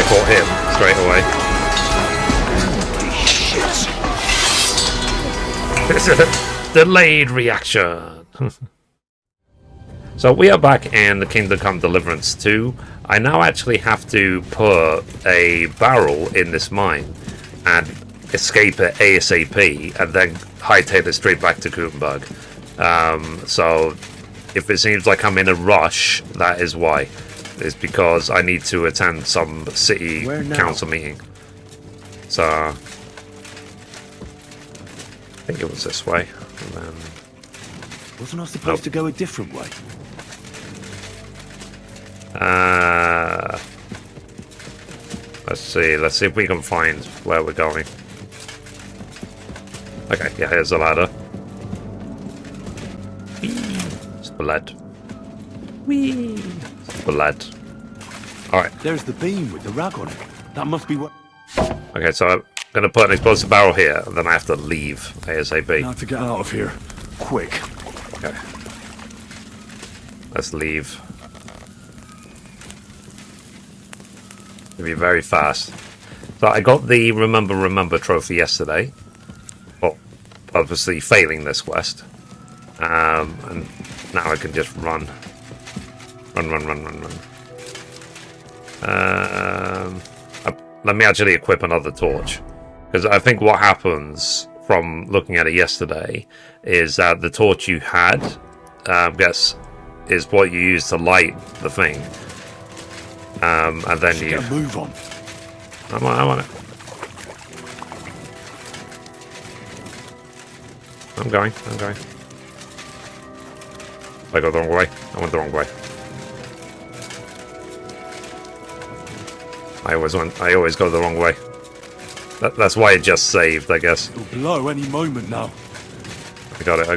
teleport him straight away. It's a delayed reaction. So we are back in the Kingdom Come Deliverance 2. I now actually have to put a barrel in this mine and escape it ASAP and then hightail it straight back to Gutenberg. So if it seems like I'm in a rush, that is why. It's because I need to attend some city council meeting. So I think it was this way. And then... Wasn't I supposed to go a different way? Let's see if we can find where we're going. Okay, yeah, here's the ladder. It's blood. Whee! Blood. Alright. There's the beam with the rag on it. That must be what... Okay, so I'm going to put an explosive barrel here, and then I have to leave ASAP. Now to get out of here. Quick. Okay. Let's leave. It'll be very fast. So I got the Remember trophy yesterday. Well, obviously failing this quest. And now I can just run. Run. Let me actually equip another torch. Because I think what happens from looking at it yesterday is that the torch you had, is what you use to light the thing. And then you move on. I'm on it. I'm going. I go the wrong way. I went the wrong way. I always go the wrong way. That's why it just saved, I guess. It'll blow any moment now. I got it.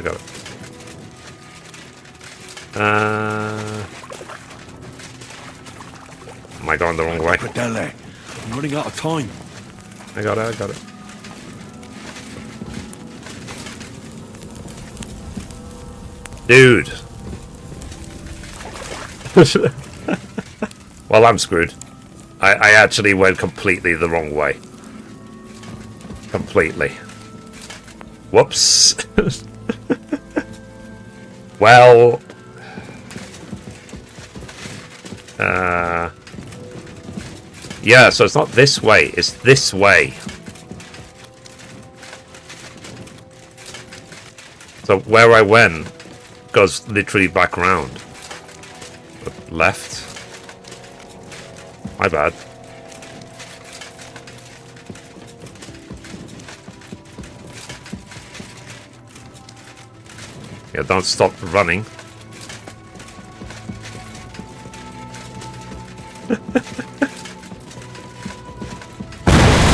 Am I going the wrong way? I'm running out of time. I got it. Dude. Well, I'm screwed. I actually went completely the wrong way. Completely. Whoops. Well... yeah, so it's not this way, it's this way. So where I went goes literally back around. Left. My bad. Yeah, don't stop running.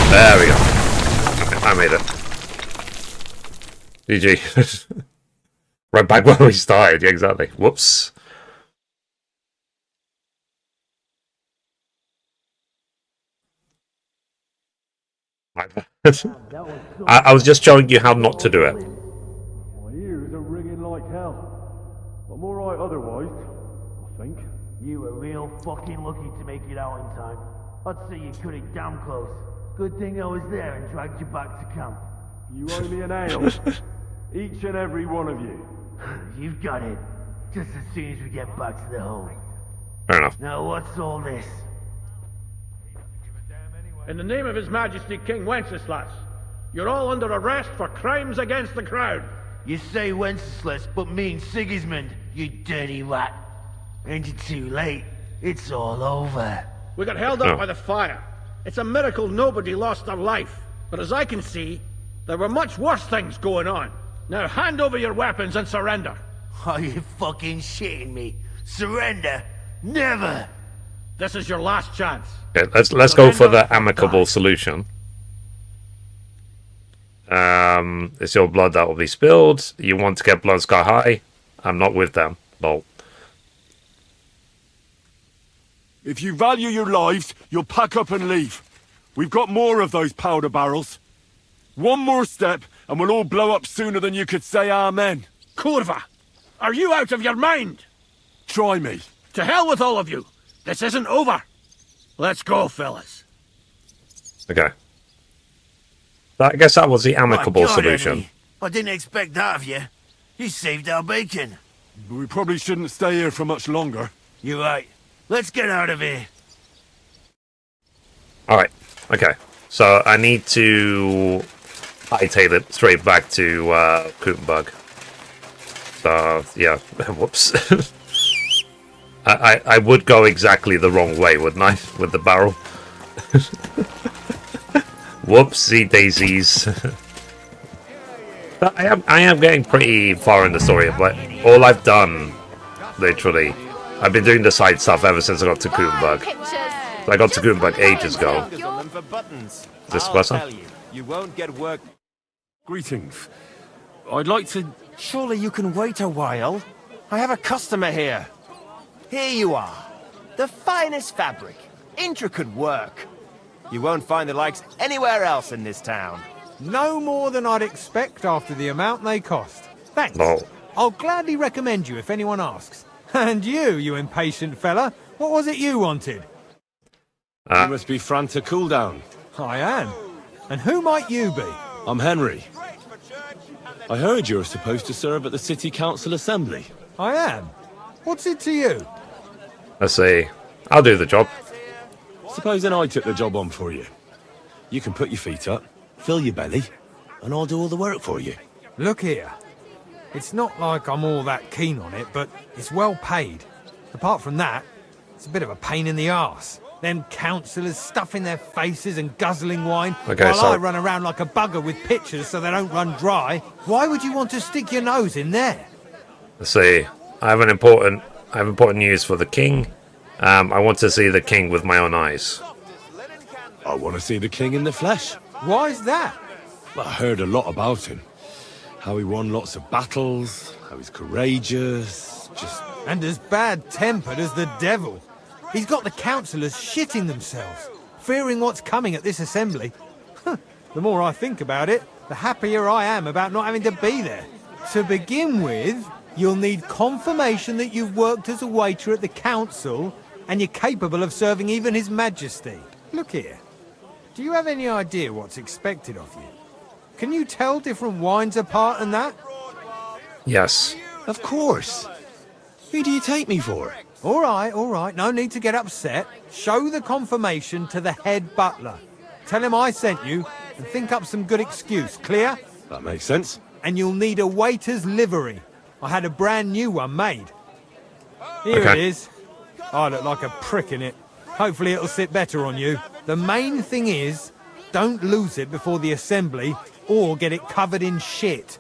There we go. I made it. GG. Right back where we started. Yeah, exactly. Whoops. I was just showing you how not to do it. My ears are ringing like hell. I'm alright otherwise, I think. You were real fucking lucky to make it out in time. I'd say you cut it damn close. Good thing I was there and dragged you back to camp. You owe me an ale. Each and every one of you. You've got it. Just as soon as we get back to the hold. Fair enough. Now what's all this? In the name of His Majesty King Wenceslas, you're all under arrest for crimes against the crown. You say Wenceslas, but mean Sigismund, you dirty rat. Ain't it too late? It's all over. We got held up by the fire. It's a miracle nobody lost their life. But as I can see, there were much worse things going on. Now hand over your weapons and surrender. Are you fucking shitting me? Surrender? Never! This is your last chance. Okay, let's go for the amicable solution. It's your blood that will be spilled. You want to get blood sky high? I'm not with them. Lol. If you value your lives, you'll pack up and leave. We've got more of those powder barrels. One more step, and we'll all blow up sooner than you could say amen. Kurva! Are you out of your mind? Try me. To hell with all of you! This isn't over! Let's go, fellas. Okay. I guess that was the amicable My God, solution. Henry, I didn't expect that of you. You saved our bacon. We probably shouldn't stay here for much longer. You're right. Let's get out of here. Alright, okay. So I need to hightail it straight back to Gutenberg. So, yeah, whoops. I would go exactly the wrong way, wouldn't I, with the barrel? Whoopsie daisies. But I am getting pretty far in the story, but all I've done, literally, I've been doing the side stuff ever since I got to Gutenberg. So I got to Gutenberg ages ago. This person? You won't get work. Greetings. I'd like to... Surely you can wait a while. I have a customer here. Here you are. The finest fabric. Intricate work. You won't find the likes anywhere else in this town. No more than I'd expect after the amount they cost. Thanks. No. I'll gladly recommend you if anyone asks. And you impatient fella, what was it you wanted? You must be Franta Cooldown. I am. And who might you be? I'm Henry. I heard you're supposed to serve at the City Council Assembly. I am. What's it to you? Let's see. I'll do the job. Supposing I took the job on for you. You can put your feet up, fill your belly, and I'll do all the work for you. Look here. It's not like I'm all that keen on it, but it's well paid. Apart from that, it's a bit of a pain in the arse. Them councillors stuffing their faces and guzzling wine, Okay, while so- I run around like a bugger with pitchers so they don't run dry. Why would you want to stick your nose in there? Let's see. I have important news for the king. I want to see the king with my own eyes. I want to see the king in the flesh. Why's that? I heard a lot about him. How he won lots of battles, how he's courageous, just... And as bad-tempered as the devil. He's got the councillors shitting themselves, fearing what's coming at this assembly. The more I think about it, the happier I am about not having to be there. To begin with, you'll need confirmation that you've worked as a waiter at the council and you're capable of serving even His Majesty. Look here. Do you have any idea what's expected of you? Can you tell different wines apart and that? Yes. Of course. Who do you take me for? All right. No need to get upset. Show the confirmation to the head butler. Tell him I sent you and think up some good excuse. Clear? That makes sense. And you'll need a waiter's livery. I had a brand new one made. Here Okay. it is. I look like a prick in it. Hopefully it'll sit better on you. The main thing is, don't lose it before the assembly or get it covered in shit.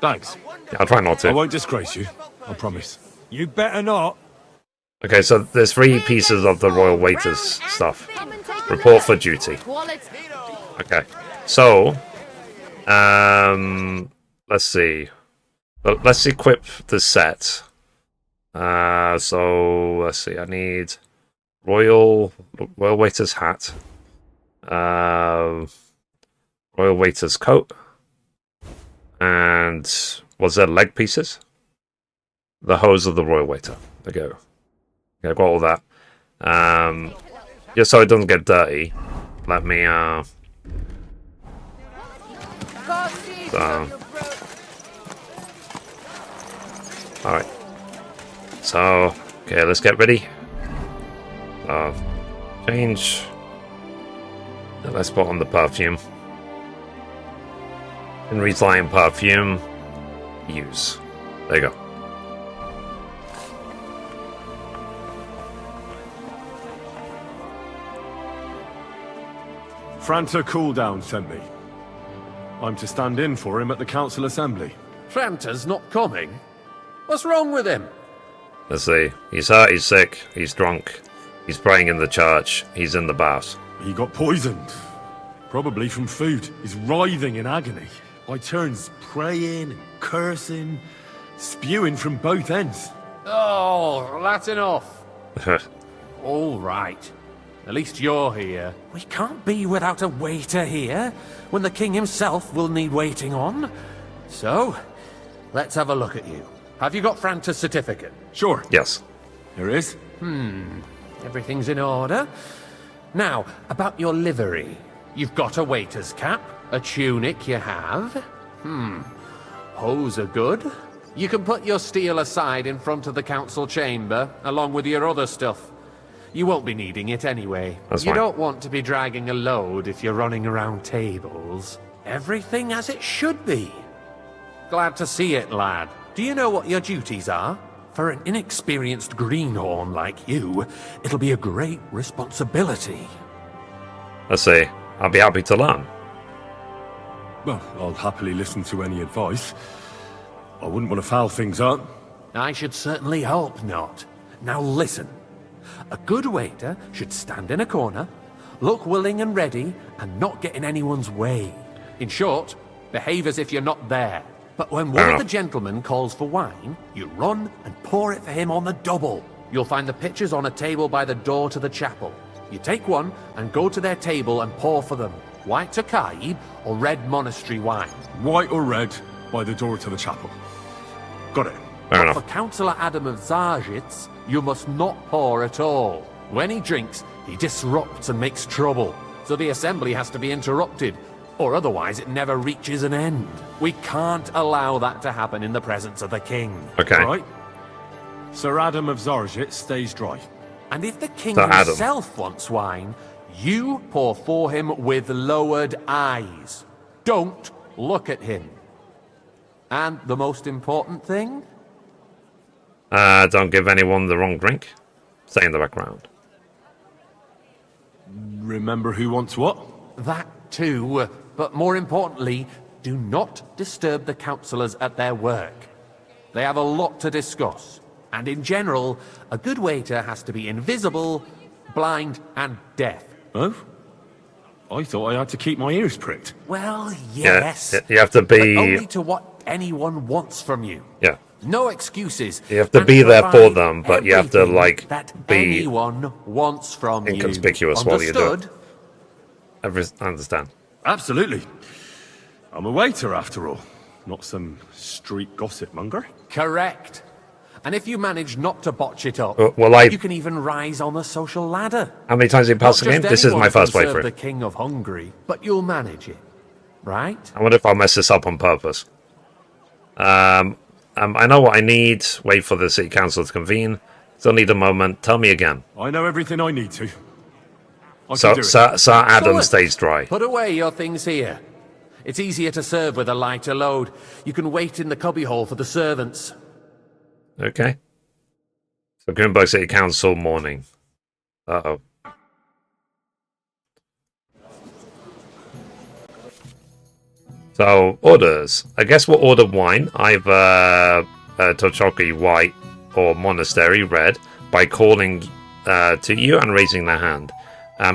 Thanks. Yeah, I'll try not I to. won't disgrace you. I promise. You better not. Okay, so there's 3 pieces of the royal waiters stuff. Report for duty. Okay, so let's see. Let's equip the set. So let's see. I need royal waiter's hat, royal waiter's coat, and was there leg pieces? The hose of the royal waiter. There you go. Okay, I've got all that. Just so it doesn't get dirty, let me alright. So, okay, let's get ready. Change. Let's put on the perfume. Henry's Lion perfume. Use. There you go. Franta Cooldown sent me. I'm to stand in for him at the council assembly. Franta's not coming? What's wrong with him? Let's see. He's hurt, he's sick, he's drunk, he's praying in the church, he's in the baths. He got poisoned. Probably from food. He's writhing in agony. By turns praying and cursing, spewing from both ends. Oh, that's enough. All right. At least you're here. We can't be without a waiter here, when the king himself will need waiting on. So, let's have a look at you. Have you got Franta's certificate? Sure. Yes. Here it is. Everything's in order. Now, about your livery. You've got a waiter's cap, a tunic you have. Hose are good. You can put your steel aside in front of the council chamber, along with your other stuff. You won't be needing it anyway. That's you fine. don't want to be dragging a load if you're running around tables. Everything as it should be. Glad to see it, lad. Do you know what your duties are? For an inexperienced greenhorn like you, it'll be a great responsibility. Let's see. I'll be happy to learn. Well, I'll happily listen to any advice. I wouldn't want to foul things up. I should certainly hope not. Now listen. A good waiter should stand in a corner, look willing and ready, and not get in anyone's way. In short, behave as if you're not there. But when one of the gentlemen calls for wine, you run and pour it for him on the double. You'll find the pitchers on a table by the door to the chapel. You take one and go to their table and pour for them. White Tokaib or red monastery wine. White or red, by the door to the chapel. Got it. Fair For enough. Councillor Adam of Zarjitz, you must not pour at all. When he drinks, he disrupts and makes trouble. So the assembly has to be interrupted, or otherwise it never reaches an end. We can't allow that to happen in the presence of the king. Okay. Right. Sir Adam of Zarjit stays dry. And if the king So Adam. himself wants wine, you pour for him with lowered eyes. Don't look at him. And the most important thing? Don't give anyone the wrong drink. Stay in the background. Remember who wants what? That too, but more importantly, do not disturb the councillors at their work. They have a lot to discuss, and in general, a good waiter has to be invisible, blind, and deaf. Oh? I thought I had to keep my ears pricked. Well, Yeah, yes. you have to But only be. to what anyone wants from you. Yeah. No excuses. You have to and be there for provide them, but you have to, everything like, that be anyone wants from inconspicuous you. while you do it. Understood? I understand. Absolutely. I'm a waiter, after all. Not some street gossip monger. Correct. And if you manage not to botch it up, well, you can even rise on the social ladder. How many times have you passed the Not game? just This is my anyone first can serve playthrough. the King of Hungary, but you'll manage it, right? I wonder if I'll mess this up on purpose. I know what I need. Wait for the city council to convene. Still need a moment. Tell me again. I know everything I need to. I So, can do it. Sir Adam Good. stays dry. Put away your things here. It's easier to serve with a lighter load. You can wait in the cubbyhole for the servants. Okay. So Greenberg City Council morning. Uh-oh. So, orders. I guess we'll order wine, either Tochoki white or Monastery red, by calling to you and raising their hand.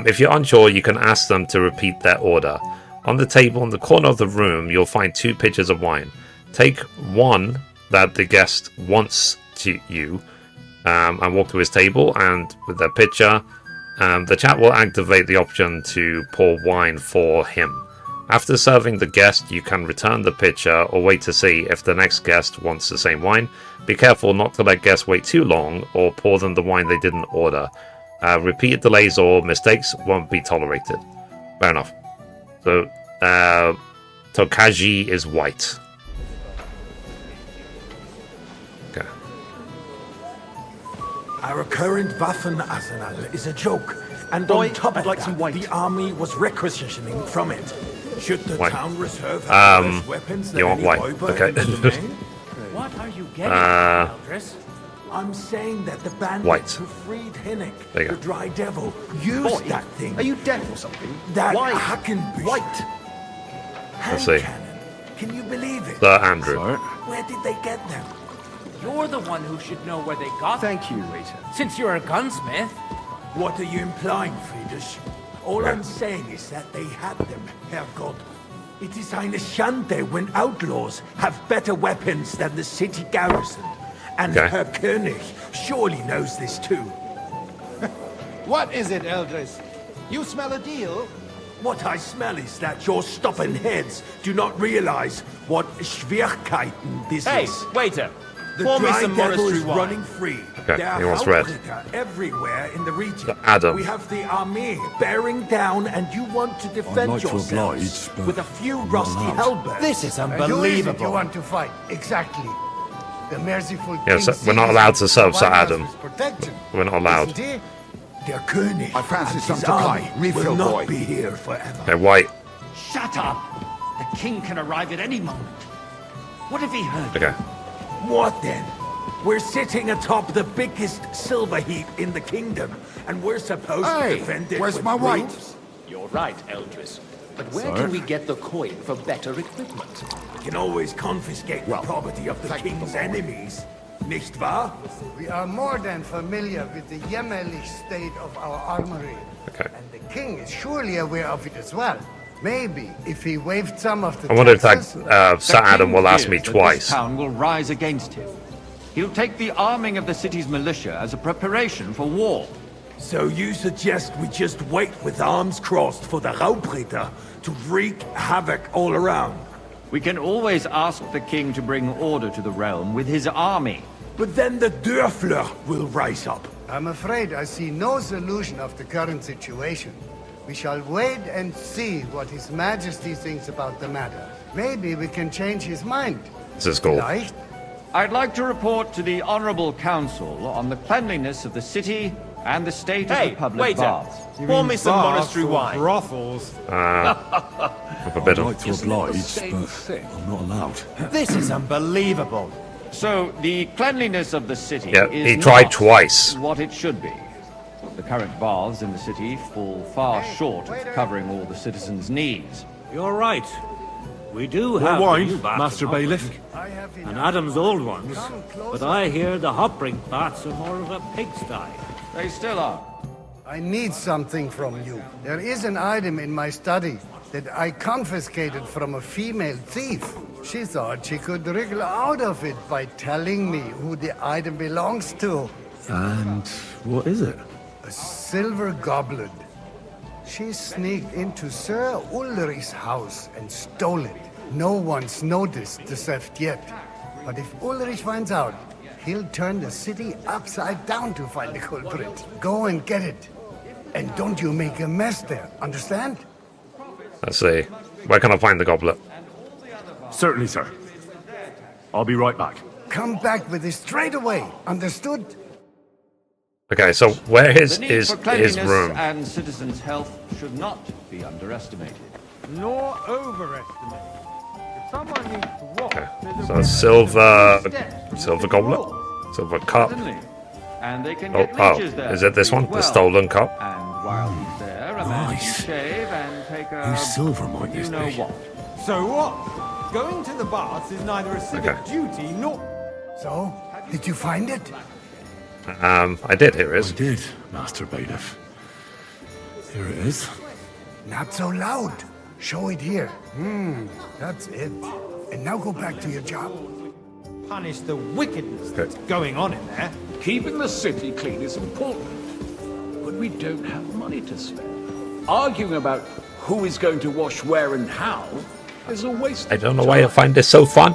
If you're unsure, you can ask them to repeat their order. On the table in the corner of the room, you'll find 2 pitchers of wine. Take one that the guest wants to you, and walk to his table, and with the pitcher, the chat will activate the option to pour wine for him. After serving the guest, you can return the pitcher or wait to see if the next guest wants the same wine. Be careful not to let guests wait too long or pour them the wine they didn't order. Repeated delays or mistakes won't be tolerated. Fair enough. So, Tokaji is white. Okay. Our current Waffen arsenal is a joke, and on top of that, the army was requisitioning from it. Should the White. town reserve have worse weapons than you want any white, Räuber okay. in the domain? What are you getting at, Eldris? I'm saying that the bandits White. who freed Hinnick, There you the go. Dry Devil, used that thing. Are you deaf or something? That Why? Hackenbush. White. Hand see. cannon. Can you believe it? Sir Andrew. Where did they get them? You're the one who should know where they got them, Thank you, waiter. since you're a gunsmith. What are you implying, Friedrich? All I'm saying is that they had them, Herrgott. It is eine Schande when outlaws have better weapons than the city garrison. And Okay. Herr König surely knows this too. What is it, Eldris? You smell a deal? What I smell is that your stubborn heads do not realize what Schwierigkeiten this Hey, is. waiter. The Pour me dry some devil monastery is wine. running free. Okay, There are he wants red. Haubritter everywhere in the region. The Adam. We have the army bearing down, and you want to defend like to yourselves oblige, but with a few I'm not rusty allowed. halberds. This is And who is it you unbelievable. want to fight? Exactly. The merciful Yeah, so King we're not Sigismund allowed to serve Sir provides us Adam. with protection. We're not allowed. Isn't he? Der König I fancy and some his to army play. Refill, will not boy. be here forever. Okay, white. Shut up! The king can arrive at any moment. What have he heard? Okay. What then? We're sitting atop the biggest silver heap in the kingdom, and we're supposed to Hey, defend it where's with my white? brooms? You're right, Eldris. But where Sir? can we get the coin for better equipment? We can always confiscate the property of the king's enemies. Nicht wahr? We are more than familiar with the jämmerlich state of our armory. Okay. And the king is surely aware of it as well. Maybe if he waived some of the I wonder if taxes... Sir Adam will ask me This twice. town will rise against him. He'll take the arming of the city's militia as a preparation for war. So you suggest we just wait with arms crossed for the Raubritter to wreak havoc all around? We can always ask the king to bring order to the realm with his army. But then the Dörfler will rise up. I'm afraid I see no solution of the current situation. We shall wait and see what His Majesty thinks about the matter. Maybe we can change his mind. This is cool. Vielleicht? I'd like to report to the Honorable Council on the cleanliness of the city and the state of Hey, the public waiter. baths. Pour me some Baths monastery or wine. Brothels. Forbidden. I'd like to oblige, but I'm not allowed. This is unbelievable. So, the cleanliness of the city Yeah, is he tried not twice. what it should be. The current baths in the city fall far short of covering all the citizens' needs. You're right. We do have wine, the new baths Master in Bailiff. Hopbrink, I have and enough. Adam's old ones. Come closer. But I hear the Hopbrink baths are more of a pigsty. They still are. I need something from you. There is an item in my study that I confiscated from a female thief. She thought she could wriggle out of it by telling me who the item belongs to. And what is it? A silver goblet. She sneaked into Sir Ulrich's house and stole it. No one's noticed the theft yet. But if Ulrich finds out, he'll turn the city upside down to find the culprit. Go and get it. And don't you make a mess there, understand? Let's see. Where can I find the goblet? Certainly, sir. I'll be right back. Come back with it straight away, understood? Okay, so where The is need his for cleanliness room? and citizens' health should not be underestimated. Nor overestimate. If someone needs to walk, Okay, there's so a silver goblet, silver cup. Certainly. And they can Oh, get oh, leeches there. is it this one? as The well. stolen cup? And while he's there, a man Nice. can shave and take a... Whose silver might you this know be? what. So what? Going to the baths is neither a civic Okay. duty nor... So, did you find it? I did. Here it is. I did, Master Bailiff. Here it is. Not so loud. Show it here. That's it. And now go back to your job. Punish the wickedness that's going on in there. Keeping the city clean is important, but we don't have money to spend. Arguing about who is going to wash where and how is a waste. I don't know why I find this so fun.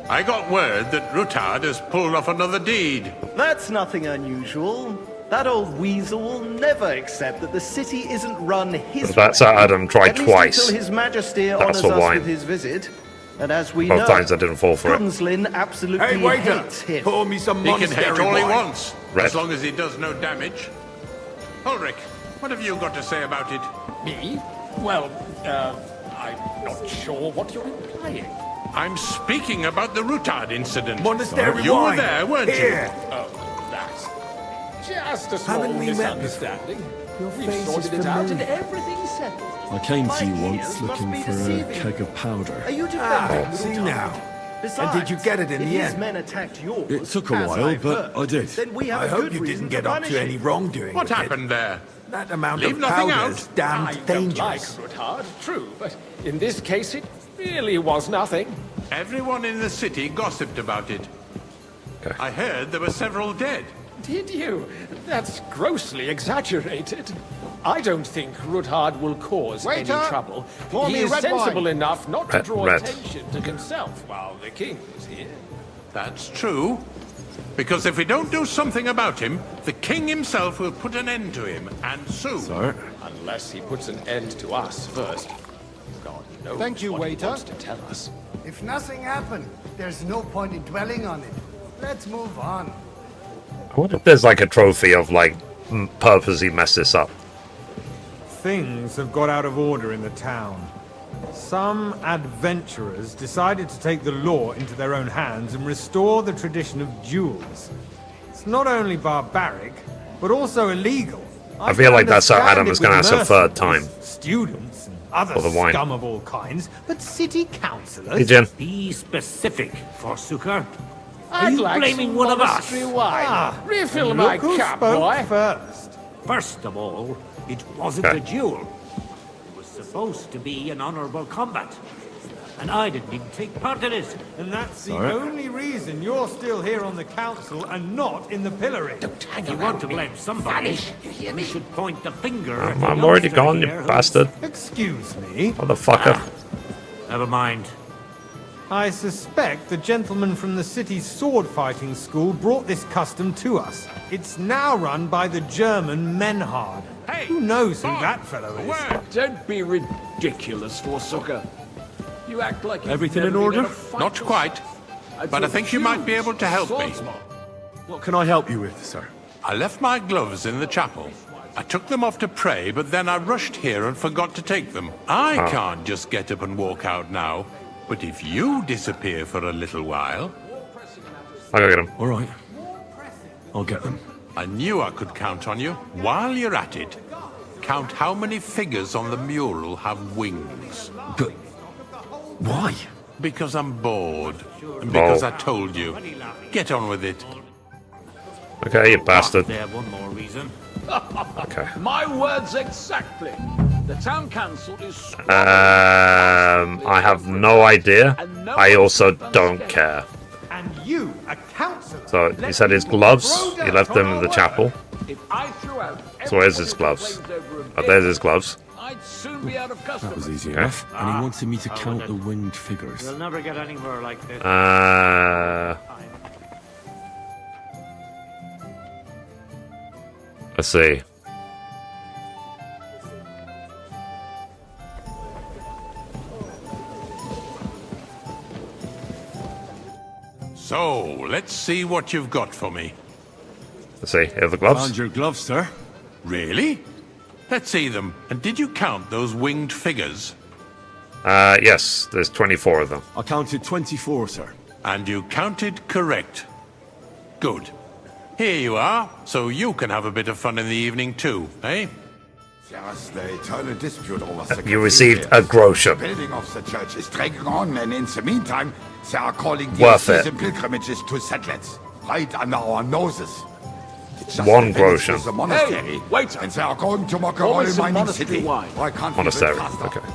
I got word that Rutard has pulled off another deed. That's nothing unusual. That old weasel will never accept that the city isn't run his way. That's Adam tried At least twice. until His Majesty That's honors for us wine. with his visit. And as we Both know, times I didn't fall for it. Gunslin absolutely Hey, waiter! hates him. Pour me some He can monastery hate all he wine. wants, Red. as long as he does no damage. Ulrich, what have you got to say about it? Me? Well, I'm not sure what you're implying. I'm speaking about the Rutard incident. Monastery You were wine. there, weren't Here. Oh, that's just a small Haven't we met misunderstanding. Your We've face is sorted it out and familiar. everything's settled. I came to you My once ears looking must for be a deceiving. keg of powder. Are you defending See Rutard? now. Besides, And did you get it in if the his end? men attacked yours, It took a as while, I've but heard, I did. Then we have I a hope good you reason didn't get to up punish to any him. wrongdoing. What with it. happened there? That amount Leave of nothing powder's out. damned I don't like dangerous. Rutard, true, but in this case it really was nothing. Everyone in the city gossiped about it. Okay. I heard there were several dead. Did you? That's grossly exaggerated. I don't think Ruthard will cause any Waiter, trouble. pour He me is red sensible wine. enough not to draw Red. attention to himself while the king is here. That's true. Because if we don't do something about him, the king himself will put an end to him, and soon. Sir? Unless he puts an end to us first. God knows Thank you, what he waiter. wants to tell us. If nothing happened, there's no point in dwelling on it. Let's move on. I wonder if there's like a trophy of like purposely mess this up. Things have got out of order in the town. Some adventurers decided to take the law into their own hands and restore the tradition of duels. It's not only barbaric, but also illegal. I feel like that's how understand Adam it is going to with ask a third time. mercenaries, students, and other For the wine. scum of all kinds, but city councillors... Hey, Jen. Be specific, Forsooker. I'd you like blaming some one of us? monastery wine. Ah, Refill and my look who cup, spoke boy. first. First of all, it wasn't Okay. a duel. It was supposed to be an honorable combat. And I didn't even take part in it. And that's the only reason you're still here on the council and not in the pillory. If you want to blame somebody, you should point the finger at the I'm already youngster gone, you here who- bastard. Excuse me. Motherfucker. Never mind. I suspect the gentleman from the city's sword-fighting school brought this custom to us. It's now run by the German Menhard. Hey, Who knows who that fellow is? Don't be ridiculous, Forsooker. You act like you've Everything never in been order? in a fight Not or- quite. But I think you might be able to help me. What can I help you with, sir? I left my gloves in the chapel. I took them off to pray, but then I rushed here and forgot to take them. I can't just get up and walk out now. But if you disappear for a little while... I'll go get him. All right. I'll get them. I knew I could count on you. While you're at it, count how many figures on the mural have wings. But why? Because I'm bored. And because I told you. Get on with it. Okay, you bastard. There, one more reason. Okay. My words exactly. The town council is... I have no idea. I also don't care. And you, a councillor... So he said his gloves. He left them in the chapel. If I threw out So where's his gloves? Oh, there's his gloves. I'd soon be out of custom. That was easy Okay. enough. And he wanted me to count the winged figures. You'll never get anywhere like this. Let's see. So, let's see what you've got for me. Let's see. Here are the gloves. Found your gloves, sir. Really? Let's see them. And did you count those winged figures? Yes. There's 24 of them. I counted 24, sir. And you counted correct. Good. Here you are, so you can have a bit of fun in the evening too, eh? Yes, the eternal dispute over the You received a groschen. building of the church is dragging on, and in the meantime, they are calling Worth DLCs it. and pilgrimages to settlers right under our noses. It's just One the village groschen. with the monastery, Hey, waiter. and they are going to mock a Pour me royal some mining monastery city. wine. Why can't we Monastery. build faster? Okay.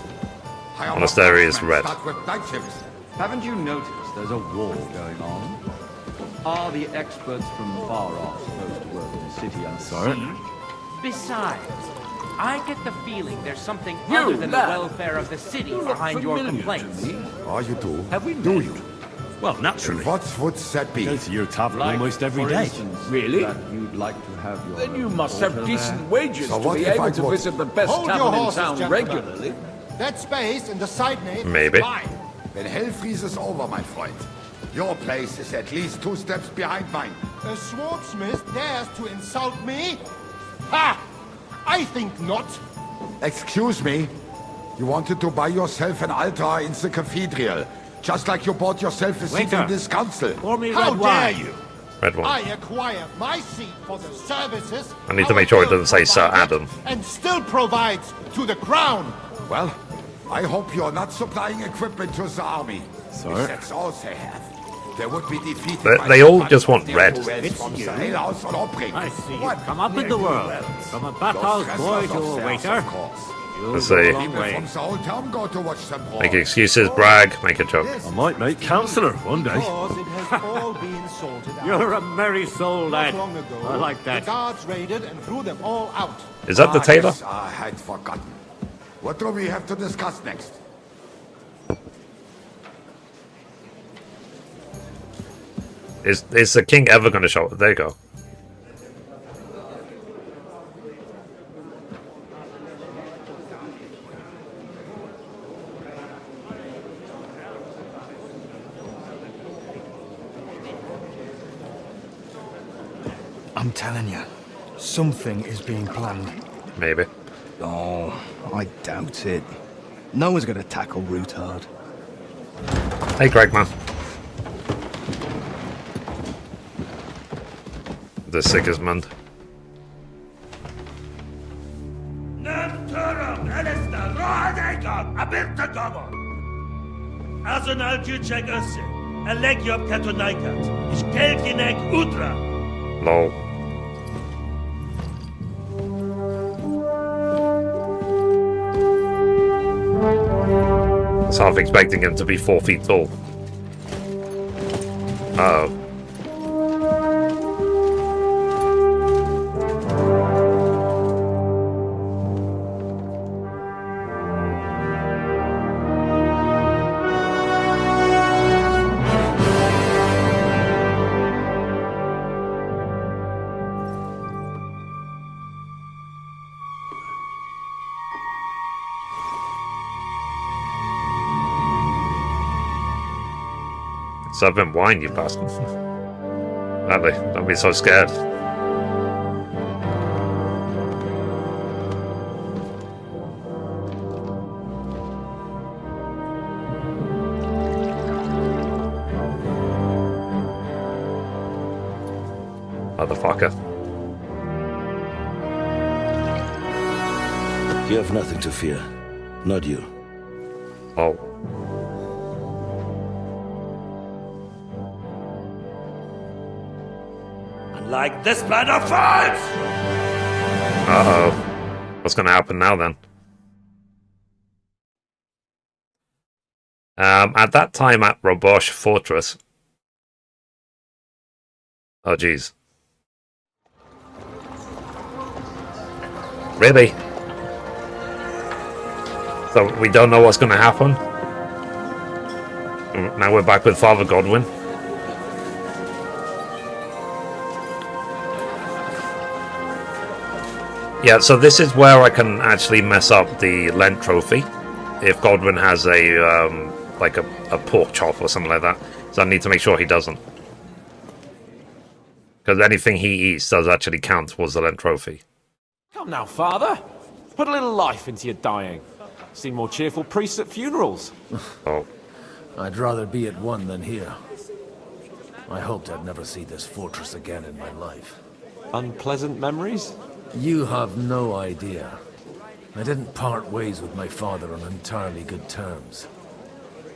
Hire Monastery is workmen, red. start with night shifts. Haven't you noticed there's a war going on? Are the experts from far off supposed to work in the city unseen? Besides, I get the feeling there's something You, other than the lad. welfare of the city You look behind your familiar to complaints. me. Oh, you do? Have we Do met? you? Well, naturally. What would that be? Go to your tavern Like, almost every for day. instance, Really? that you'd like to have your Then you own must have altar decent there? wages So to what be if I able to would- visit the best Hold your tavern in horses, town gentlemen. regularly. That space in the side nave Maybe. is mine. When hell freezes over, my friend, your place is at least 2 steps behind mine. A swordsmith dares to insult me? Ha! I think not. Excuse me? You wanted to buy yourself an altar in the cathedral, just like you bought yourself a seat Waiter. in this council. Pour me How red dare wine. you? Red one. I acquired my seat for the services. I need to our make sure it guild doesn't say Sir provided, Adam. And still provides to the crown. Well, I hope you're not supplying equipment to the army. Sir? If that's all they have, they would be defeated. They- by they the all punch just of want the red. Owls It's from you. the alehouse on Obring. I see you've What come up in the near world. you else? From a Those bathhouse boy wrestlers to a upstairs, waiter. of course. Let's see. From the whole town go to watch them brawl. Make excuses, brag, make a joke. I might make councillor one day. You're a merry soul, lad. I like that. The guards raided and threw them all out. Is that the tailor? Yes, I had forgotten. What do we have to discuss next? Is the king ever going to show up? There you go. I'm telling you, something is being planned. Maybe. Oh, I doubt it. No one's going to tackle Rootard. Hey, Greg, man. The Sigismund. Lol. I was half expecting him to be 4 feet tall. Uh-oh. Serve him wine, you bastard. Badly. Don't be so scared. Motherfucker. You have nothing to fear. Not you. Oh. Like this plan of fights! Uh-oh. What's gonna happen now, then? At that time at Raborsch Fortress... Oh, jeez. Really? So, we don't know what's gonna happen? Now we're back with Father Godwin. Yeah, so this is where I can actually mess up the Lent trophy if Godwin has a like a pork chop or something like that. So I need to make sure he doesn't, because anything he eats does actually count towards the Lent trophy. Come now, Father. Put a little life into your dying. See more cheerful priests at funerals. Oh. I'd rather be at one than here. I hoped I'd never see this fortress again in my life. Unpleasant memories? You have no idea. I didn't part ways with my father on entirely good terms.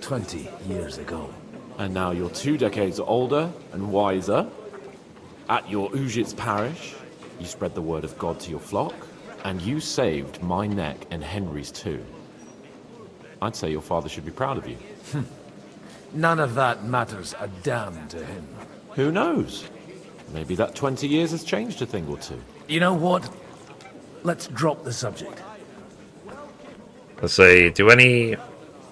20 years ago. And now you're 2 decades older and wiser. At your Ujit's parish, you spread the word of God to your flock, and you saved my neck and Henry's too. I'd say your father should be proud of you. None of that matters a damn to him. Who knows? Maybe that 20 years has changed a thing or two. You know what? Let's drop the subject. Let's see, do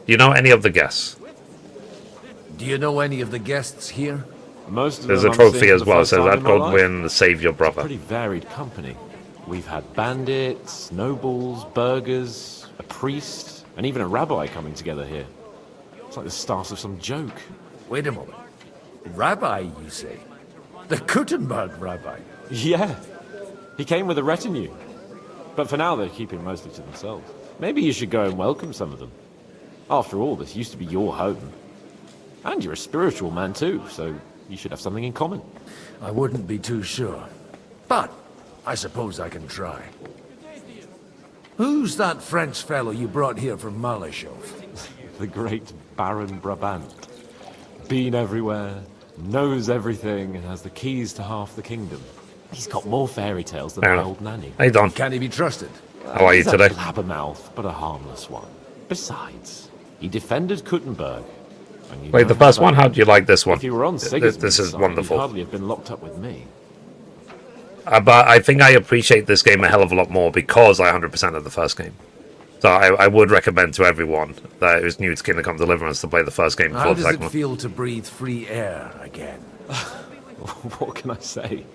you know any of the guests? Do you know any of the guests here? Most of There's them a I'm trophy seeing as for the well, first so time that in my life. Godwin, save your brother. Pretty varied company. We've had bandits, nobles, burghers, a priest, and even a rabbi coming together here. It's like the start of some joke. Wait a moment. Rabbi, you say? The Gutenberg rabbi? Yeah. He came with a retinue. But for now, they're keeping mostly to themselves. Maybe you should go and welcome some of them. After all, this used to be your home. And you're a spiritual man too, so you should have something in common. I wouldn't be too sure. But I suppose I can try. Who's that French fellow you brought here from Malachov? The great Baron Brabant. Been everywhere, knows everything, and has the keys to half the kingdom. He's got more fairy tales than my old nanny. Hey, Don. Can he be trusted? How are you today? He's a blabbermouth, but a harmless one. Besides, he defended Kuttenberg. And you Wait, know the first how one? that How do you like this one? If you were on This is wonderful. He'd hardly have been locked up with me. But I think I appreciate this game a hell of a lot more because I 100% of the first game. So I would recommend to everyone that is new to Kingdom Come Deliverance to play the first game before How the does second it one. feel to breathe free air again? What can I say?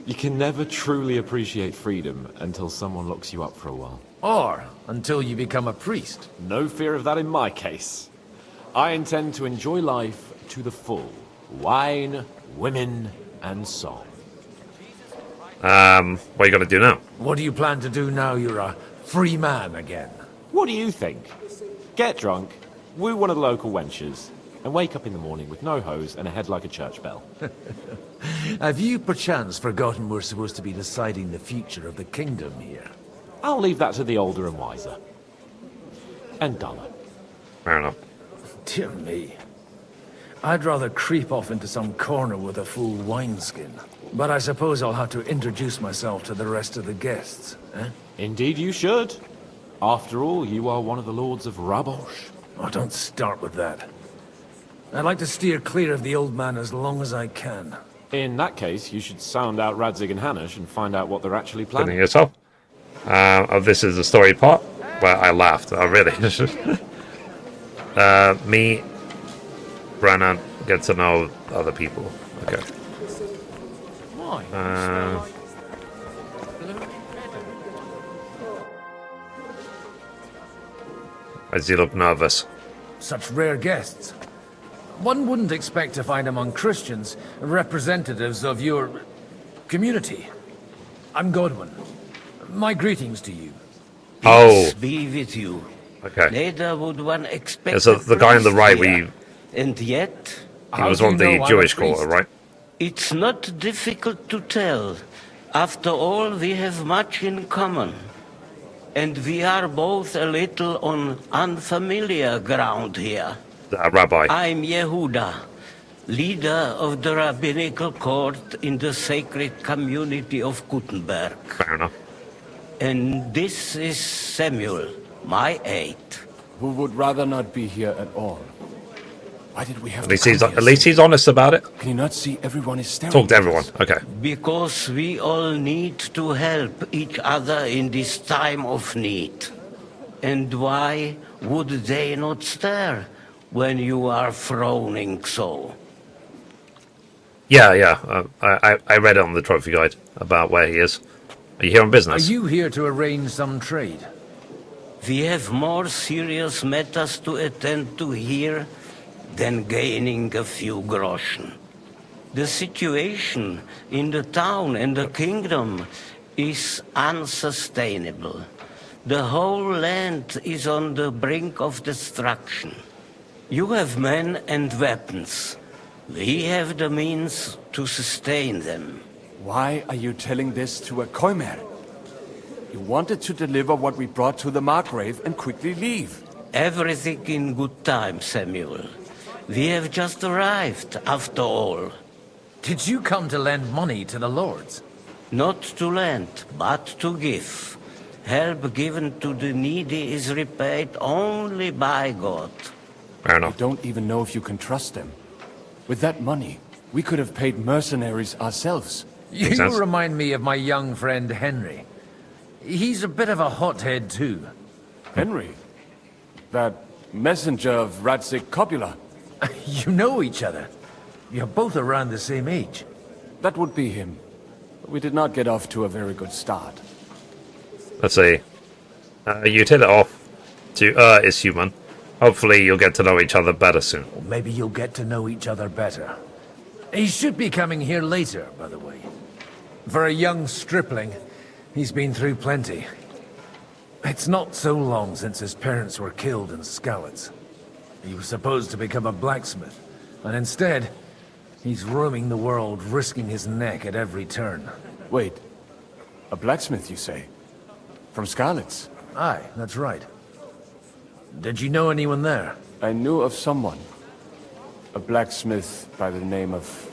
You can never truly appreciate freedom until someone locks you up for a while. Or until you become a priest. No fear of that in my case. I intend to enjoy life to the full. Wine, women, and song. What are you going to do now? What do you plan to do now you're a free man again? What do you think? Get drunk, woo one of the local wenches, and wake up in the morning with no hose and a head like a church bell. Have you perchance forgotten we're supposed to be deciding the future of the kingdom here? I'll leave that to the older and wiser. And duller. Fair enough. Dear me. I'd rather creep off into some corner with a full wineskin. But I suppose I'll have to introduce myself to the rest of the guests, eh? Indeed you should. After all, you are one of the lords of Raborsch. Oh, don't start with that. I'd like to steer clear of the old man as long as I can. In that case, you should sound out Radzig and Hanush and find out what they're actually planning. Putting yourself. This is the story part where I laughed. Oh, really? Me, Brennan, get to know other people. Okay. Why does he look nervous? Such rare guests. One wouldn't expect to find among Christians representatives of your community. I'm Godwin. My greetings to you. Oh. Peace be with you. Okay. Neither would one expect. Yeah, so the guy on the right, and yet, he was on the Jewish quarter, right? It's not difficult to tell. After all, we have much in common. And we are both a little on unfamiliar ground here. Rabbi. I'm Yehuda, leader of the rabbinical court in the sacred community of Gutenberg. Fair enough. And this is Samuel, my aide. Who would rather not be here at all. Why did we have At least he's honest about it. Can you not see everyone is staring? Talk to everyone. Okay. Because we all need to help each other in this time of need. And why would they not stare when you are frowning so? Yeah. I read it on the trophy guide about where he is. Are you here on business? Are you here to arrange some trade? We have more serious matters to attend to here than gaining a few groschen. The situation in the town and the kingdom is unsustainable. The whole land is on the brink of destruction. You have men and weapons. We have the means to sustain them. Why are you telling this to a Koimer? You wanted to deliver what we brought to the Margrave and quickly leave. Everything in good time, Samuel. We have just arrived, after all. Did you come to lend money to the lords? Not to lend, but to give. Help given to the needy is repaid only by God. Fair enough. I don't even know if you can trust them. With that money, we could have paid mercenaries ourselves. You remind me of my young friend Henry. He's a bit of a hothead too. Henry? That messenger of Radzig Copula? You know each other. You're both around the same age. That would be him. We did not get off to a very good start. Let's see. You hit it off to is human. Hopefully you'll get to know each other better soon. Or maybe you'll get to know each other better. He should be coming here later, by the way. For a young stripling, he's been through plenty. It's not so long since his parents were killed in Skalitz. He was supposed to become a blacksmith, and instead, he's roaming the world, risking his neck at every turn. Wait, a blacksmith, you say? From Skalitz? Aye, that's right. Did you know anyone there? I knew of someone. A blacksmith by the name of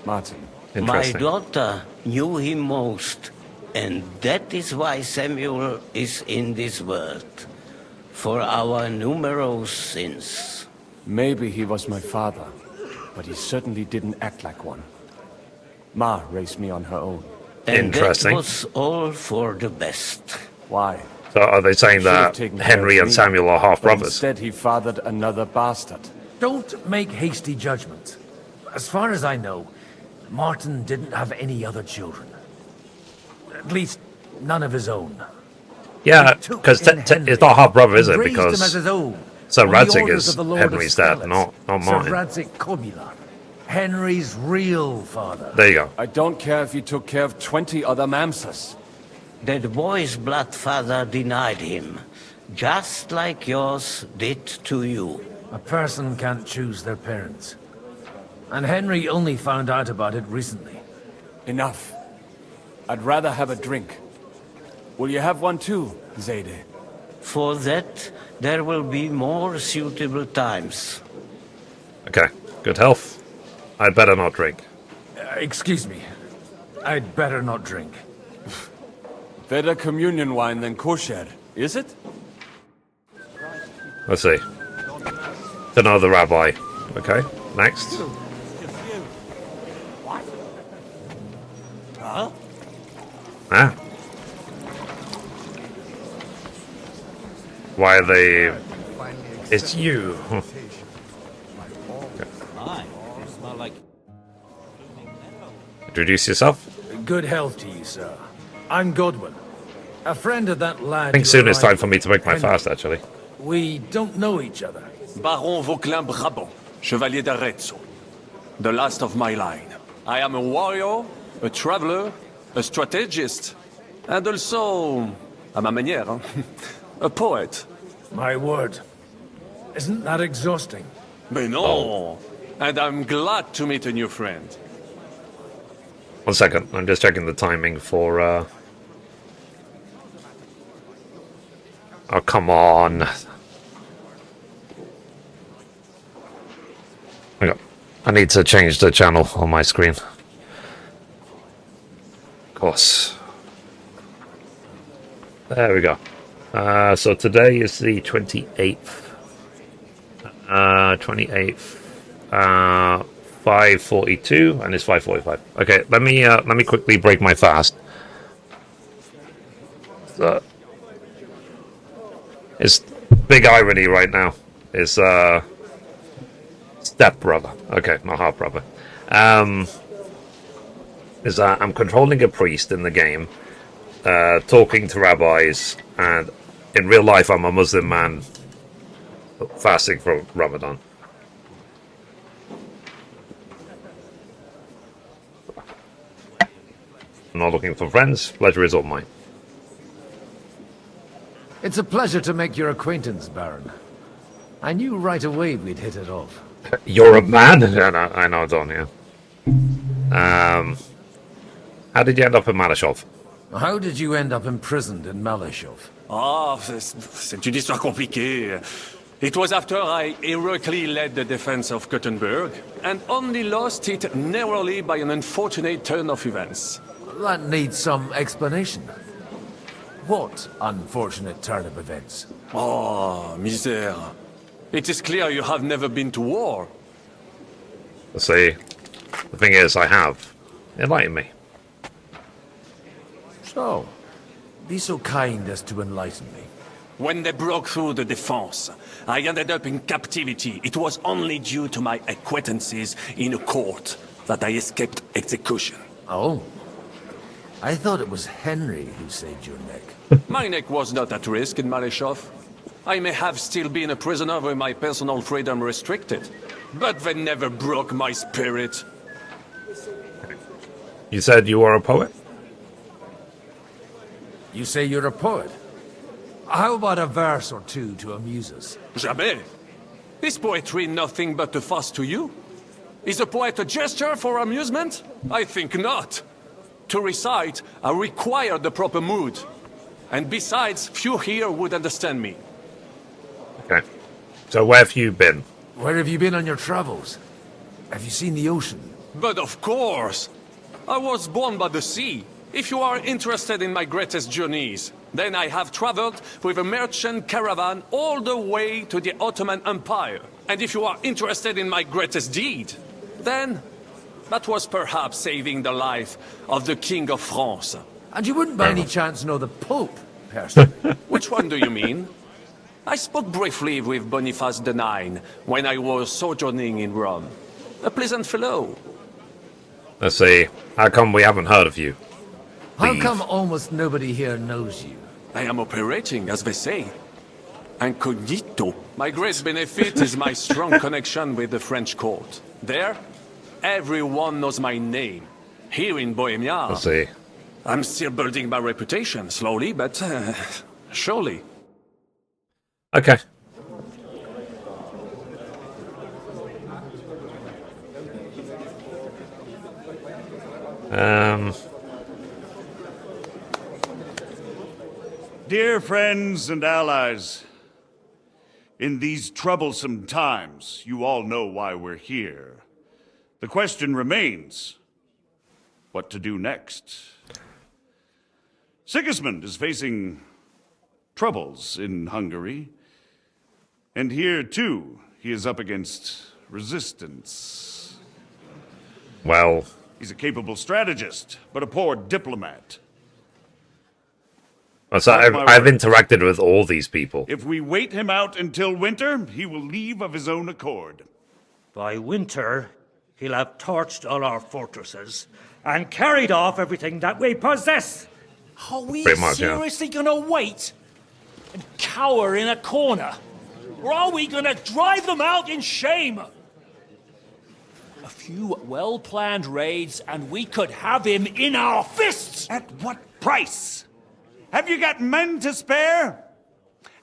Martin. My daughter knew him most. And that is why Samuel is in this world. For our numerous sins. Maybe he was my father, but he certainly didn't act like one. Ma raised me on her own. And Interesting. that was all for the best. Why? So are they saying that Henry and Samuel are half brothers? Instead, he fathered another bastard. Don't make hasty judgments. As far as I know, Martin didn't have any other children. At least, none of his own. Yeah, because it's not half brother, is it? Raised him as Because his own. so on the Radzig orders is of the Lord of Henry's dad, Scales, not Sir Martin. Radzig Kobula, Henry's real father. There you go. I don't care if he took care of 20 other mamsas. That boy's blood father denied him, just like yours did to you. A person can't choose their parents. And Henry only found out about it recently. Enough. I'd rather have a drink. Will you have one too, Zayde? For that, there will be more suitable times. Okay, good health. I'd better not drink. Excuse me. I'd better not drink. Better communion wine than kosher, is it? Let's see. To know the rabbi. Okay, next. Huh? Ah. Why are they... It's you. Hi, you smell like... Introduce yourself. Good health to you, sir. I'm Godwin. A friend of that lad. I think you soon it's time arrived for me to make my with. fast, actually. We don't know each other. Baron Vauclin Brabant, Chevalier d'Arezzo. The last of my line. I am a warrior, a traveler, a strategist, and also, à ma manière, hein, a poet. My word. Isn't that exhausting? Mais non! And I'm glad to meet a new friend. 1 second, I'm just checking the timing for... Oh, come on. Hang on. I need to change the channel on my screen. Of course. There we go. So today is the 28th. 28th. 5:42, and it's 5:45. Okay, let me quickly break my fast. So, it's big irony right now. It's step brother. Okay, not half brother. Is I'm controlling a priest in the game, talking to rabbis, and in real life I'm a Muslim man fasting for Ramadan. I'm not looking for friends. Pleasure is all mine. It's a pleasure to make your acquaintance, Baron. I knew right away we'd hit it off. You're a man? I know, Don, yeah. How did you end up in Malashov? How did you end up imprisoned in Malashov? Ah, c'est une histoire compliquée. It was after I heroically led the defense of Gothenburg, and only lost it narrowly by an unfortunate turn of events. That needs some explanation. What unfortunate turn of events? Oh, misère. It is clear you have never been to war. See, the thing is, I have. Enlighten me. So, be so kind as to enlighten me. When they broke through the defense, I ended up in captivity. It was only due to my acquaintances in a court that I escaped execution. Oh. I thought it was Henry who saved your neck. My neck was not at risk in Malashov. I may have still been a prisoner with my personal freedom restricted, but they never broke my spirit. You said you were a poet? You say you're a poet? How about a verse or two to amuse us? Jamais. Is poetry nothing but a farce to you? Is a poet a gesture for amusement? I think not. To recite, I require the proper mood. And besides, few here would understand me. Okay. So where have you been? Where have you been on your travels? Have you seen the ocean? But of course! I was born by the sea. If you are interested in my greatest journeys, then I have traveled with a merchant caravan all the way to the Ottoman Empire. And if you are interested in my greatest deed, then that was perhaps saving the life of the King of France. And you wouldn't by any chance know the Pope, personally? Which one do you mean? I spoke briefly with Boniface IX when I was sojourning in Rome. A pleasant fellow. Let's see. How come we haven't heard of you? How come almost nobody here knows you? I am operating, as they say. Incognito. My great benefit is my strong connection with the French court. There, everyone knows my name. Here in Bohemia, Let's see. I'm still building my reputation, slowly, but surely. Okay. Dear friends and allies, in these troublesome times, you all know why we're here. The question remains, what to do next? Sigismund is facing troubles in Hungary, and here, too, he is up against resistance. Well... He's a capable strategist, but a poor diplomat. So I've interacted with all these people. If we wait him out until winter, he will leave of his own accord. By winter, he'll have torched all our fortresses and carried off everything that we possess. Are we Pretty much, yeah. seriously gonna wait and cower in a corner? Or are we gonna drive them out in shame? A few well-planned raids and we could have him in our fists! At what price? Have you got men to spare?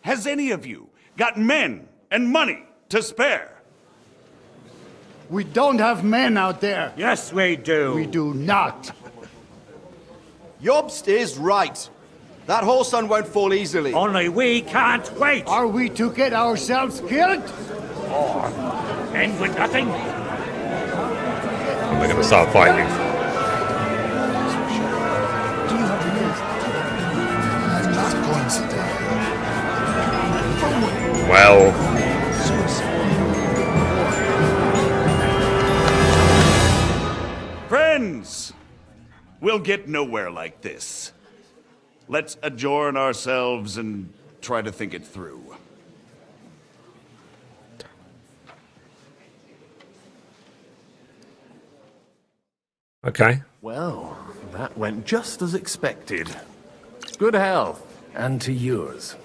Has any of you got men and money to spare? We don't have men out there. Yes, we do. We do not. Jobst is right. That whoreson won't fall easily. Only we can't wait. Are we to get ourselves killed? Or end with nothing? And they're going to start fighting. Well... Friends, we'll get nowhere like this. Let's adjourn ourselves and try to think it through. Okay. Well, that went just as expected. Good health. And to yours.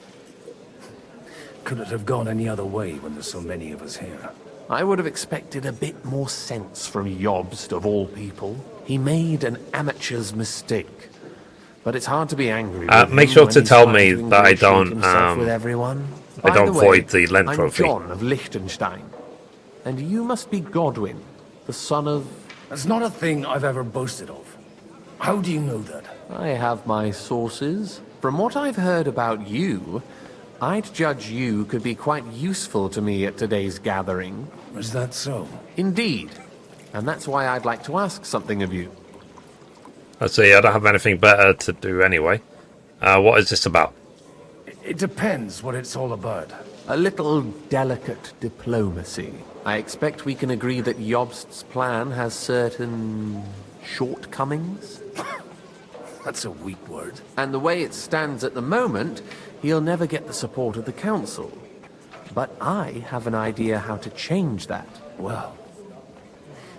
Could it have gone any other way when there's so many of us here? I would have expected a bit more sense from Jobst, of all people. He made an amateur's mistake. But it's hard to be angry with make him sure when to he's tell trying me to that I ingratiate don't, himself with everyone. I By don't the way, void the Lent I'm trophy. John of Liechtenstein. And you must be Godwin, the son of... That's not a thing I've ever boasted of. How do you know that? I have my sources. From what I've heard about you, I'd judge you could be quite useful to me at today's gathering. Is that so? Indeed. And that's why I'd like to ask something of you. Let's see, I don't have anything better to do anyway. What is this about? It depends what it's all about. A little delicate diplomacy. I expect we can agree that Jobst's plan has certain shortcomings. That's a weak word. And the way it stands at the moment, he'll never get the support of the council. But I have an idea how to change that. Well,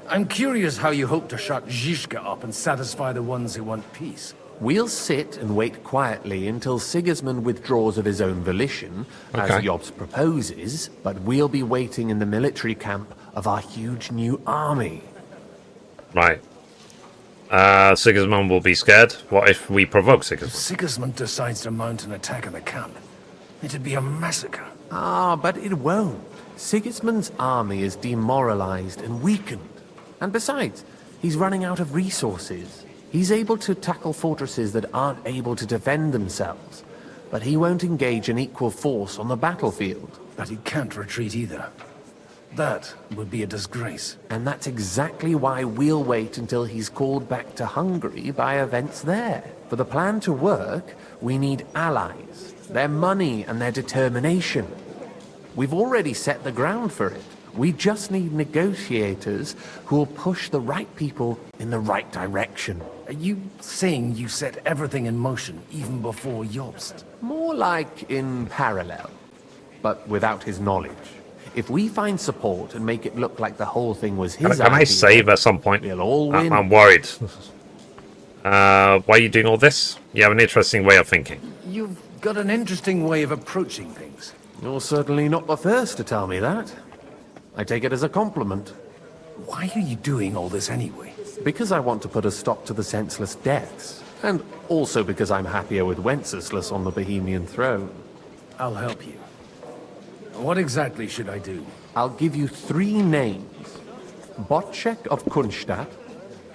I'm curious how you hope to shut Zizka up and satisfy the ones who want peace. We'll sit and wait quietly until Sigismund withdraws of his own volition, as Jobst proposes, but we'll be waiting in the military camp of our huge new army. Right. Sigismund will be scared. What if we provoke Sigismund? If Sigismund decides to mount an attack on the camp, it'd be a massacre. Ah, but it won't. Sigismund's army is demoralized and weakened. And besides, he's running out of resources. He's able to tackle fortresses that aren't able to defend themselves, but he won't engage in equal force on the battlefield. But he can't retreat either. That would be a disgrace. And that's exactly why we'll wait until he's called back to Hungary by events there. For the plan to work, we need allies, their money and their determination. We've already set the ground for it. We just need negotiators who will push the right people in the right direction. Are you saying you set everything in motion even before Jobst? More like in parallel, but without his knowledge. If we find support and make it look like the whole thing was his idea... Can I save at some point? We'll all win. I'm worried. Why are you doing all this? You have an interesting way of thinking. You've got an interesting way of approaching things. You're certainly not the first to tell me that. I take it as a compliment. Why are you doing all this anyway? Because I want to put a stop to the senseless deaths. And also because I'm happier with Wenceslas on the Bohemian throne. I'll help you. What exactly should I do? I'll give you 3 names. Botchek of Kunstadt,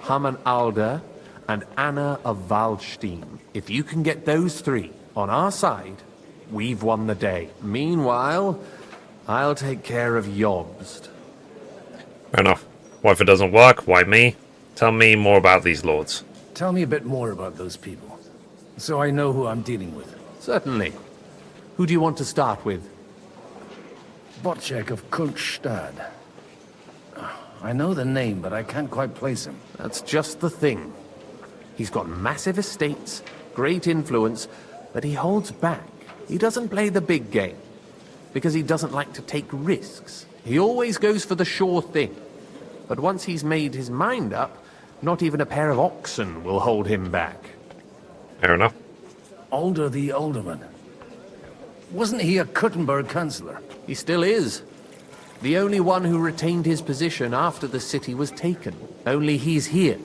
Haman Alder, and Anna of Waldstein. If you can get those 3 on our side, we've won the day. Meanwhile, I'll take care of Jobst. Fair enough. What if it doesn't work? Why me? Tell me more about these lords. Tell me a bit more about those people, so I know who I'm dealing with. Certainly. Who do you want to start with? Botchek of Kunstadt. I know the name, but I can't quite place him. That's just the thing. He's got massive estates, great influence, but he holds back. He doesn't play the big game, because he doesn't like to take risks. He always goes for the sure thing. But once he's made his mind up, not even a pair of oxen will hold him back. Fair enough. Alder the Alderman. Wasn't he a Kuttenberg councillor? He still is. The only one who retained his position after the city was taken. Only he's here,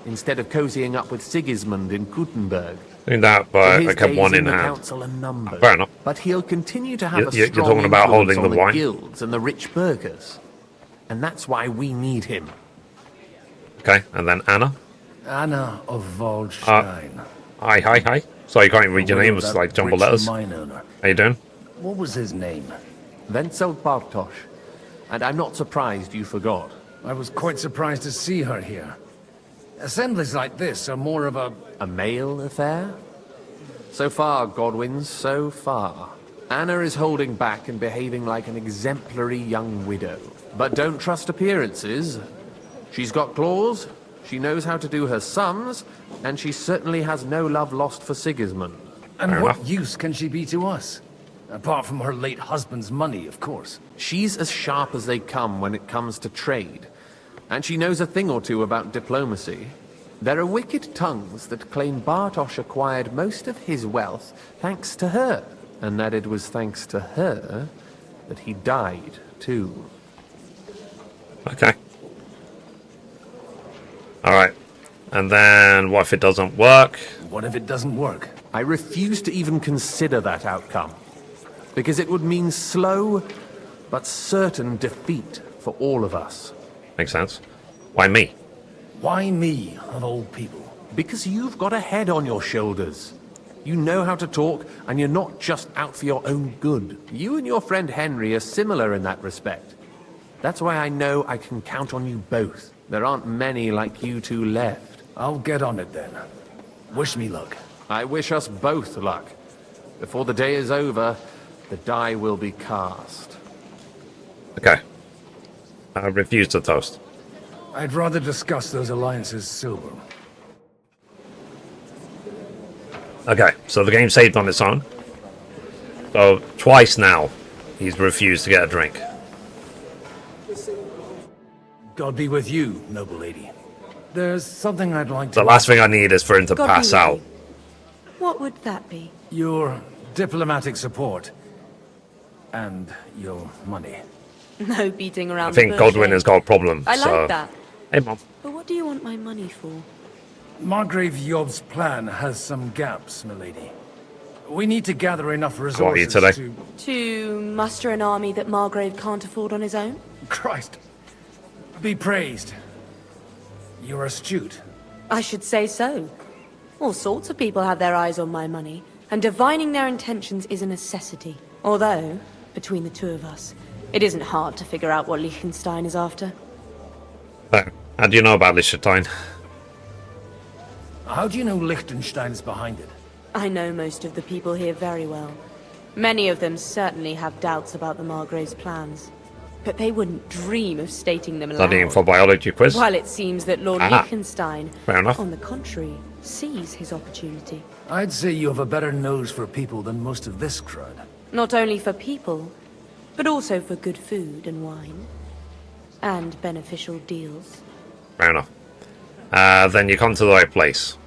instead of cozying up with Sigismund in Kuttenberg. Doing that, but I kept one in hand. Council are numbered, Fair enough. but he'll continue to have a You're strong talking about influence holding on the the wine? guilds and the rich burghers. And that's why we need him. Okay, and then Anna? Anna of Waldstein. Hi. Sorry, I can't even read your name. It's like jumbled letters. How you doing? What was his name? Wenzel Bartosz. And I'm not surprised you forgot. I was quite surprised to see her here. Assemblies like this are more of a male affair? So far, Godwin, so far. Anna is holding back and behaving like an exemplary young widow. But don't trust appearances. She's got claws, she knows how to do her sums, and she certainly has no love lost for Sigismund. And what use can she be to us? Apart from her late husband's money, of course. She's as sharp as they come when it comes to trade. And she knows a thing or two about diplomacy. There are wicked tongues that claim Bartosz acquired most of his wealth thanks to her, and that it was thanks to her that he died, too. Okay. Alright. And then, what if it doesn't work? What if it doesn't work? I refuse to even consider that outcome. Because it would mean slow, but certain defeat for all of us. Makes sense. Why me? Why me, of all people? Because you've got a head on your shoulders. You know how to talk, and you're not just out for your own good. You and your friend Henry are similar in that respect. That's why I know I can count on you both. There aren't many like you two left. I'll get on it then. Wish me luck. I wish us both luck. Before the day is over, the die will be cast. Okay. I refuse to toast. I'd rather discuss those alliances sober. Okay, so the game saved on its own. So, twice now, he's refused to get a drink. God be with you, noble lady. There's something I'd like to... The last thing I need is for him to God pass be with out. you. What would that be? Your diplomatic support. And your money. No beating around I think the bush, Godwin has got a problem. I so... like that. Hey, Mom. But what do you want my money for? Margrave Jobst's plan has some gaps, milady. We need to gather enough What are you resources today? To muster an army that Margrave can't afford on his own? Christ. Be praised. You're astute. I should say so. All sorts of people have their eyes on my money, and divining their intentions is a necessity. Although, between the two of us, It isn't hard to figure out what Liechtenstein is after. How do you know about Liechtenstein? How do you know Liechtenstein's behind it? I know most of the people here very well. Many of them certainly have doubts about the Margrave's plans. But they wouldn't dream of stating them aloud. Studying for biology quiz? While it seems that Lord Liechtenstein, fair enough, on the contrary, sees his opportunity. I'd say you have a better nose for people than most of this crowd. Not only for people, but also for good food and wine. And beneficial deals. Fair enough. Then you come to the right place.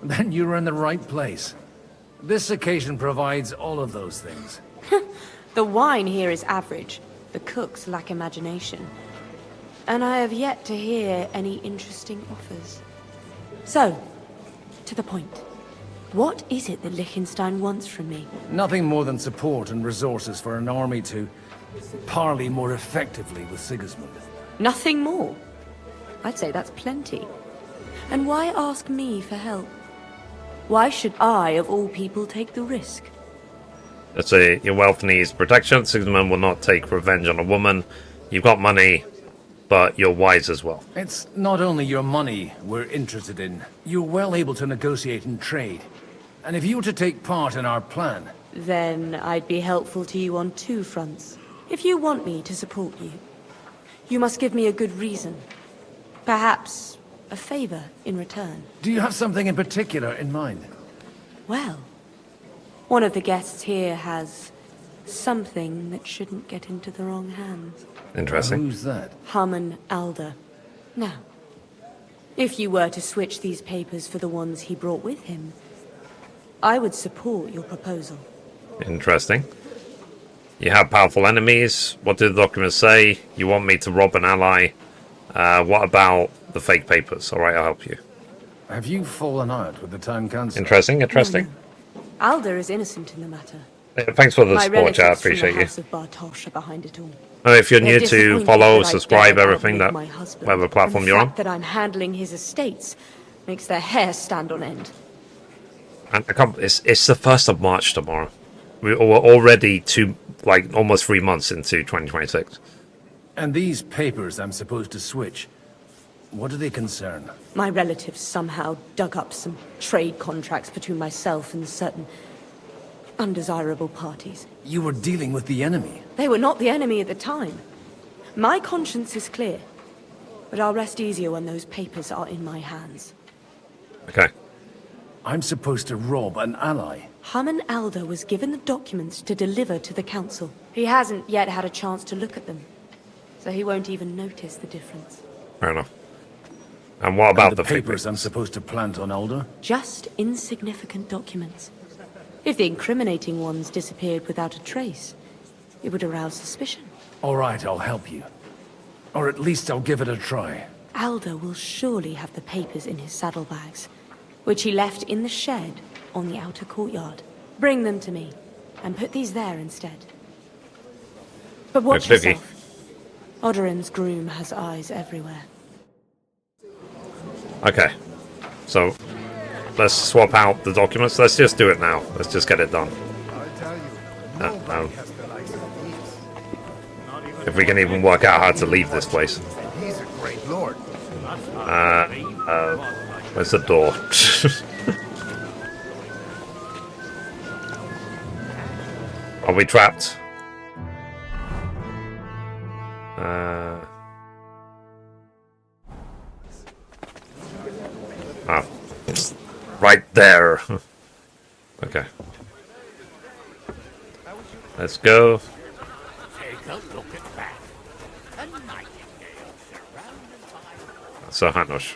Then you're in the right place. This occasion provides all of those things. The wine here is average. The cooks lack imagination. And I have yet to hear any interesting offers. So, to the point. What is it that Liechtenstein wants from me? Nothing more than support and resources for an army to parley more effectively with Sigismund. Nothing more? I'd say that's plenty. And why ask me for help? Why should I, of all people, take the risk? Let's say your wealth needs protection. Sigismund will not take revenge on a woman. You've got money, but you're wise as well. It's not only your money we're interested in. You're well able to negotiate and trade. And if you were to take part in our plan... Then I'd be helpful to you on two fronts. If you want me to support you, you must give me a good reason. Perhaps a favor in return. Do you have something in particular in mind? Well, one of the guests here has something that shouldn't get into the wrong hands. Interesting. Who's that? Haman Alder. Now, if you were to switch these papers for the ones he brought with him, I would support your proposal. Interesting. You have powerful enemies. What do the documents say? You want me to rob an ally? What about the fake papers? Alright, I'll help you. Have you fallen out with the town council? Interesting, interesting. Alder is innocent in the matter. Thanks for the My support, Chad. I relatives appreciate from the you. House of Bartosz are behind it all. If you're They're new to disappointed follow, that I subscribe, dared everything, outlive that my husband, whatever platform and you're the on. fact that I'm handling his estates makes their hair stand on end. And it's the 1st of March tomorrow. We're already almost 3 months into 2026. And these papers I'm supposed to switch, what do they concern? My relatives somehow dug up some trade contracts between myself and certain undesirable parties. You were dealing with the enemy. They were not the enemy at the time. My conscience is clear, but I'll rest easier when those papers are in my hands. Okay. I'm supposed to rob an ally. Haman Alder was given the documents to deliver to the council. He hasn't yet had a chance to look at them, so he won't even notice the difference. Fair enough. And what about the papers I'm supposed to plant on Alder? Just insignificant documents. If the incriminating ones disappeared without a trace, it would arouse suspicion. All right, I'll help you. Or at least I'll give it a try. Alder will surely have the papers in his saddlebags, which he left in the shed on the outer courtyard. Bring them to me, and put these there instead. But watch yourself. Odorin's groom has eyes everywhere. Okay. So, let's swap out the documents. Let's just do it now. Let's just get it done. If we can even work out how to leave this place. He's a great lord. Where's the door? Are we trapped? Right there. Okay. Let's go. So Hanush.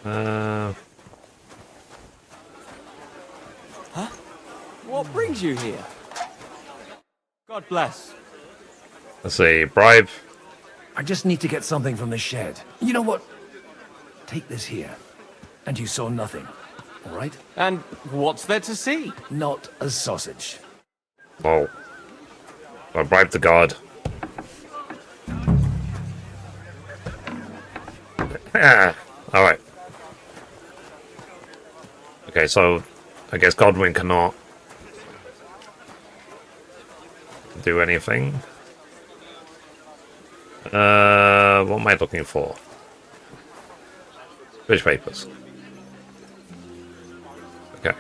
Huh? What brings you here? God bless. Let's see, bribe. I just need to get something from the shed. You know what? Take this here. And you saw nothing. All right? And what's there to see? Not a sausage. Oh. I bribed the guard. Alright. Okay, so I guess Godwin cannot do anything. What am I looking for? Which papers? Okay.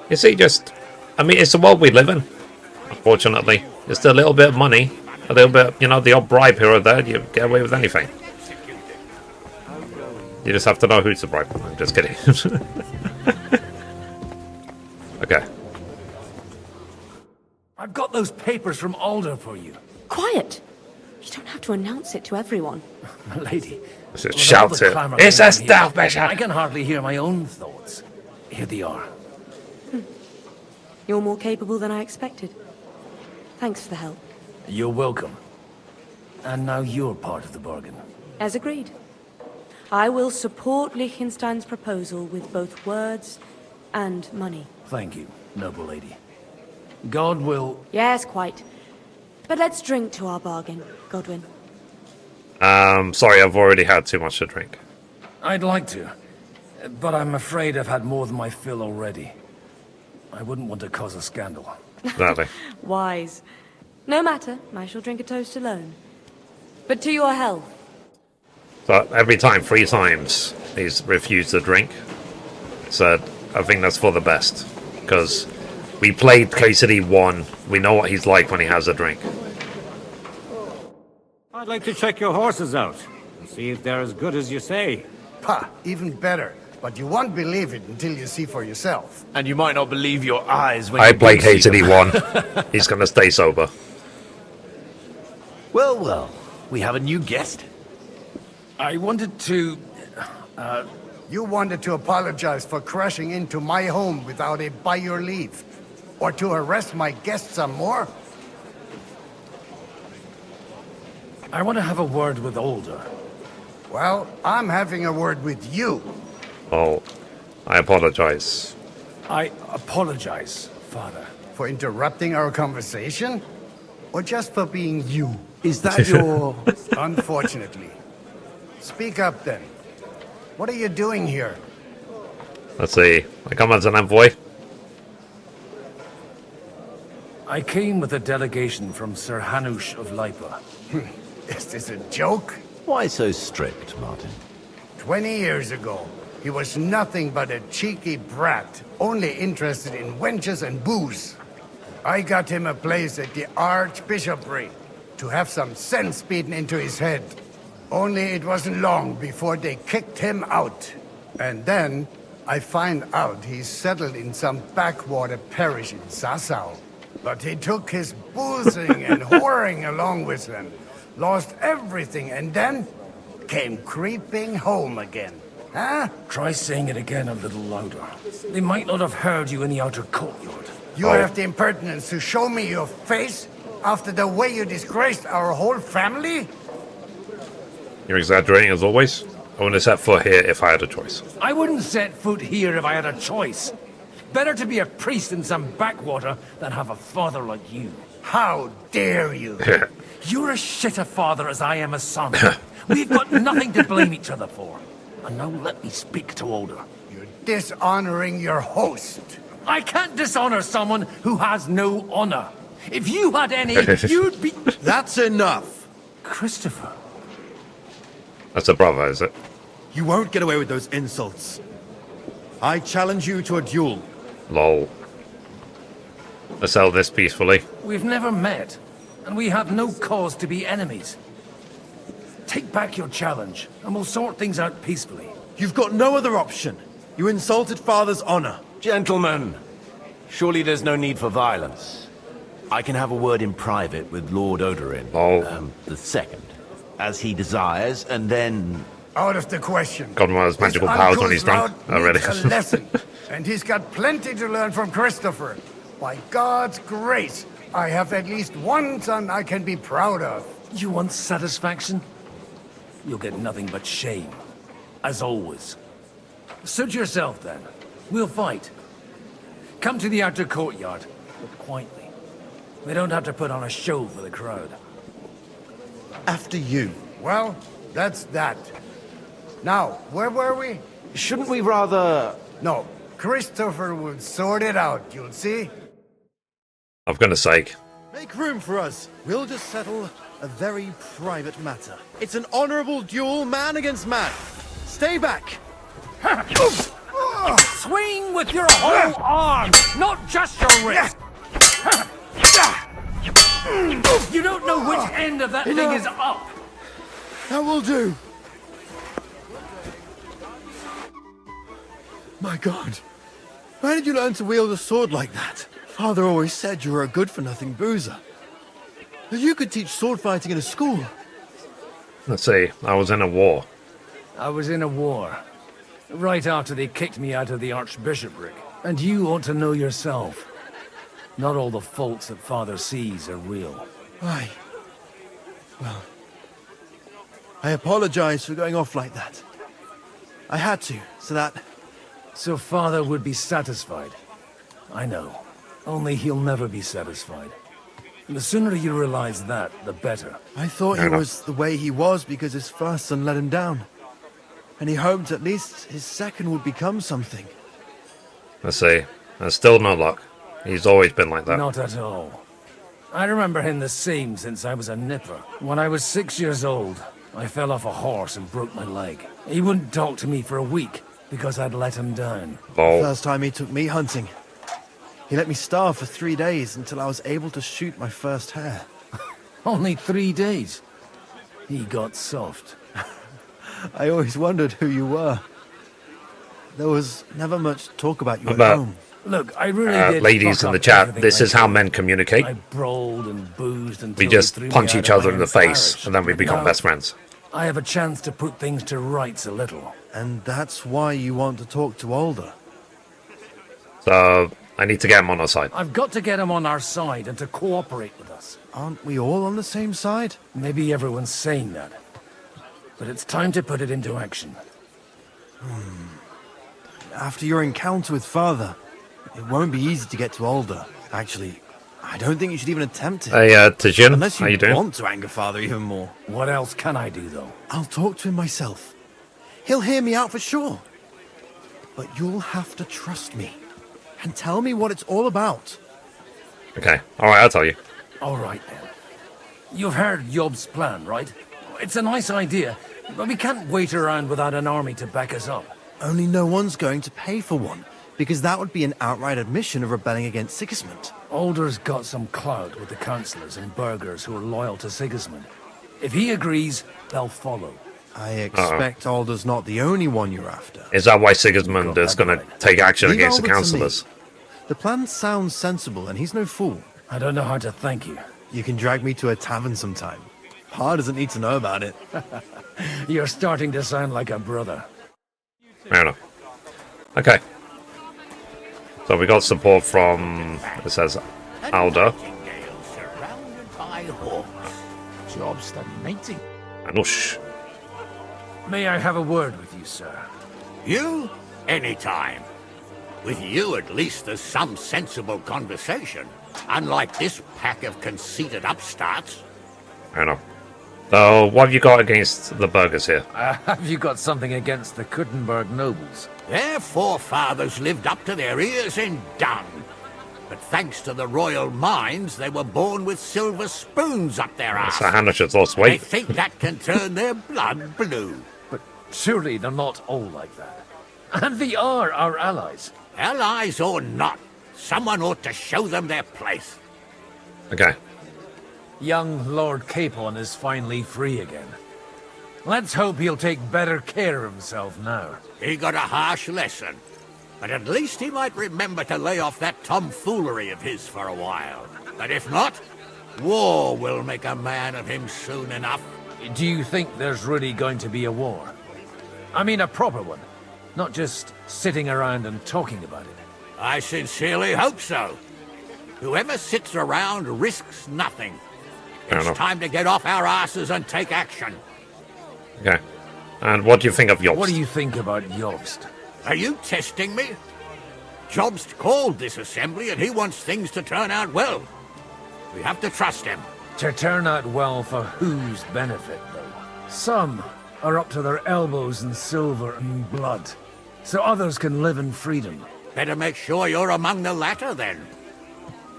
You see, I mean, it's the world we live in, unfortunately. Just a little bit of money, a little bit, the odd bribe here or there, you get away with anything. You just have to know who's the bribe. I'm just kidding. Okay. I've got those papers from Alder for you. Quiet! You don't have to announce it to everyone. My lady. Just shout it. It's a stealth mission! I can hardly hear my own thoughts. Here they are. You're more capable than I expected. Thanks for the help. You're welcome. And now you're part of the bargain. As agreed. I will support Liechtenstein's proposal with both words and money. Thank you, noble lady. God will... Yes, quite. But let's drink to our bargain, Godwin. Sorry, I've already had too much to drink. I'd like to, but I'm afraid I've had more than my fill already. I wouldn't want to cause a scandal. Exactly. Wise. No matter, I shall drink a toast alone. But to your health. So every time, 3 times, he's refused to drink. Said, I think that's for the best. Because we played KCD 1. We know what he's like when he has a drink. I'd like to check your horses out and see if they're as good as you say. Pah, even better. But you won't believe it until you see for yourself. And you might not believe your eyes when I you play do see them. KCD 1. He's gonna stay sober. Well, well. We have a new guest. I wanted to... You wanted to apologize for crashing into my home without a by your leave. Or to harass my guests some more? I want to have a word with Alder. Well, I'm having a word with you. Oh, I apologize. I apologize, Father. For interrupting our conversation? Or just for being you? Is that your... Unfortunately. Speak up then. What are you doing here? Let's see. I come as an envoy. I came with a delegation from Sir Hanush of Leiper. Is this a joke? Why so strict, Martin? 20 years ago, he was nothing but a cheeky brat, only interested in wenches and booze. I got him a place at the Archbishopric to have some sense beaten into his head. Only it wasn't long before they kicked him out. And then I find out he's settled in some backwater parish in Sassau. But he took his boozing and whoring along with him, lost everything, and then came creeping home again. Huh? Try saying it again a little louder. They might not have heard you in the outer courtyard. You have the impertinence to show me your face after the way you disgraced our whole family? You're exaggerating as always. I wouldn't set foot here if I had a choice. I wouldn't set foot here if I had a choice. Better to be a priest in some backwater than have a father like you. How dare you? You're as shit a father as I am a son. We've got nothing to blame each other for. And now let me speak to Alder. You're dishonoring your host. I can't dishonor someone who has no honor. If you had any, you'd be... That's enough. Christopher. That's a brother, is it? You won't get away with those insults. I challenge you to a duel. Lol. Let's settle this peacefully. We've never met, and we have no cause to be enemies. Take back your challenge, and we'll sort things out peacefully. You've got no other option. You insulted Father's honor. Gentlemen, surely there's no need for violence. I can have a word in private with Lord Odorin, the second, as he desires, and then... Out of the question. Godwin has magical powers when he's drunk. Already. A lesson, and he's got plenty to learn from Christopher. By God's grace, I have at least one son I can be proud of. You want satisfaction? You'll get nothing but shame. As always. Suit yourself, then. We'll fight. Come to the outer courtyard, but quietly. We don't have to put on a show for the crowd. After you. Well, that's that. Now, where were we? Shouldn't we rather... No, Christopher will sort it out, you'll see. For goodness sake. Make room for us. We'll just settle a very private matter. It's an honorable duel, man against man. Stay back. Swing with your whole arm, not just your wrist. You don't know which end of that thing is up. That will do. My God. Where did you learn to wield a sword like that? Father always said you were a good-for-nothing boozer. That you could teach sword fighting in a school. Let's see. I was in a war. I was in a war. Right after they kicked me out of the archbishopric. And you ought to know yourself. Not all the faults that Father sees are real. Aye. Well, I apologize for going off like that. I had to, so that... So Father would be satisfied. I know. Only he'll never be satisfied. And the sooner you realize that, the better. I thought he was the way he was because his first son let him down. And he hoped at least his second would become something. Let's see. There's still no luck. He's always been like that. Not at all. I remember him the same since I was a nipper. When I was 6 years old, I fell off a horse and broke my leg. He wouldn't talk to me for a week because I'd let him down. The first time he took me hunting, he let me starve for 3 days until I was able to shoot my first hare. Only 3 days? He got soft. I always wondered who you were. There was never much talk about you at home. Look, I really did. Ladies in the chat, this is how men communicate. I brawled and boozed until We just they threw punch me each out other of in my the own face, parish. and then we become Now, best friends. I have a chance to put things to rights a little. And that's why you want to talk to Alder. So, I need to get him on our side. I've got to get him on our side and to cooperate with us. Aren't we all on the same side? Maybe everyone's saying that. But it's time to put it into action. After your encounter with Father, it won't be easy to get to Alder. Actually, I don't think you should even attempt it. Hey, Tajin, Unless how you you doing? want to anger Father even more. What else can I do, though? I'll talk to him myself. He'll hear me out for sure. But you'll have to trust me. And tell me what it's all about. Okay, alright, I'll tell you. All right, then. You've heard Jobst's plan, right? It's a nice idea, but we can't wait around without an army to back us up. Only no one's going to pay for one, because that would be an outright admission of rebelling against Sigismund. Alder's got some clout with the councillors and burghers who are loyal to Sigismund. If he agrees, they'll follow. I expect Alder's not the only one you're after. Is that why Sigismund is going to take action Leave against the Alder to me. councillors? The plan sounds sensible, and he's no fool. I don't know how to thank you. You can drag me to a tavern sometime. Pa doesn't need to know about it. You're starting to sound like a brother. Fair enough. Okay. So we got support from, it says, Alder. Surrounded by hawks. Jobst and mating. Hanush. May I have a word with you, sir? You? Anytime. With you, at least, there's some sensible conversation. Unlike this pack of conceited upstarts. Fair enough. So, what have you got against the burghers here? Have you got something against the Kuttenberg nobles? Their forefathers lived up to their ears in dung. But thanks to the royal mines, they were born with silver spoons up their arse. So Hanush has lost They weight. think that can turn their blood blue. But surely they're not all like that. And they are our allies. Allies or not, someone ought to show them their place. Okay. Young Lord Capon is finally free again. Let's hope he'll take better care of himself now. He got a harsh lesson. But at least he might remember to lay off that tomfoolery of his for a while. But if not, war will make a man of him soon enough. Do you think there's really going to be a war? I mean a proper one, not just sitting around and talking about it. I sincerely hope so. Whoever sits around risks nothing. Fair It's enough. time to get off our asses and take action. Okay. And what do you think of Jobst? What do you think about Jobst? Are you testing me? Jobst called this assembly and he wants things to turn out well. We have to trust him. To turn out well for whose benefit, though? Some are up to their elbows in silver and blood. so others can live in freedom. Better make sure you're among the latter, then.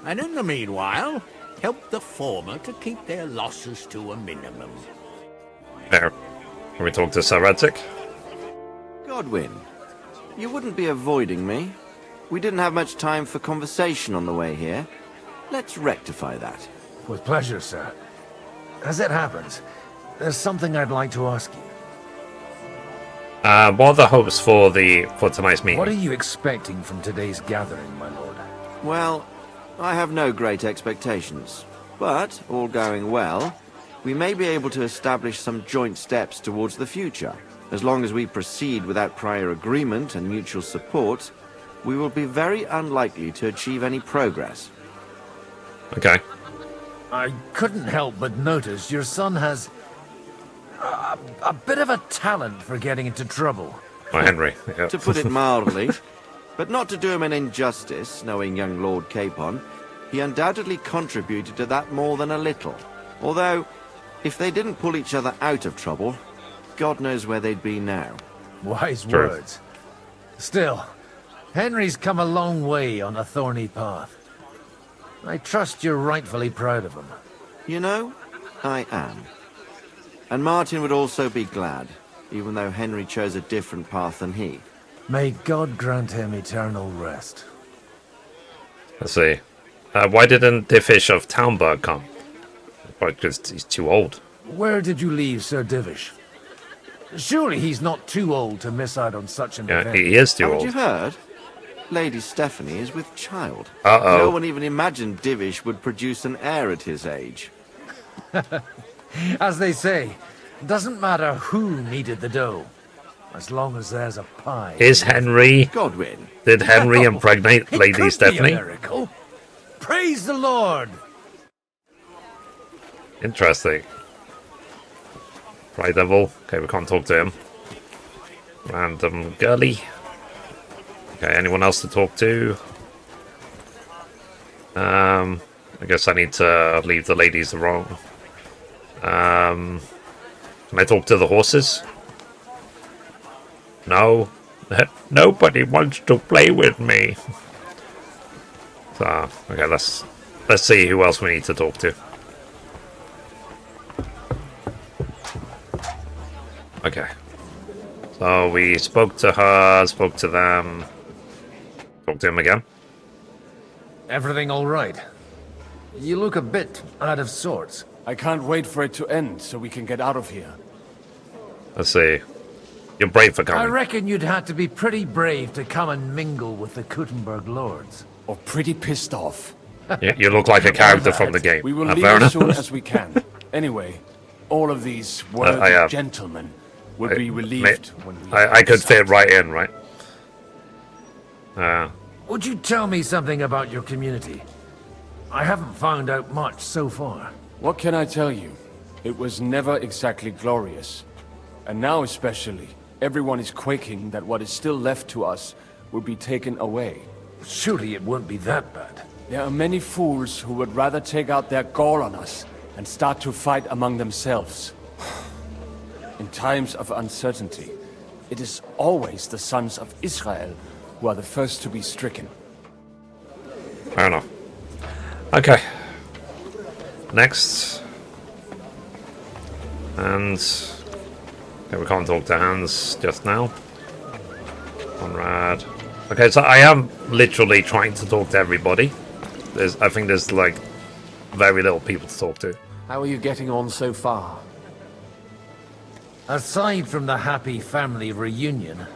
And in the meanwhile, help the former to keep their losses to a minimum. There. Can we talk to Sir Radzig? Godwin, you wouldn't be avoiding me. We didn't have much time for conversation on the way here. Let's rectify that. With pleasure, sir. As it happens, there's something I'd like to ask you. What are the hopes for tonight's meeting? What are you expecting from today's gathering, my lord? Well, I have no great expectations. But, all going well, we may be able to establish some joint steps towards the future. As long as we proceed without prior agreement and mutual support, we will be very unlikely to achieve any progress. Okay. I couldn't help but notice your son has a bit of a talent for getting into trouble. Oh, Henry. Yeah. To put it mildly, but not to do him an injustice, knowing young Lord Capon, he undoubtedly contributed to that more than a little. Although, if they didn't pull each other out of trouble, God knows where they'd be now. Wise words. Still, Henry's come a long way on a thorny path. I trust you're rightfully proud of him. You know, I am. And Martin would also be glad, even though Henry chose a different path than he. May God grant him eternal rest. Let's see. Why didn't the fish of Townburg come? Because he's too old. Where did you leave Sir Divish? Surely he's not too old to miss out on such an event. He is too old. Haven't you heard? Lady Stephanie is with child. Uh-oh. No one even imagined Divish would produce an heir at his age. As they say, doesn't matter who kneaded the dough, as long as there's a pie. Is Henry... Godwin. Did Henry impregnate Lady Stephanie? Be a miracle. Praise the Lord! Interesting. Right, Devil. Okay, we can't talk to him. Random girly. Okay, anyone else to talk to? I guess I need to leave the ladies alone. Can I talk to the horses? No. Nobody wants to play with me. So, okay, let's see who else we need to talk to. Okay. So we spoke to her, spoke to them. Talk to him again. Everything all right? You look a bit out of sorts. I can't wait for it to end so we can get out of here. Let's see. You're brave for coming. I reckon you'd have to be pretty brave to come and mingle with the Kuttenberg lords. Or pretty pissed off. You look like a character from the game. We will leave as soon as we can. Anyway, all of these worthy gentlemen would be relieved when we... I could fit right in, right? Would you tell me something about your community? I haven't found out much so far. What can I tell you? It was never exactly glorious. And now especially, everyone is quaking that what is still left to us will be taken away. Surely it won't be that bad. There are many fools who would rather take out their gall on us and start to fight among themselves. In times of uncertainty, it is always the sons of Israel who are the first to be stricken. Fair enough. Okay. Next. Hans. Okay, we can't talk to Hans just now. Conrad. Okay, so I am literally trying to talk to everybody. I think there's like very little people to talk to. How are you getting on so far? Aside from the happy family reunion,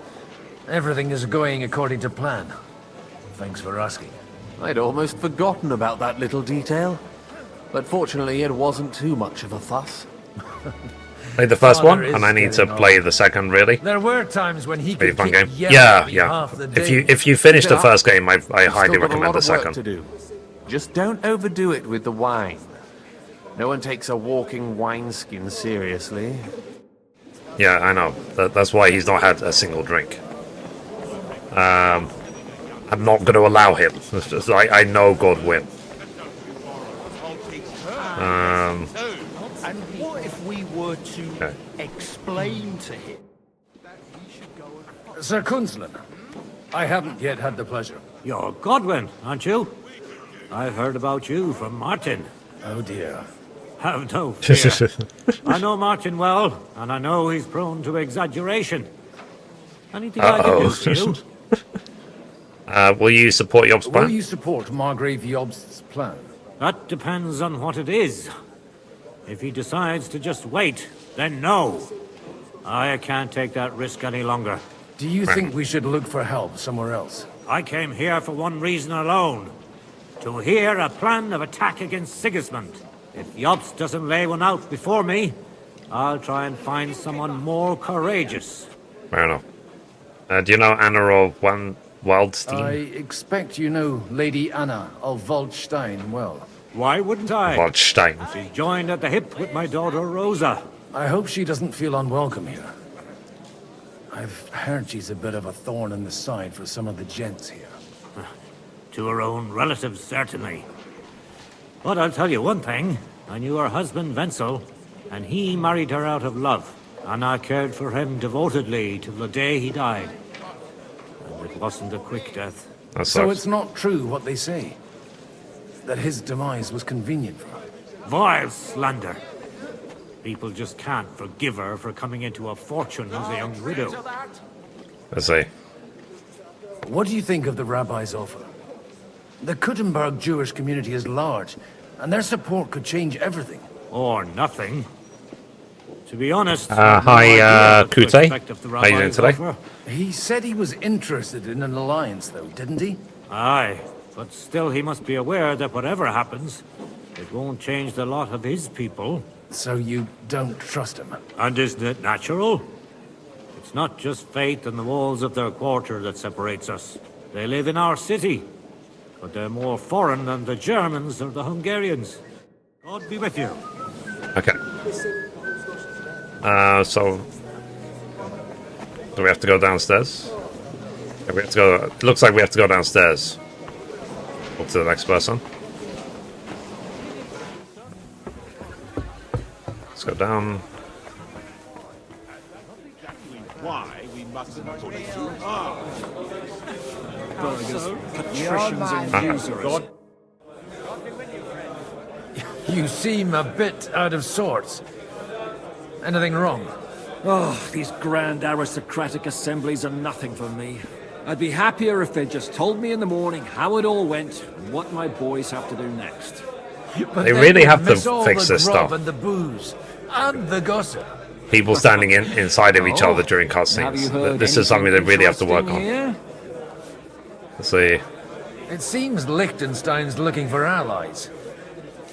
everything is going according to plan. Thanks for asking. I'd almost forgotten about that little detail. But fortunately, it wasn't too much of a fuss. Played the first one, and I need to play the second, really. There were times when he Pretty could fun keep game. yelling Yeah, at me yeah. half the day. If you finish the first game, I highly Still got a recommend lot the of work second. to do. Just don't overdo it with the wine. No one takes a walking wineskin seriously. Yeah, I know. That's why he's not had a single drink. I'm not going to allow him. It's just, I know Godwin. And what if we were to explain to him that he should go and Sir Kunzlin, I haven't yet had the pleasure. You're Godwin, aren't you? I've heard about you from Martin. Oh dear. Have no fear. I know Martin well, and I know he's prone to exaggeration. Anything I can do for you? Will you support Jobst's plan? Will you support Margrave Jobst's plan? That depends on what it is. If he decides to just wait, then no. I can't take that risk any longer. Do you think we should look for help somewhere else? I came here for one reason alone. To hear a plan of attack against Sigismund. If Jobst doesn't lay one out before me, I'll try and find someone more courageous. Fair enough. Do you know Anna of Waldstein? I expect you know Lady Anna of Waldstein well. Why wouldn't I? Waldstein. She joined at the hip with my daughter Rosa. I hope she doesn't feel unwelcome here. I've heard she's a bit of a thorn in the side for some of the gents here. To her own relatives, certainly. But I'll tell you one thing. I knew her husband, Wenzel, and he married her out of love. And I cared for him devotedly till the day he died. And it wasn't a quick death. So it's not true what they say? That his demise was convenient for her? Vile slander. People just can't forgive her for coming into a fortune as a young widow. I see. What do you think of the rabbi's offer? The Kuttenberg Jewish community is large, and their support could change everything. Or nothing. To be honest, hi, Kute. How you doing today? Offer. He said he was interested in an alliance, though, didn't he? Aye, but still he must be aware that whatever happens, it won't change the lot of his people. So you don't trust him? And isn't it natural? It's not just faith in the walls of their quarter that separates us. They live in our city, but they're more foreign than the Germans or the Hungarians. God be with you. Okay. So do we have to go downstairs? We have to go. It looks like we have to go downstairs. Up to the next person. Let's go down. Why we mustn't put it too hard. Burgers, patricians, and usurers. You seem a bit out of sorts. Anything wrong? Oh, these grand aristocratic assemblies are nothing for me. I'd be happier if they just told me in the morning how it all went and what my boys have to do next. But they really have to fix this grub stuff. And the booze and the gossip. People standing inside of each other during cutscenes. This is something they really have to work on. Here? Let's see. It seems Liechtenstein's looking for allies.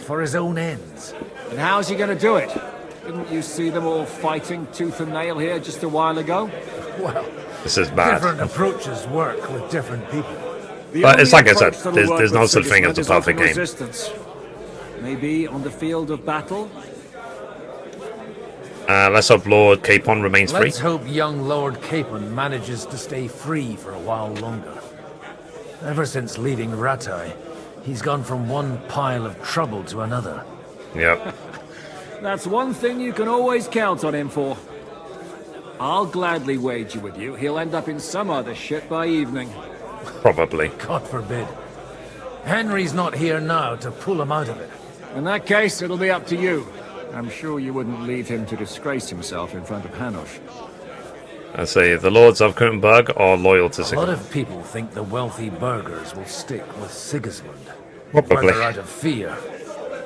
For his own ends. And how's he going to do it? Didn't you see them all fighting tooth and nail here just a while ago? Well, this is bad. Different approaches work with different people. But it's like I said, there's no such thing as a perfect game. Resistance. Maybe on the field of battle? Let's hope Lord Capon remains free. Let's hope young Lord Capon manages to stay free for a while longer. Ever since leaving Ratai, he's gone from one pile of trouble to another. Yep. That's one thing you can always count on him for. I'll gladly wager with you he'll end up in some other shit by evening. Probably. God forbid. Henry's not here now to pull him out of it. In that case, it'll be up to you. I'm sure you wouldn't leave him to disgrace himself in front of Hanush. I say, the lords of Kuttenberg are loyal to Sigismund. A lot of people think the wealthy burghers will stick with Sigismund. Probably. Whether out of fear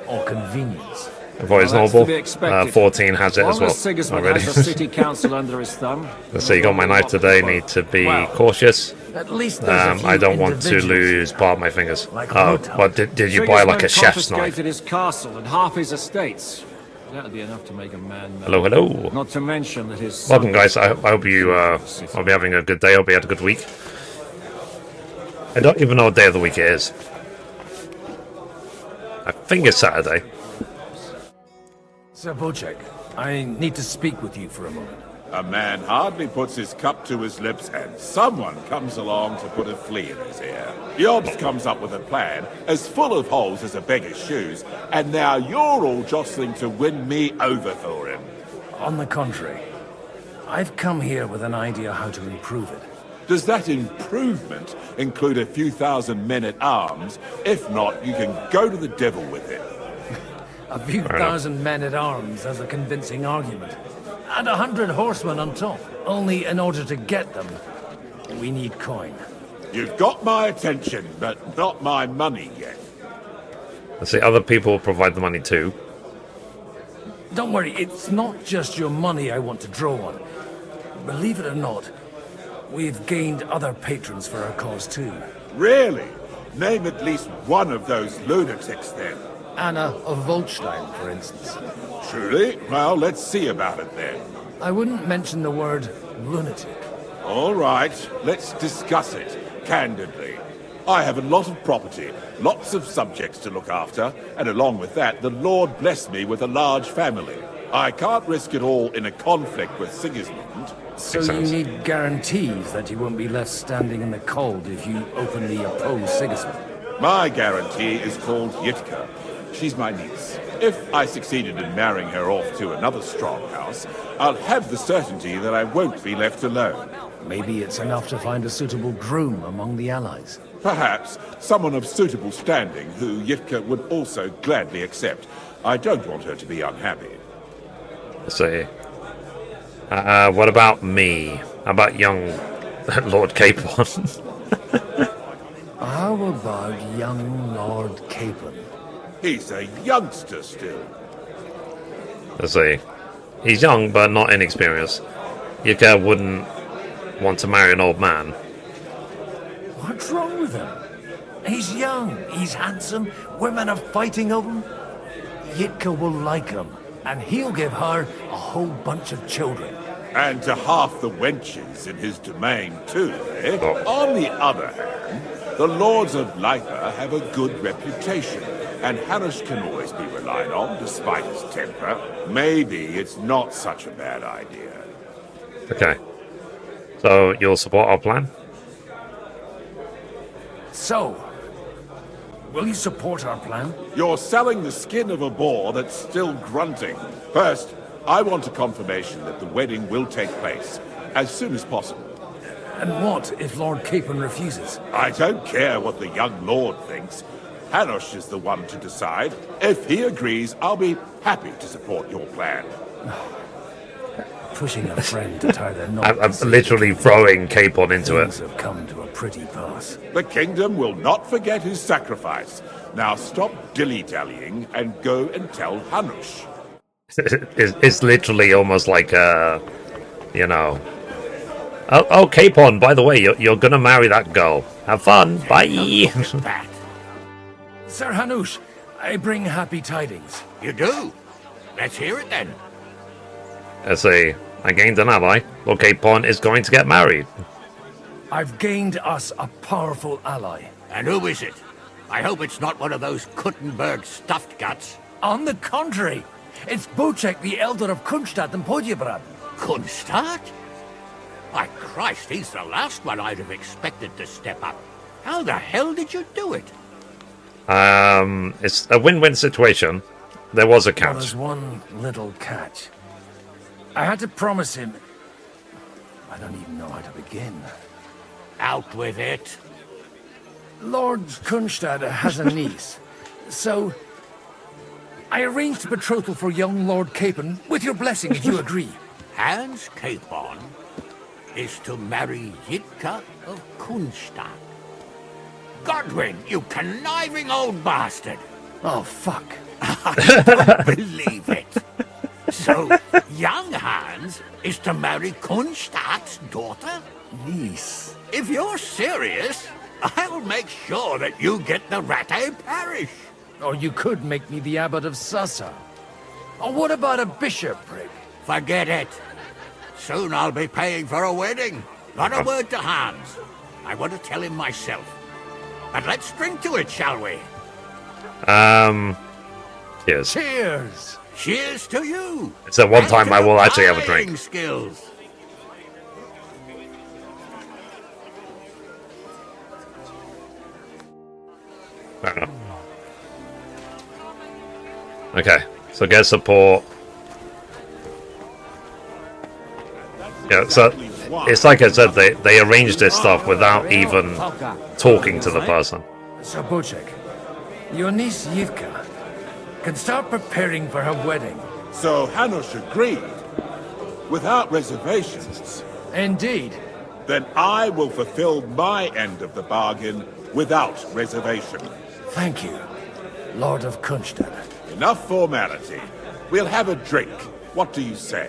or convenience. Voice noble. 14 has it as well. Sigismund already. has the city council under his thumb. Let's see, you got my knife today. Need to be cautious. At least I don't want to lose part of my fingers. Oh, but did you buy like a chef's knife? Confiscated his castle and half his estates. That'd be enough to make a man. Hello, hello. Not to mention that his. Welcome, guys. I hope you are having a good day. I hope you had a good week. I don't even know what day of the week it is. I think it's Saturday. Sir Bocek, I need to speak with you for a moment. A man hardly puts his cup to his lips and someone comes along to put a flea in his ear. Jobst comes up with a plan as full of holes as a beggar's shoes, and now you're all jostling to win me over for him. On the contrary, I've come here with an idea how to improve it. Does that improvement include a few thousand men-at-arms? If not, you can go to the devil with it. A few thousand men-at-arms as a convincing argument. And 100 horsemen on top. Only in order to get them, we need coin. You've got my attention, but not my money yet. Let's see, other people provide the money too. Don't worry, it's not just your money I want to draw on. Believe it or not, we've gained other patrons for our cause too. Really? Name at least one of those lunatics then. Anna of Volstein, for instance. Truly? Well, let's see about it then. I wouldn't mention the word lunatic. All right, let's discuss it, candidly. I have a lot of property, lots of subjects to look after, and along with that, the Lord blessed me with a large family. I can't risk it all in a conflict with Sigismund. So you need guarantees that you won't be left standing in the cold if you openly oppose Sigismund? My guarantee is called Yitka. She's my niece. If I succeeded in marrying her off to another strong house, I'll have the certainty that I won't be left alone. Maybe it's enough to find a suitable groom among the allies. Perhaps someone of suitable standing who Yitka would also gladly accept. I don't want her to be unhappy. Let's see. What about me? How about young Lord Capon? How about young Lord Capon? He's a youngster still. Let's see. He's young, but not inexperienced. Yitka wouldn't want to marry an old man. What's wrong with him? He's young, he's handsome, women are fighting over him. Yitka will like him, and he'll give her a whole bunch of children. And to half the wenches in his domain, too, eh? On the other hand, the Lords of Leiper have a good reputation, and Hanush can always be relied on, despite his temper. Maybe it's not such a bad idea. Okay. So, you'll support our plan? So, will you support our plan? You're selling the skin of a boar that's still grunting. First, I want a confirmation that the wedding will take place as soon as possible. And what if Lord Capon refuses? I don't care what the young lord thinks. Hanush is the one to decide. If he agrees, I'll be happy to support your plan. Pushing a friend to tie their knot. I'm literally throwing Capon into it. Things have come to a pretty pass. The kingdom will not forget his sacrifice. Now stop dilly-dallying and go and tell Hanush. It's literally almost like you know. Oh, Capon, by the way, you're gonna marry that girl. Have fun. Bye. Sir Hanush, I bring happy tidings. You do? Let's hear it then. Let's see. I gained an ally. Lord Capon is going to get married. I've gained us a powerful ally. And who is it? I hope it's not one of those Kuttenberg stuffed guts. On the contrary, it's Bocek, the elder of Kunstadt and Podjebrad. Kunstadt? By Christ, he's the last one I'd have expected to step up. How the hell did you do it? It's a win-win situation. There was a catch. Well, there's one little catch. I had to promise him... I don't even know how to begin. Out with it. Lord Kunstadt has a niece, so... I arranged a betrothal for young Lord Capon, with your blessing if you agree. Hans Capon is to marry Yitka of Kunstadt. Godwin, you conniving old bastard! Oh, fuck. I don't believe it. So, young Hans is to marry Kunstadt's daughter? Niece. If you're serious, I'll make sure that you get the Rattay parish. Or you could make me the abbot of Sassa. Or what about a bishopric? Forget it. Soon I'll be paying for a wedding. Not a word to Hans. I want to tell him myself. But let's drink to it, shall we? Cheers. Cheers. Cheers to you. It's the one time I will actually have a drink. Skills. Fair enough. Okay, so get support. Yeah, so it's like I said, they arranged this stuff without even talking to the person. So, Bocek, your niece Yivka can start preparing for her wedding. So Hanush agreed, without reservations. Indeed. Then I will fulfill my end of the bargain without reservation. Thank you, Lord of Kunstad. Enough formality. We'll have a drink. What do you say?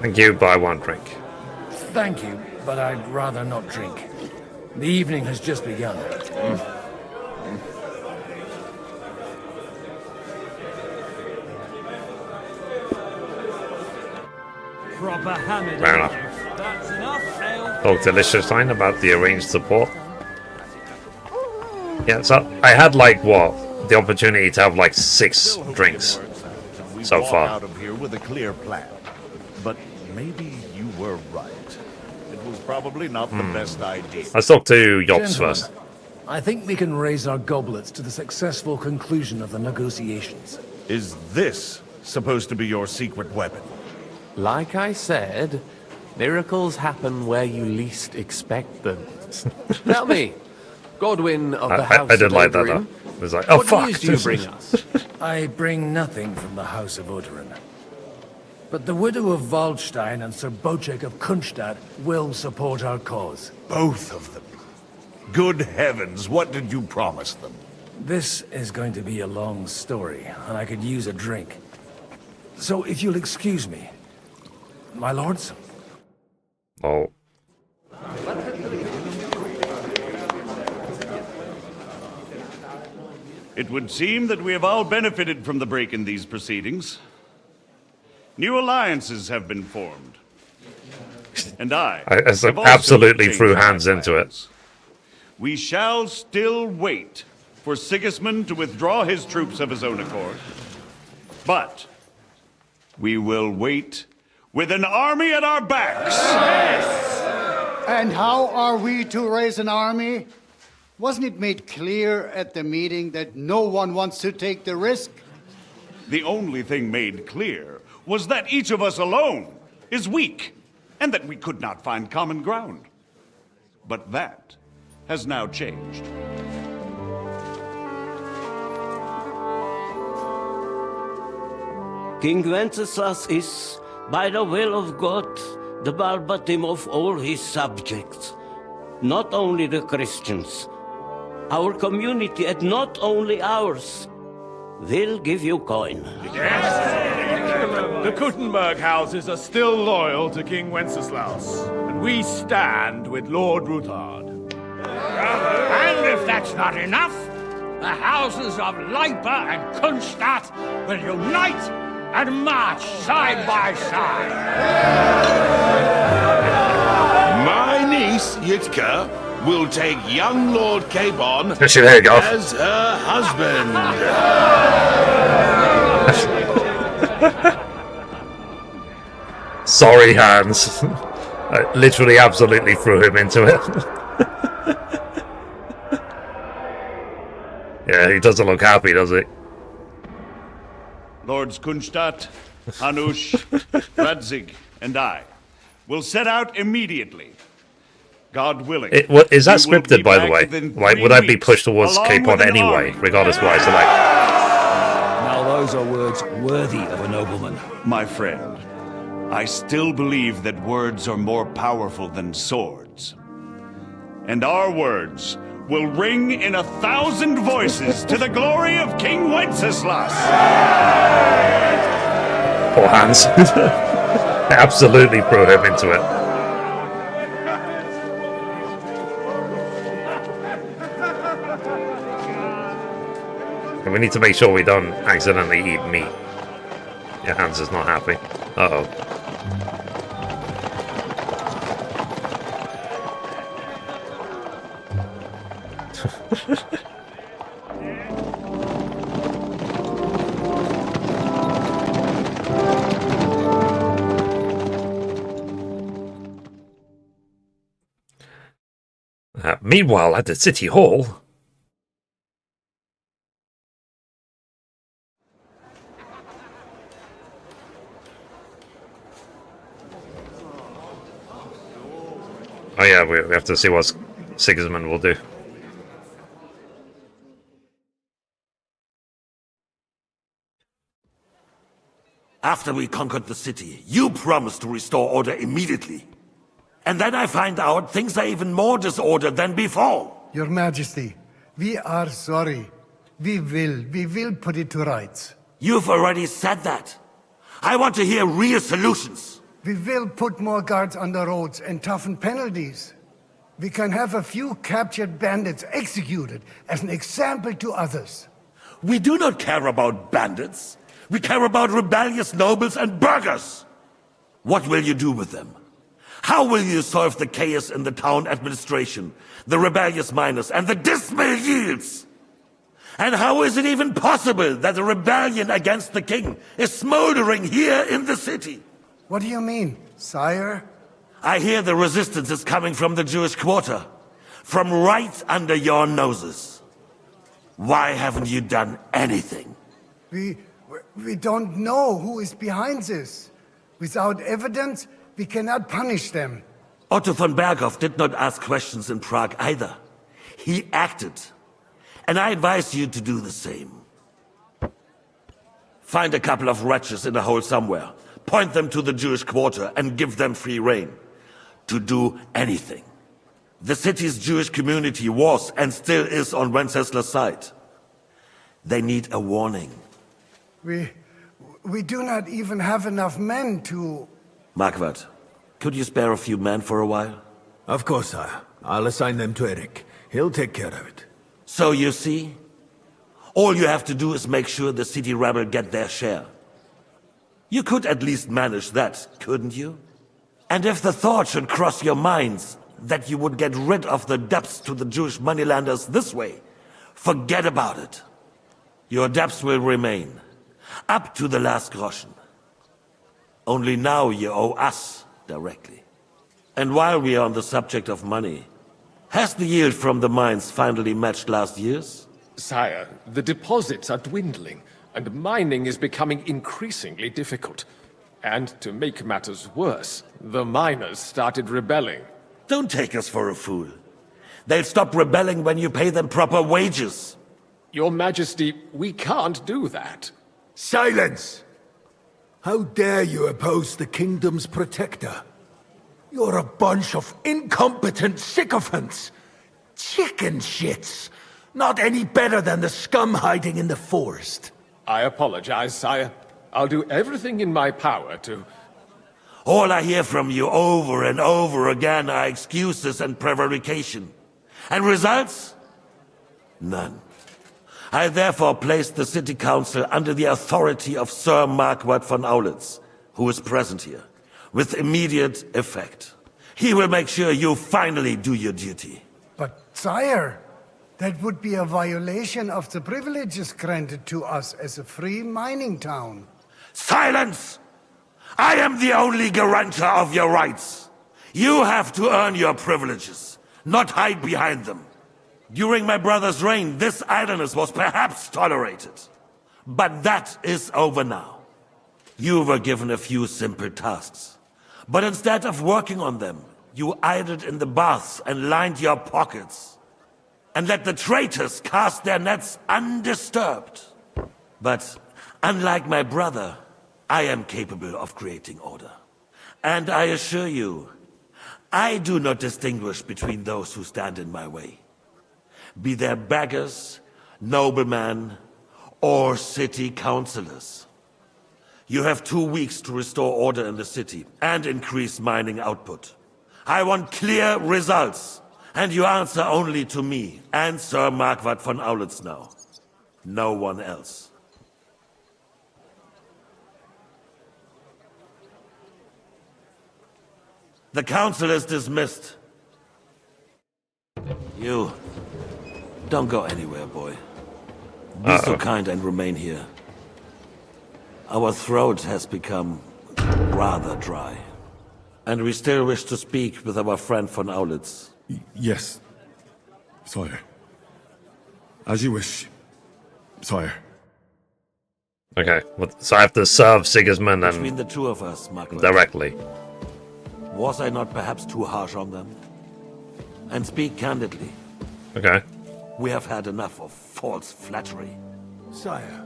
Thank you, but I won't drink. Thank you, but I'd rather not drink. The evening has just begun. Proper hammered. Fair enough. That's enough ale. Talk to Liechtenstein about the arranged support. Yeah, so I had like what? The opportunity to have like 6 drinks so far. Out of here with a clear plan. But maybe you were right. It was probably not the best idea. Let's talk to Jobst Gentlemen, first. I think we can raise our goblets to the successful conclusion of the negotiations. Is this supposed to be your secret weapon? Like I said, miracles happen where you least expect them. Tell me, Godwin of the House I did of like that Oberyn, though. It was like, oh what fuck! news do you bring us? I bring nothing from the House of Oberyn. But the widow of Waldstein and Sir Bocek of Kunstad will support our cause. Both of them. Good heavens, what did you promise them? This is going to be a long story, and I could use a drink. So if you'll excuse me, my lords? Oh. It would seem that we have all benefited from the break in these proceedings. New alliances have been formed. And I have also absolutely changed threw my hands into it. plans. We shall still wait for Sigismund to withdraw his troops of his own accord. But we will wait with an army at our backs. And how are we to raise an army? Wasn't it made clear at the meeting that no one wants to take the risk? The only thing made clear was that each of us alone is weak, and that we could not find common ground. But that has now changed. King Wenceslas is, by the will of God, the Balbatim of all his subjects. Not only the Christians, our community, and not only ours, will give you coin. The Kuttenberg houses are still loyal to King Wenceslas, and we stand with Lord Ruthard. And if that's not enough, the houses of Leiper and Kunstadt will unite and march side by side. My niece, Yitka, will take young Lord Cabon There you go. as her husband. Sorry, Hans. I literally absolutely threw him into it. Yeah, he doesn't look happy, does he? Lords Kunstadt, Hanush, Radzig, and I will set out immediately. God willing. Is that we will scripted, be by the back way? within Like, 3 would I be weeks, pushed towards along Cape with Pod an anyway, army. regardless of what I select? Now those are words worthy of a nobleman. My friend, I still believe that words are more powerful than swords. And our words will ring in 1,000 voices to the glory of King Wenceslas. Poor Hans. I absolutely threw him into it. And we need to make sure we don't accidentally eat meat. Yeah, Hans is not happy. Uh-oh. Meanwhile, at the city hall... Oh yeah, we have to see what Sigismund will do. After we conquered the city, you promised to restore order immediately. And then I find out things are even more disordered than before. Your Majesty, we are sorry. We will put it to rights. You've already said that. I want to hear real solutions. We will put more guards on the roads and toughen penalties. We can have a few captured bandits executed as an example to others. We do not care about bandits. We care about rebellious nobles and burghers. What will you do with them? How will you solve the chaos in the town administration, the rebellious miners, and the dismal yields? And how is it even possible that a rebellion against the king is smoldering here in the city? What do you mean, sire? I hear the resistance is coming from the Jewish quarter, from right under your noses. Why haven't you done anything? We don't know who is behind this. Without evidence, we cannot punish them. Otto von Berghoff did not ask questions in Prague either. He acted. And I advise you to do the same. Find a couple of wretches in a hole somewhere, point them to the Jewish quarter, and give them free rein to do anything. The city's Jewish community was and still is on Wencesla's side. They need a warning. We do not even have enough men to... Marquardt, could you spare a few men for a while? Of course, sire. I'll assign them to Eric. He'll take care of it. So you see, all you have to do is make sure the city rebel get their share. You could at least manage that, couldn't you? And if the thought should cross your minds that you would get rid of the debts to the Jewish moneylanders this way, forget about it. Your debts will remain, up to the last groschen. Only now you owe us directly. And while we are on the subject of money, has the yield from the mines finally matched last year's? Sire, the deposits are dwindling, and mining is becoming increasingly difficult. And to make matters worse, the miners started rebelling. Don't take us for a fool. They'll stop rebelling when you pay them proper wages. Your Majesty, we can't do that. Silence! How dare you oppose the kingdom's protector? You're a bunch of incompetent sycophants! Chicken shits! Not any better than the scum hiding in the forest. I apologize, sire. I'll do everything in my power to... All I hear from you over and over again are excuses and prevarication. And results? None. I therefore placed the city council under the authority of Sir Marquardt von Aulitz, who is present here, with immediate effect. He will make sure you finally do your duty. But, sire, that would be a violation of the privileges granted to us as a free mining town. Silence! I am the only guarantor of your rights. You have to earn your privileges, not hide behind them. During my brother's reign, this idleness was perhaps tolerated. But that is over now. You were given a few simple tasks. But instead of working on them, you idled in the baths and lined your pockets. And let the traitors cast their nets undisturbed. But unlike my brother, I am capable of creating order. And I assure you, I do not distinguish between those who stand in my way. Be they beggars, noblemen, or city councillors. You have 2 weeks to restore order in the city and increase mining output. I want clear results, and you answer only to me and Sir Marquardt von Aulitz now. No one else. The council is dismissed. You... don't go anywhere, boy. Be so kind and remain here. Our throat has become rather dry. And we still wish to speak with our friend von Aulitz. Yes, sire. As you wish, sire. Okay, so I have to serve Sigismund Between the two of us, Marquardt. directly. Was I not perhaps too harsh on them? And speak candidly. Okay. We have had enough of false flattery. Sire,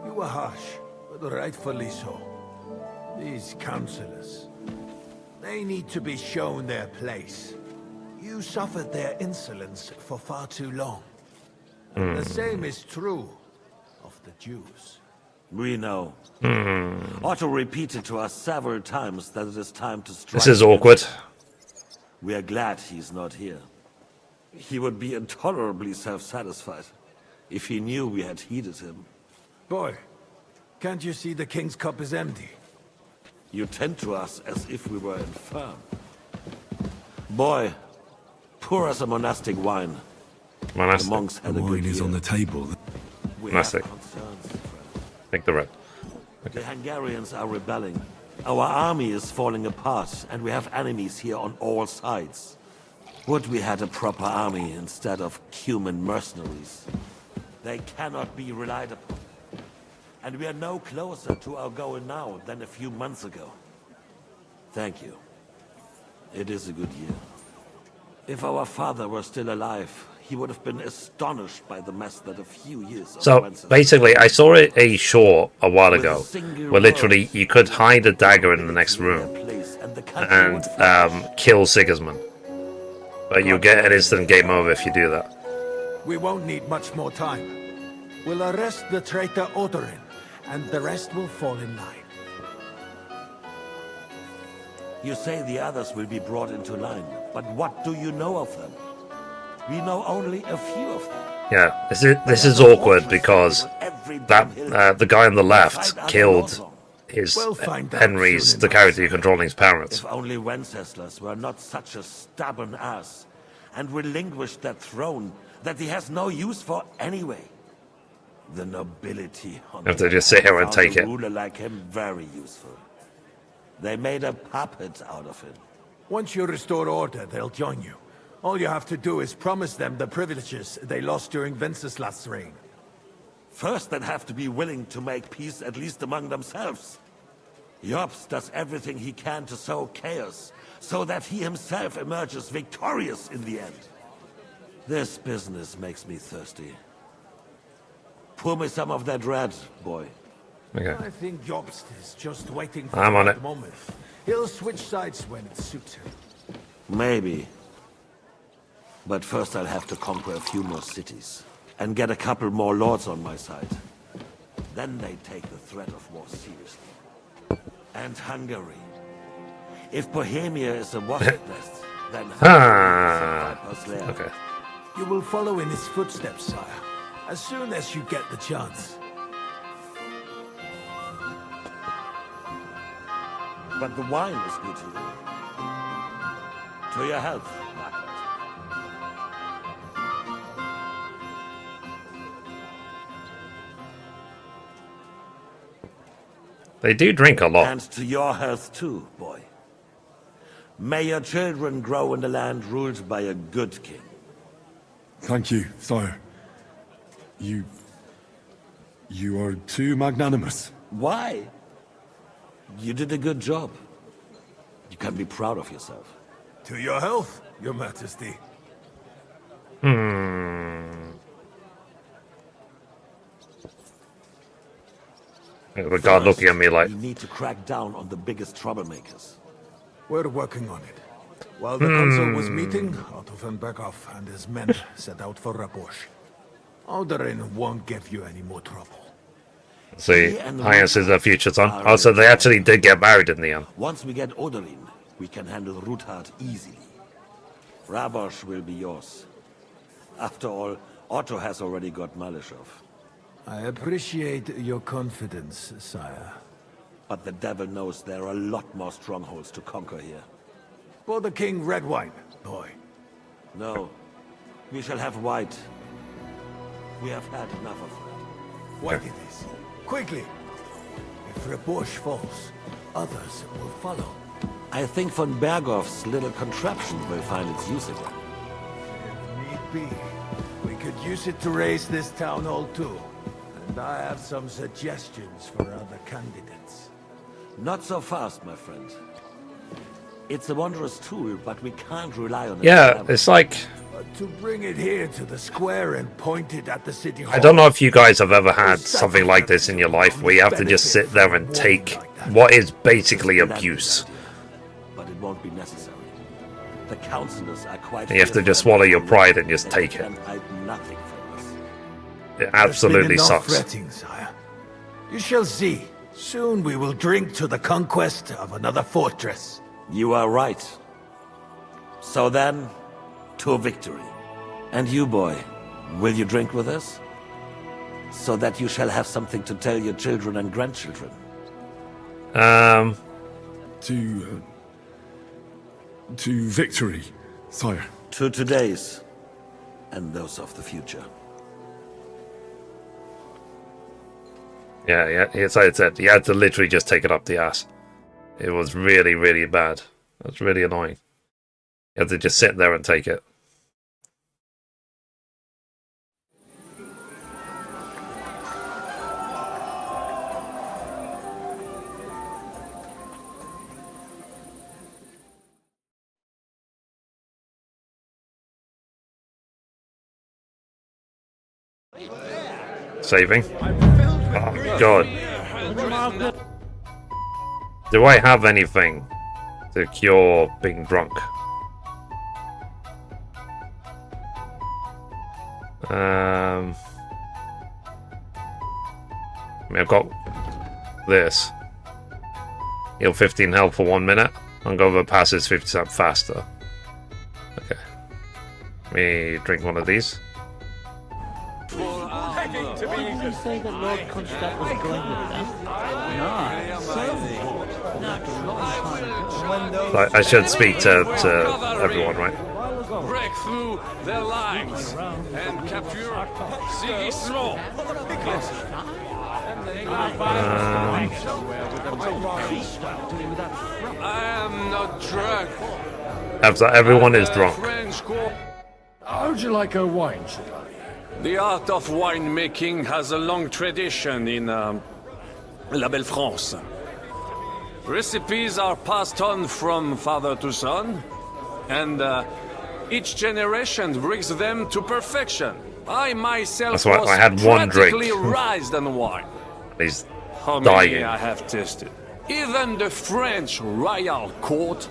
you were harsh, but rightfully so. These councillors, they need to be shown their place. You suffered their insolence for far too long. And the same is true of the Jews. We know. Otto repeated to us several times that it is time to strike. This is awkward. We are glad he's not here. He would be intolerably self-satisfied if he knew we had heeded him. Boy, can't you see the king's cup is empty? You tend to us as if we were infirm. Boy, pour us a monastic wine. Monastic. The monks had The a wine good is year. on the table. We Monastic. have concerns, friend. Take the red. The Hungarians are rebelling. Our army is falling apart, and we have enemies here on all sides. Would we had a proper army instead of human mercenaries. They cannot be relied upon. And we are no closer to our goal now than a few months ago. Thank you. It is a good year. If our father were still alive, he would have been astonished by the mess that a few years of So Wenceslas- basically, I saw a short a while ago where literally you could hide a dagger in the next room and kill Sigismund. But you get an instant game over if you do that. We won't need much more time. We'll arrest the traitor Odorin, and the rest will fall in line. You say the others will be brought into line, but what do you know of them? We know only a few of them. Yeah, this is awkward because that the guy on the left killed his Henry's the character controlling his parents. If only Wenceslas were not such a stubborn ass and relinquished that throne that he has no use for anyway. The nobility on You have to just sit here and found take a it. ruler like him very useful. They made a puppet out of him. Once you restore order, they'll join you. All you have to do is promise them the privileges they lost during Wenceslas' reign. First, they'd have to be willing to make peace at least among themselves. Jobst does everything he can to sow chaos, so that he himself emerges victorious in the end. This business makes me thirsty. Pour me some of that red, boy. Okay. I think Jobst is just waiting for I'm the on right it. moment. He'll switch sides when it suits him. Maybe. But first I'll have to conquer a few more cities. And get a couple more lords on my side. Then they take the threat of war seriously. And Hungary. If Bohemia is a wasp nest, then Hungary is a viper's lair. Okay. You will follow in his footsteps, sire, as soon as you get the chance. But the wine is good to you. To your health, Margaret. They do drink a lot. And to your health too, boy. May your children grow in a land ruled by a good king. Thank you, sire. You are too magnanimous. Why? You did a good job. You can be proud of yourself. To your health, your majesty. The guard looking at me like, We need to crack down on the biggest troublemakers. We're working on it. While the council was meeting, Otto von Berghoff and his men set out for Raborsch. Odorin won't give you any more trouble. see, Highness is a future son. Oh, so they actually did get married in the end. Once we get Odorin, we can handle Ruthard easily. Raborsch will be yours. After all, Otto has already got Malishov. I appreciate your confidence, sire. But the devil knows there are a lot more strongholds to conquer here. For the king, red wine, boy. No, we shall have white. We have had enough of it. White it is. Quickly! If Raborsch falls, others will follow. I think von Berghoff's little contraption will find its use again. If need be, we could use it to raise this town hall too. And I have some suggestions for other candidates. Not so fast, my friend. It's a wondrous tool, but we can't rely on it. Yeah, it's like... To bring it here to the square and point it at the city hall. I don't know if you guys have ever had something like this in your life, where you have to just sit there and take what is basically abuse. But it won't be necessary. The councillors are quite... And you have to just swallow your pride and just take it. Nothing from us. It absolutely There's been enough sucks. fretting, sire. You shall see. Soon we will drink to the conquest of another fortress. You are right. So then, to victory. And you, boy, will you drink with us? So that you shall have something to tell your children and grandchildren. To victory, sire. To today's, and those of the future. Yeah, it's like I said, you had to literally just take it up the ass. It was really, really bad. It was really annoying. You had to just sit there and take it. Saving. Oh, God. Do I have anything to cure being drunk? I mean, I've got this. Heal 15 health for 1 minute. Hungover passes 50% faster. Okay. Let me drink one of these. Did you say that Lord Kronstadt was going with them? No. I should speak to everyone, right? Break through their lines and capture Sigismund. I am not drunk. Everyone is drunk. How would you like a wine, Chevalier? The art of winemaking has a long tradition in La Belle France. Recipes are passed on from father to son, and each generation brings them to perfection. I myself That's why was I had one drink. practically raised on wine. He's How dying. many I have tasted. Even the French royal court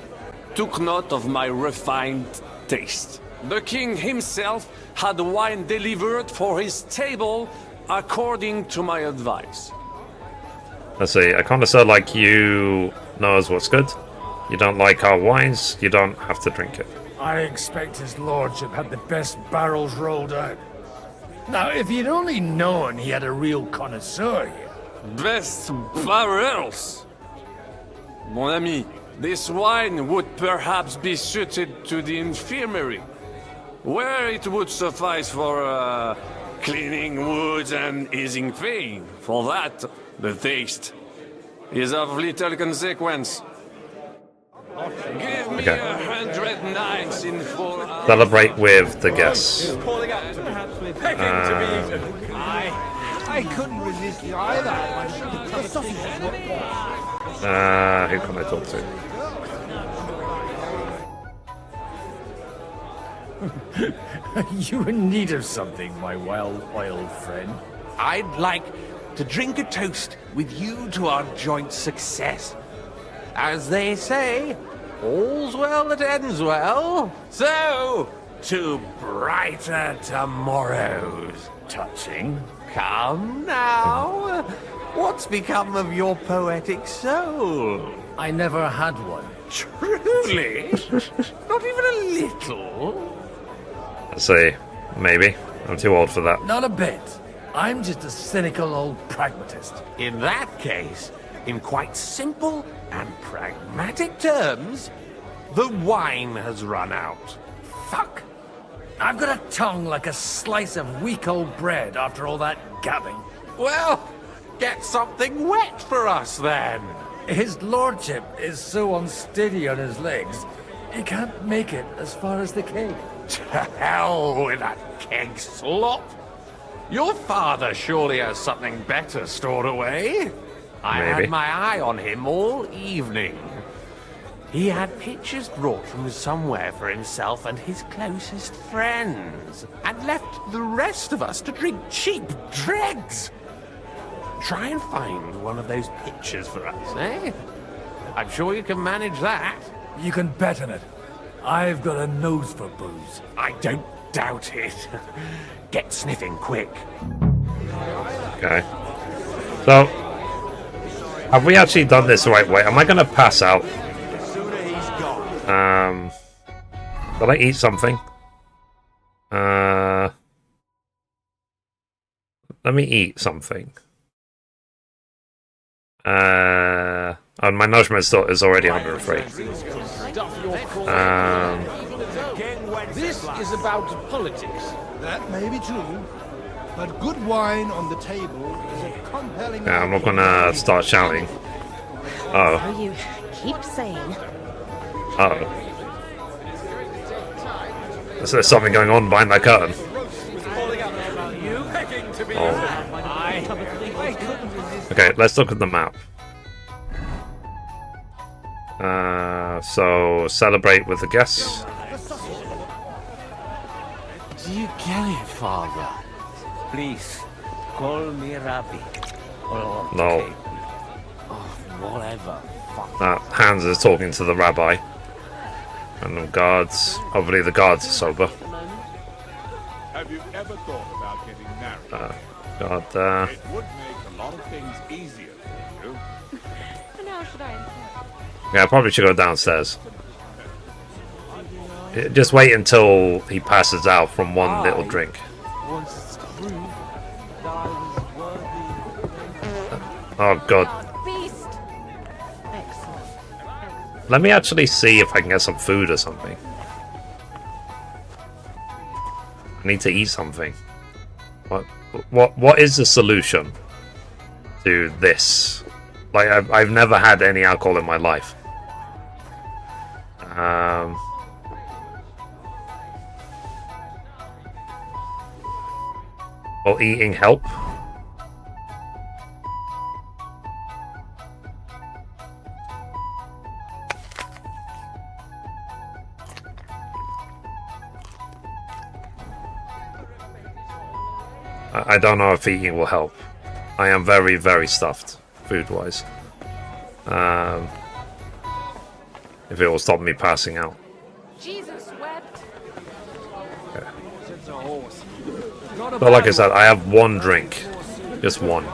took note of my refined taste. The king himself had wine delivered for his table according to my advice. Let's see, I kind of said like you knows what's good. You don't like our wines, you don't have to drink it. I expect his lordship had the best barrels rolled out. Now, if you'd only known he had a real connoisseur here. Best barrels! Mon ami, this wine would perhaps be suited to the infirmary, where it would suffice for cleaning wounds and easing pain. For that, the taste is of little consequence. Give me 100 knights in full. Celebrate with the guests. I couldn't resist you either. Who can I talk to? You in need of something, my wild friend? I'd like to drink a toast with you to our joint success. As they say, all's well that ends well. So, to brighter tomorrows. Touching. Come now. What's become of your poetic soul? I never had one. Truly? Not even a little? Let's see, maybe. I'm too old for that. Not a bit. I'm just a cynical old pragmatist. In that case, in quite simple and pragmatic terms, the wine has run out. Fuck! I've got a tongue like a slice of weak old bread after all that gabbing. Well, get something wet for us then. His lordship is so unsteady on his legs, he can't make it as far as the keg. To hell with that keg slop. Your father surely has something better stored away. I Maybe. had my eye on him all evening. He had pictures brought from somewhere for himself and his closest friends, and left the rest of us to drink cheap dregs. Try and find one of those pictures for us, eh? I'm sure you can manage that. You can bet on it. I've got a nose for booze. I don't doubt it. Get sniffing quick. Okay. So, have we actually done this the right way? Am I going to pass out? Will I eat something? Let me eat something. And my nourishment is already under 3. This is about politics. That may be true, but good wine on the table is a compelling... Yeah, I'm not gonna start shouting. Oh. So you keep saying. Oh. Is there something going on behind that curtain? Oh. Okay, let's look at the map. So celebrate with the guests. Do you get it, Father? Please, call me Rabbi. Or No. whatever. Hans is talking to the rabbi. And the guards. Hopefully the guards are sober. Have you ever thought about getting married? God, It would make a lot of things easier for you. And how should I? yeah, I probably should go downstairs. Just wait until he passes out from one little drink. Oh god. Beast. Excellent. Let me actually see if I can get some food or something. I need to eat something. What is the solution to this? Like I've never had any alcohol in my life. Will eating help? I don't know if eating will help. I am very, very stuffed, food-wise. If it will stop me passing out. Jesus wept. Okay. But like I said, I have one drink. Just one.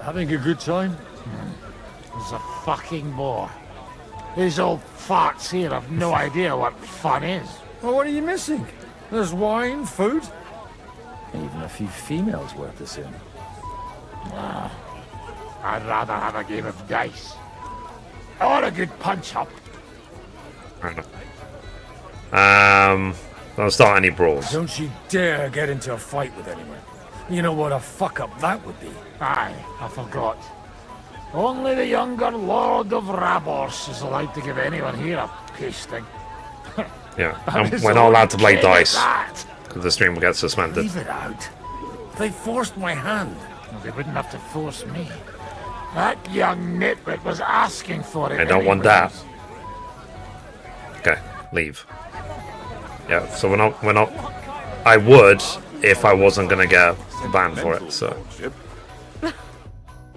Having a good time? There's a fucking bore. These old farts here have no idea what fun is. Well, what are you missing? There's wine, food, even a few females worth the sin. Nah, I'd rather have a game of dice. Or a good punch-up. Don't start any brawls. Don't you dare get into a fight with anyone. You know what a fuck-up that would be. Aye, I forgot. Only the younger Lord of Raborsch is allowed to give anyone here a pasting. Yeah, and we're not allowed to play dice. Because the stream will get suspended. Leave it out. They forced my hand. Well, they wouldn't have to force me. That young nitwit was asking for it. I don't want that. Okay, leave. Yeah, so we're not... I would if I wasn't gonna get banned for it, so...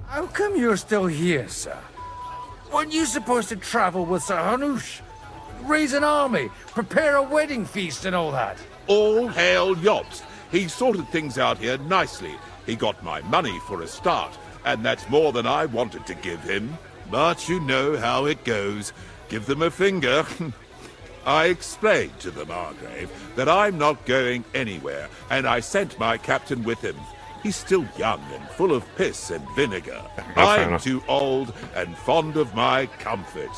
How come you're still here, sir? Weren't you supposed to travel with Sir Hanush? Raise an army, prepare a wedding feast and all that? All hail Jobst. He sorted things out here nicely. He got my money for a start, and that's more than I wanted to give him. But you know how it goes. Give them a finger. I explained to the Margrave that I'm not going anywhere, and I sent my captain with him. He's still young and full of piss and vinegar. I'm too old and fond of my comfort.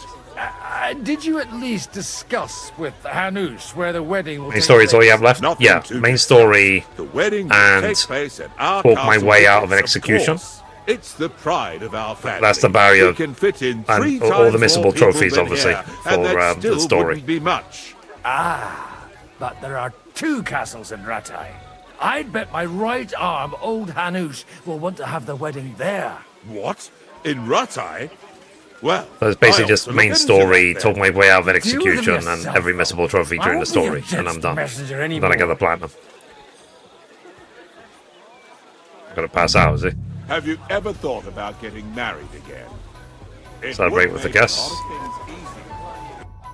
Did you at least discuss with Hanush where the wedding will Main story is all you have left? Nothing Yeah, to main story The wedding will and take place at our talk my castle way out of an gates, execution. course. It's the pride of our family. That's the barrier. We can fit in And 3 all times the missable more people trophies, than obviously, here, for and that the still story. wouldn't be much. But there are 2 castles in Ratai. I'd bet my right arm old Hanush will want to have the wedding there. What? In Ratai? Well, So it's basically I just ought to main look into story, that talk my way out of an Deal with them execution, and yourself. every missable trophy I during the won't be a story, and I'm just done. messenger Then anymore. I get the platinum. I'm gonna pass out, is he? Have you ever thought about getting married again? It Celebrate would with the make a guests. lot of things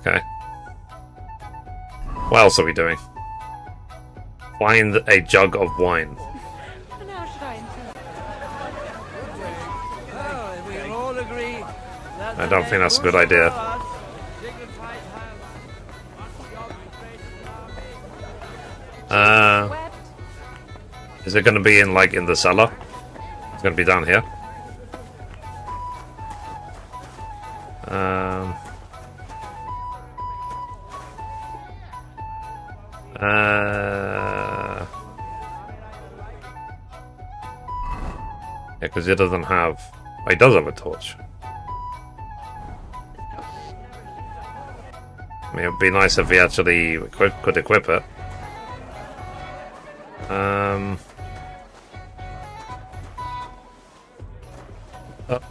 easier. Okay. What else are we doing? Find a jug of wine. And how should I interpret? Oh, we all agree. I don't think that's a good idea. Is it going to be in the cellar? It's going to be down here. Yeah, because it doesn't have. Oh, he does have a torch. I mean, it'd be nice if he actually could equip it.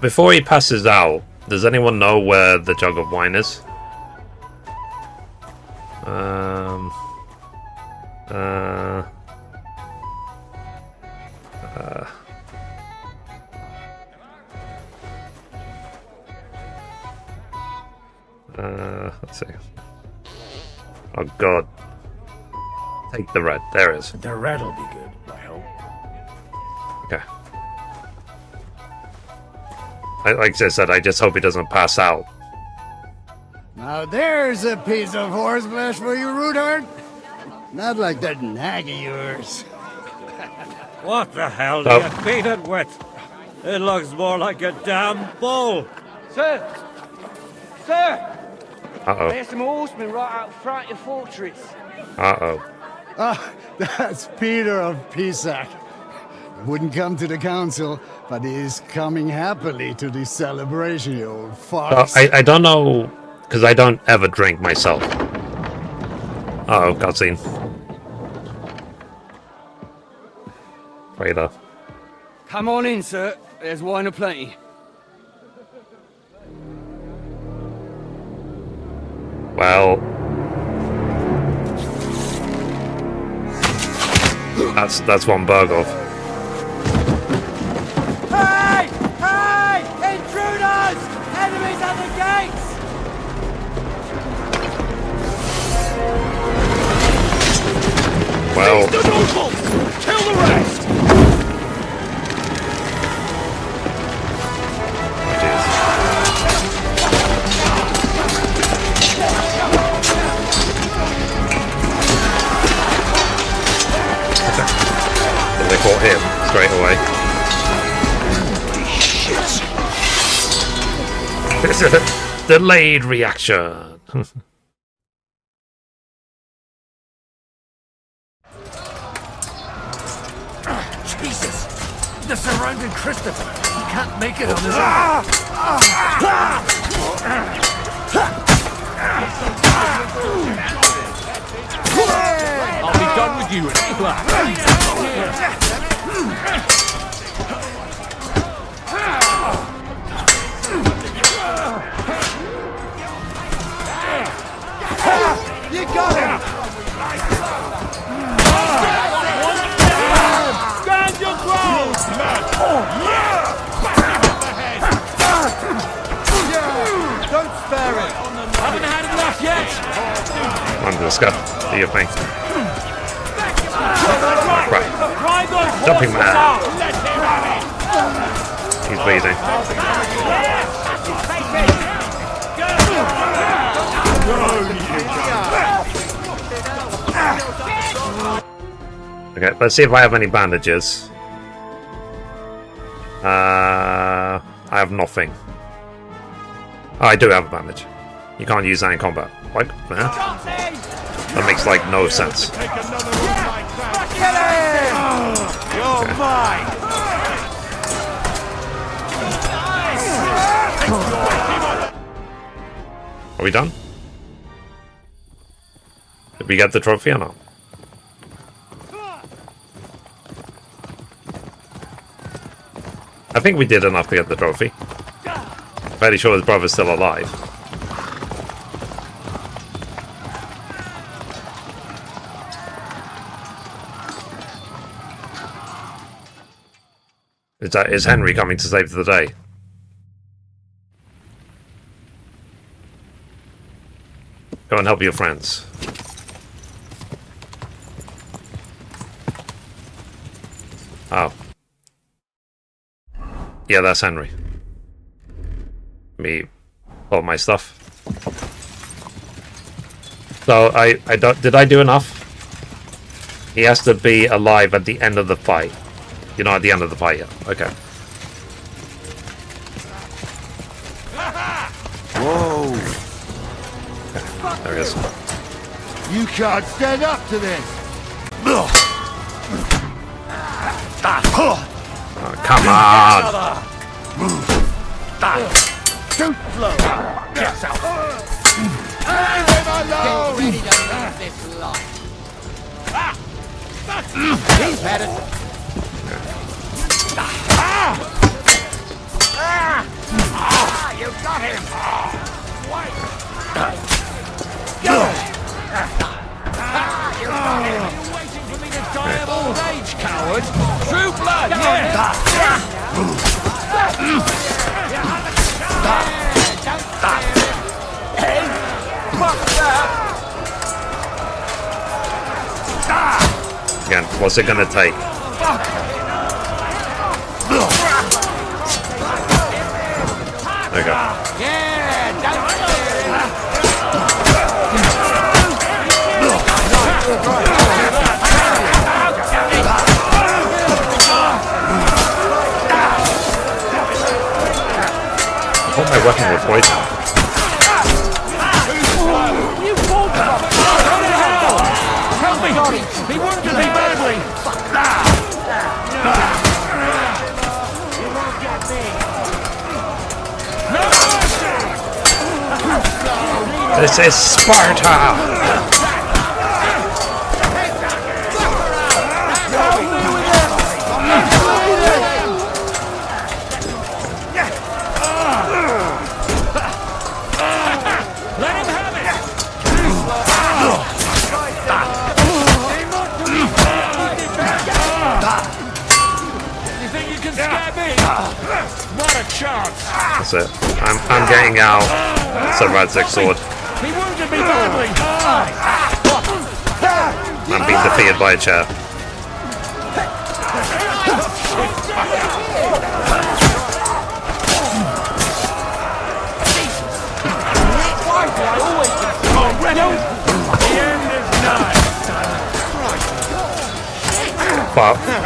Before he passes out, does anyone know where the jug of wine is? Let's see. Oh god. Take the red. There it is. The red will be good, I hope. Okay. Like I said, I just hope he doesn't pass out. Now there's a piece of horseflesh for you, Rudart. Not like that nag of yours. What the hell? Oh. You beat it with? It looks more like a damn bull. Sir! Sir! Uh-oh. There's some horsemen right out front of the fortress. Uh-oh. Ah, that's Peter of Pisac. Wouldn't come to the council, but he's coming happily to the celebration, you old fox. I don't know, because I don't ever drink myself. Uh-oh, cutscene. Raider. Come on in, sir. There's wine aplenty. Well... That's one Bergov. Hey! Hey! Intruders! Enemies at the gates! Well... the nobles! Kill the rest! They fought him straight away. This is a delayed reaction. Jesus! The surrounding Christopher! He can't make it on his own! I'll be done with you in a flash. You got him! Stand your ground! Don't spare it! Haven't had enough yet! Come on, Disco. Do your thing. Right. Jumping man. He's bleeding. Okay, let's see if I have any bandages. I have nothing. Oh, I do have a bandage. You can't use that in combat. What? Huh? That makes like no sense. Kill him! You're mine! Are we done? Did we get the trophy or not? I think we did enough to get the trophy. If fairly sure his brother's still alive. Is Henry coming to save the day? Go and help your friends. Oh. Yeah, that's Henry. Me all my stuff. So did I do enough? He has to be alive at the end of the fight. You're not at the end of the fight yet. Okay. Whoa! Okay, there he is. You can't stand up to this! Oh, come on! Too slow! Get out! Leave him alone! Get ready to leave this life! He's had it! You got him! You got him! Are you waiting for me to die of old age, coward? True blood! Again, what's it gonna take? There you go. I hope my weapon will poison. Help me! He wounded me badly! You won't get me! This is Sparta! That's it. I'm getting out. It's a Radzig sword. He wounded me badly. I'm being defeated by a chair.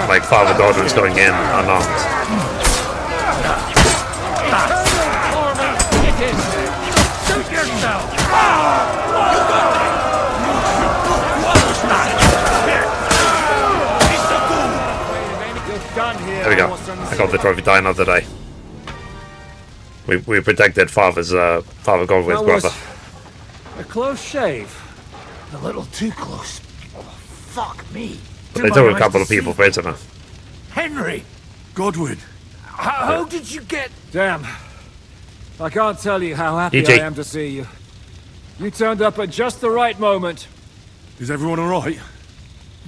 Like Father Godwin's going in unarmed. There we go. I got the trophy die another day. We protected Father Godwin's brother. A close shave. A little too close. Oh, fuck me. But they took a couple of people prisoner. Henry! Godwin! How did you get... Damn. I can't tell you how happy E.G. I am to see you. You turned up at just the right moment. Is everyone alright?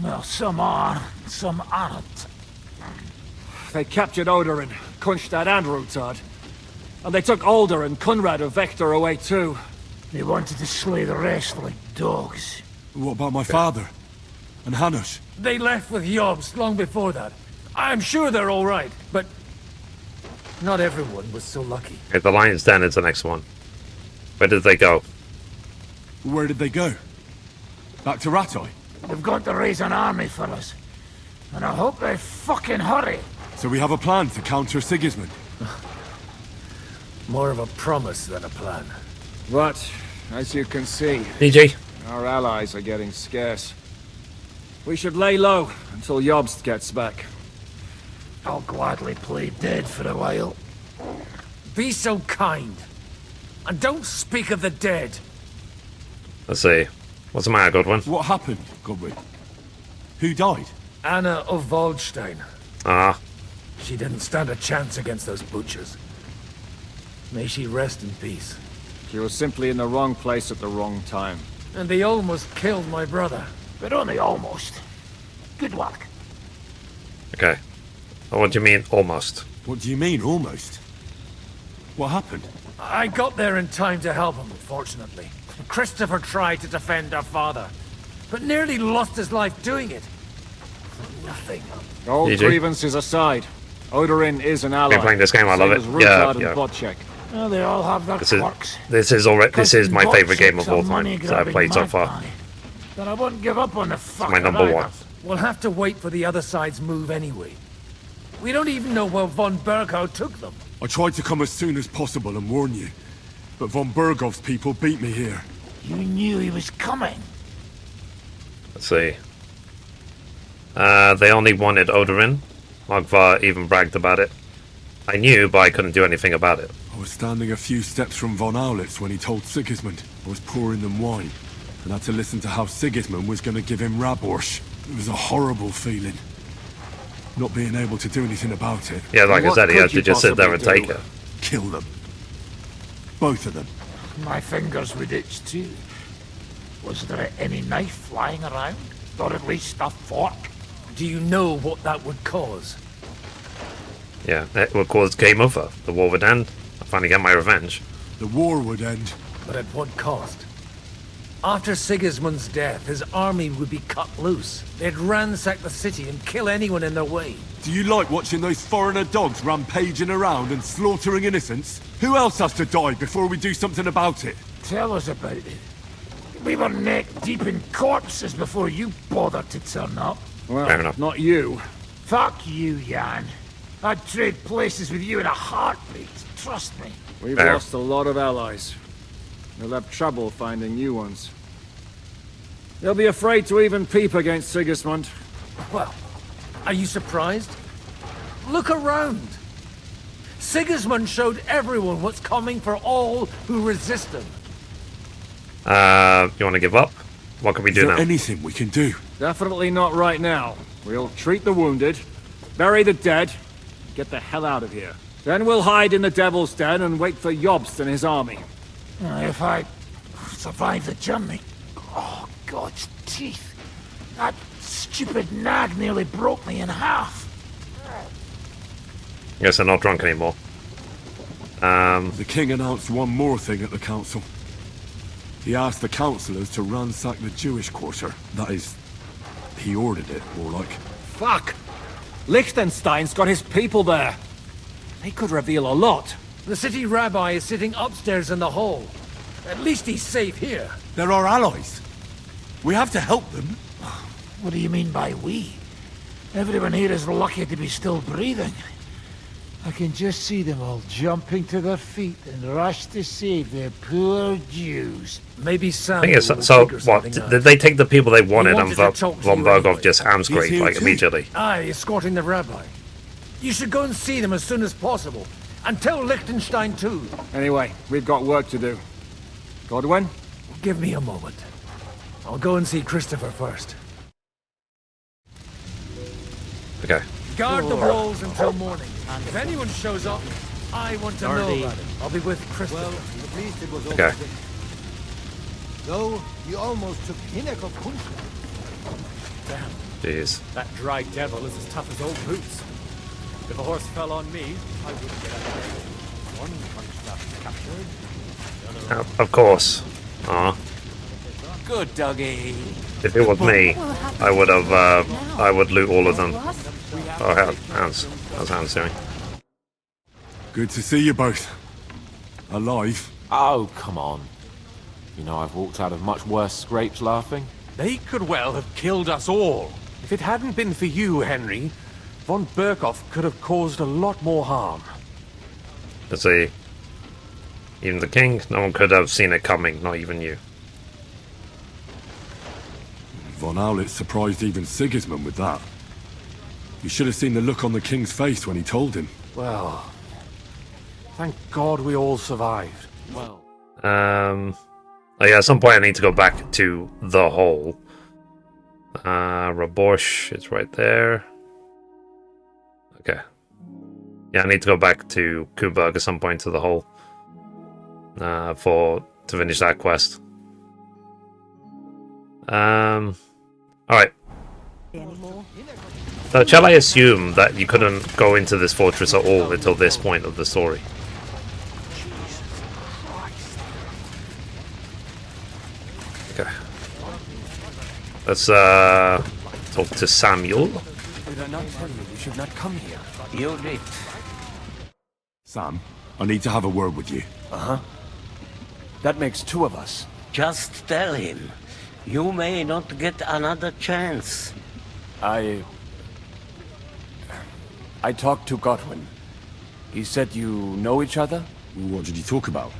Well, some are, some aren't. They captured Odorin, Kunstad and Rutard. And they took Alder and Kunrad of Vector away too. They wanted to slay the rest like dogs. What about my father? And Hanush? They left with Jobst long before that. I'm sure they're all right, but not everyone was so lucky. Okay, the Lion's Den is the next one. Where did they go? Where did they go? Back to Ratoi? They've got to raise an army for us. And I hope they fucking hurry. So we have a plan to counter Sigismund? More of a promise than a plan. But, as you can see, DG, our allies are getting scarce. We should lay low until Jobst gets back. I'll gladly play dead for a while. Be so kind. And don't speak of the dead. let's see. What's the matter, Godwin? What happened, Godwin? Who died? Anna of Waldstein. Ah. She didn't stand a chance against those butchers. May she rest in peace. She was simply in the wrong place at the wrong time. And they almost killed my brother. But only almost. Good work. Okay. What do you mean, almost? What do you mean, almost? What happened? I got there in time to help him, fortunately. Christopher tried to defend our father, but nearly lost his life doing it. Nothing. All grievances aside, Odorin is an ally. Been playing this game, I love it. Yeah. Oh, they all have their quirks. This is my favorite game of all time that I've played so far. But I wouldn't give up on the fucker. My number one. We'll have to wait for the other side's move anyway. We don't even know where von Berghow took them. I tried to come as soon as possible and warn you, but von Berghoff's people beat me here. You knew he was coming. Let's see. They only wanted Odorin. Magvar even bragged about it. I knew, but I couldn't do anything about it. I was standing a few steps from von Aulitz when he told Sigismund I was pouring them wine, and had to listen to how Sigismund was going to give him Raborsch. It was a horrible feeling. Not being able to do anything about it. Yeah, like I said, he had to just sit there and take it. Kill them. Both of them. My fingers would itch too. Was there any knife lying around? Or at least a fork? Do you know what that would cause? Yeah, it would cause game over. The war would end. I'd finally get my revenge. The war would end. But at what cost? After Sigismund's death, his army would be cut loose. They'd ransack the city and kill anyone in their way. Do you like watching those foreigner dogs rampaging around and slaughtering innocents? Who else has to die before we do something about it? Tell us about it. We were neck deep in corpses before you bothered to turn up. Well, fair enough. Not you. Fuck you, Jan. I'd trade places with you in a heartbeat. Trust me. We've lost a lot of allies. We'll have trouble finding new ones. They'll be afraid to even peep against Sigismund. Well, are you surprised? Look around. Sigismund showed everyone what's coming for all who resist him. You want to give up? What can we do now? Is there anything we can do? Definitely not right now. We'll treat the wounded, bury the dead, get the hell out of here. Then we'll hide in the Devil's Den and wait for Jobst and his army. If I survive the journey... Oh, God's teeth. That stupid nag nearly broke me in half. Guess they're not drunk anymore. The king announced one more thing at the council. He asked the councillors to ransack the Jewish quarter. That is, he ordered it, more like. Fuck! Liechtenstein's got his people there. They could reveal a lot. The city rabbi is sitting upstairs in the hall. At least he's safe here. They're our allies. We have to help them. What do you mean by we? Everyone here is lucky to be still breathing. I can just see them all jumping to their feet and rush to save their poor Jews. Maybe Sam. Thing is, so what? Did they take the people they wanted and von Berghoff just hamscraped like immediately? Aye, escorting the rabbi. You should go and see them as soon as possible. And tell Liechtenstein too. Anyway, we've got work to do. Godwin? Give me a moment. I'll go and see Christopher first. Okay. Guard the walls until morning. If anyone shows up, I want to know about it. I'll be with Christopher. Well, at least it was over. Okay. Though, you almost took Hinnek of Kunstler. Damn. Jeez. That dry devil is as tough as old boots. If a horse fell on me, I wouldn't get out of there. One Kunstler captured. Of course. Aw. Good doggy. If it was me, I would have. I would loot all of them. Oh, how's Hans doing? Good to see you both. Alive. Oh, come on. You know I've walked out of much worse scrapes laughing. They could well have killed us all. If it hadn't been for you, Henry, von Berghoff could have caused a lot more harm. Let's see. Even the king, no one could have seen it coming, not even you. Von Aulitz surprised even Sigismund with that. You should have seen the look on the king's face when he told him. Well, thank God we all survived. Well. Oh yeah, at some point I need to go back to the hole. Raborsch is right there. Okay. Yeah, I need to go back to Kuburg at some point to the hole. to finish that quest. Alright. So shall I assume that you couldn't go into this fortress at all until this point of the story? Okay. Let's talk to Samuel. Did I not tell you we should not come here? You did. Sam, I need to have a word with you. Uh-huh. That makes two of us. Just tell him. You may not get another chance. I talked to Godwin. He said you know each other? What did you talk about?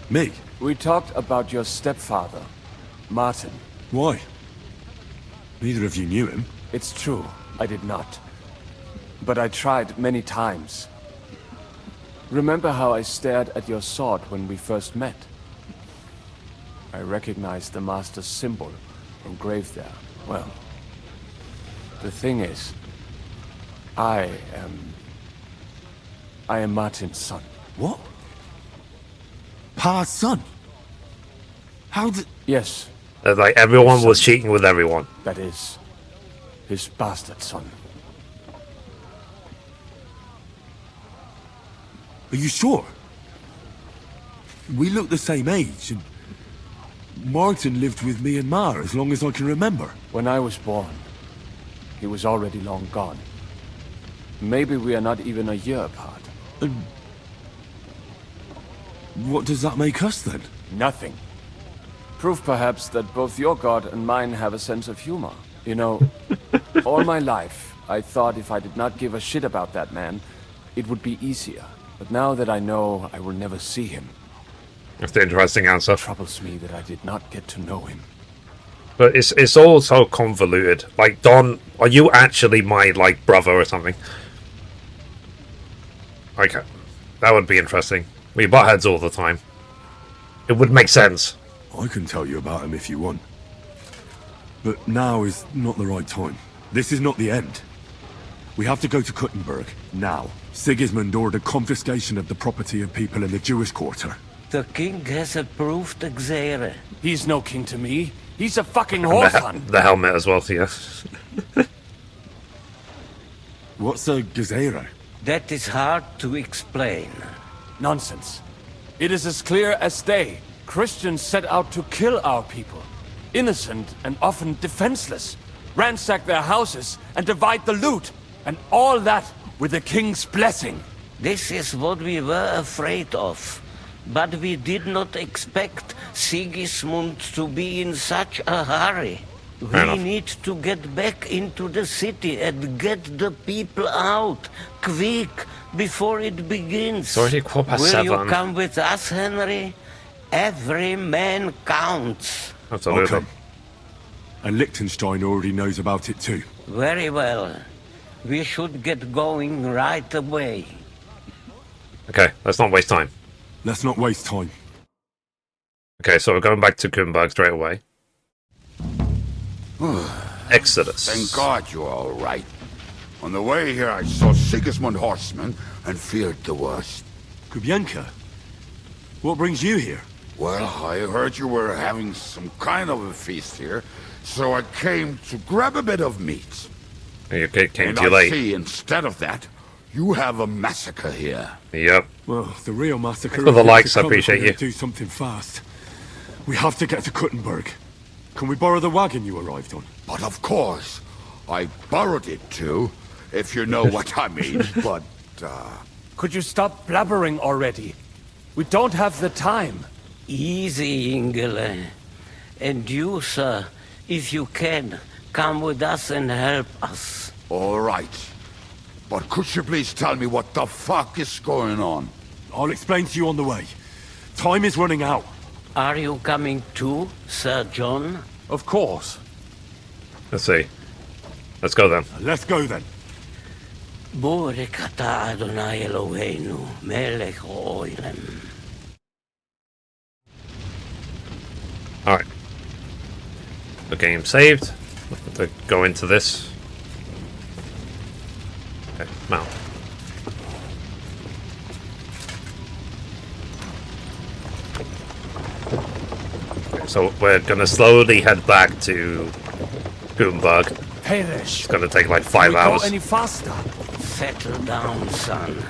Me? We talked about your stepfather, Martin. Why? Neither of you knew him. It's true, I did not. But I tried many times. Remember how I stared at your sword when we first met? I recognized the Master's symbol engraved there. Well, the thing is, I am Martin's son. What? Pa's son? How did... Yes. Like, everyone was cheating with everyone. That is, his bastard son. Are you sure? We look the same age, and Martin lived with me and Ma as long as I can remember. When I was born, he was already long gone. Maybe we are not even a year apart. And what does that make us then? Nothing. Proof perhaps that both your god and mine have a sense of humor. You know, all my life, I thought if I did not give a shit about that man, it would be easier. But now that I know I will never see him... That's the interesting answer. It troubles me that I did not get to know him. But it's all so convoluted. Like, Don, are you actually my, like, brother or something? Okay. That would be interesting. We butt heads all the time. It would make sense. I can tell you about him if you want. But now is not the right time. This is not the end. We have to go to Kuttenberg, now. Sigismund ordered confiscation of the property of people in the Jewish quarter. The king has approved Xere. He's no king to me. He's a fucking horse hunt. The helmet as well, yeah. What's a Gezerah? That is hard to explain. Nonsense. It is as clear as day. Christians set out to kill our people. Innocent and often defenseless. Ransack their houses and divide the loot. And all that with the king's blessing. This is what we were afraid of. But we did not expect Sigismund to be in such a hurry. We need to get back into the city and get the people out. Quick, before it begins. It's already 7:15. Will you come with us, Henry? Every man counts. Absolutely. Okay. And Liechtenstein already knows about it too. Very well. We should get going right away. Okay, let's not waste time. Let's not waste time. Okay, so we're going back to Kuttenberg straight away. Exodus. Thank God you're all right. On the way here, I saw Sigismund horsemen and feared the worst. Kubienka? What brings you here? Well, I heard you were having some kind of a feast here, so I came to grab a bit of meat. You came and too I late. see, instead of that, you have a massacre here. Yep. Well, the real massacre... For the likes, I appreciate you. Do something fast. We have to get to Kuttenberg. Can we borrow the wagon you arrived on? But of course. I borrowed it too, if you know what I mean, but, Could you stop blabbering already? We don't have the time. Easy, Ingele. And you, sir, if you can, come with us and help us. All right. But could you please tell me what the fuck is going on? I'll explain to you on the way. Time is running out. Are you coming too, Sir John? Of course. Let's see. Let's go then. Let's go then. Borekata Adonai Eloheinu, melech ha'olam. Alright. The game saved. To go into this. Okay, mount. So we're gonna slowly head back to Gutenberg. It's gonna take like 5 hours. Any faster? Settle down, son.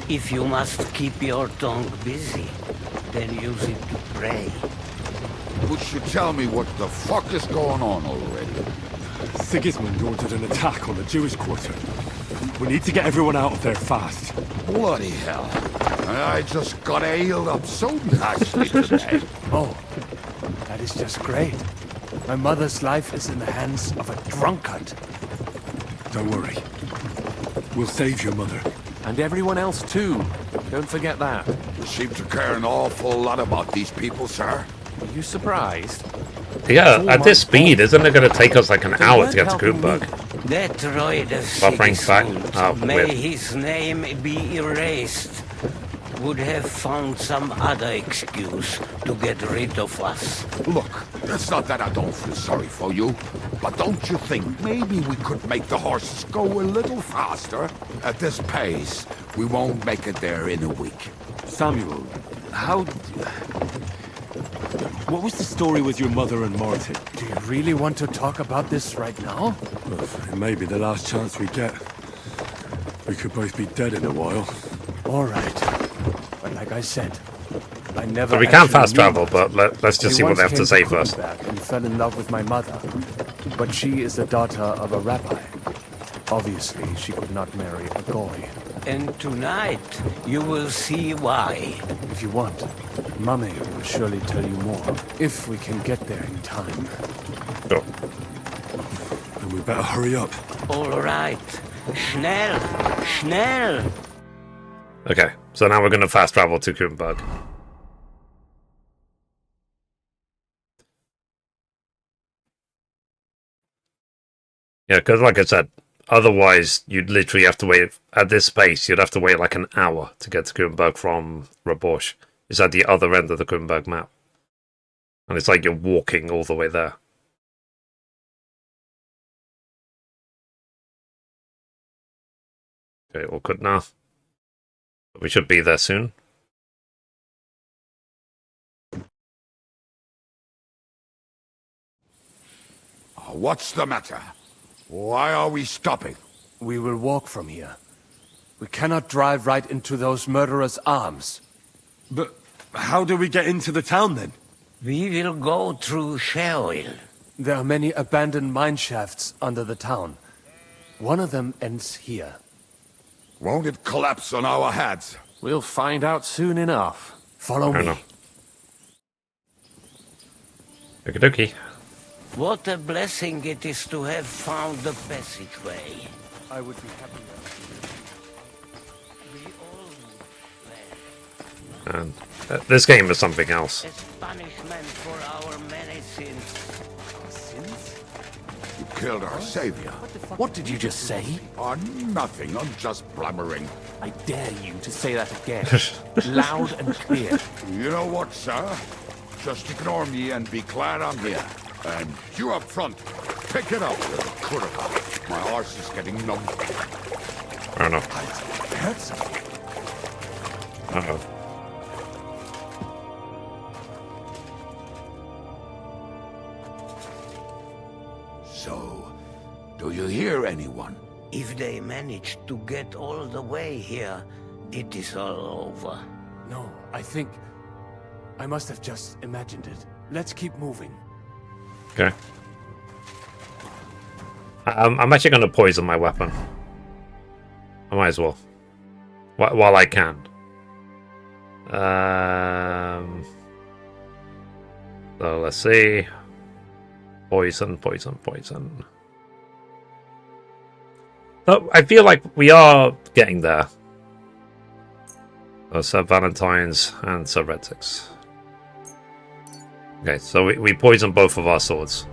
If you must keep your tongue busy, then use it to pray. Would you tell me what the fuck is going on already? Sigismund ordered an attack on the Jewish quarter. We need to get everyone out of there fast. Bloody hell. I just got ailed up so nicely today. Oh, that is just great. My mother's life is in the hands of a drunkard. Don't worry. We'll save your mother. And everyone else too. Don't forget that. You seem to care an awful lot about these people, sir. Are you surprised? Yeah, at this speed, isn't it going to take us like an hour to get to Gutenberg? That droid of Buffering's back. Sigismund, Oh, may weird. his name be erased, would have found some other excuse to get rid of us. Look, it's not that I don't feel sorry for you, but don't you think maybe we could make the horses go a little faster? At this pace, we won't make it there in a week. Samuel, how... What was the story with your mother and Martin? Do you really want to talk about this right now? Well, it may be the last chance we get. We could both be dead in a while. All right. But like I said, I never... So we can actually fast knew travel, her. but let's just She see what once they have to came say first. Gutenberg and fell in love with my mother. But she is the daughter of a rabbi. Obviously, she could not marry a goy. And tonight, you will see why. If you want, Mummy will surely tell you more. If we can get there in time. Sure. And we better hurry up. All right. Schnell! Schnell! Okay, so now we're going to fast travel to Gutenberg. Yeah, because like I said, otherwise you'd literally have to wait, at this pace, you'd have to wait like an hour to get to Gutenberg from Raborsch. It's at the other end of the Gutenberg map. And it's like you're walking all the way there. Okay, all good now. We should be there soon. What's the matter? Why are we stopping? We will walk from here. We cannot drive right into those murderers' arms. But how do we get into the town then? We will go through Sheol. There are many abandoned mine shafts under the town. One of them ends here. Won't it collapse on our heads? We'll find out soon enough. Follow me. Okie dokie. What a blessing it is to have found the passageway. I would be happy. And this game is something else. As punishment for our many sins. Sins? You killed our savior. What did you just say? Oh, nothing. I'm just blubbering. I dare you to say that again. Loud and clear. You know what, sir? Just ignore me and be glad I'm here. And you up front, pick it up with a curve. My horse is getting numb. I don't know. Uh-oh. So, do you hear anyone? If they manage to get all the way here, it is all over. No, I think... I must have just imagined it. Let's keep moving. Okay. I'm actually going to poison my weapon. I might as well. While I can. So let's see. Poison, poison, poison. So I feel like we are getting there. Sir Valentine's and Sir Radzig's. Okay, so we poison both of our swords.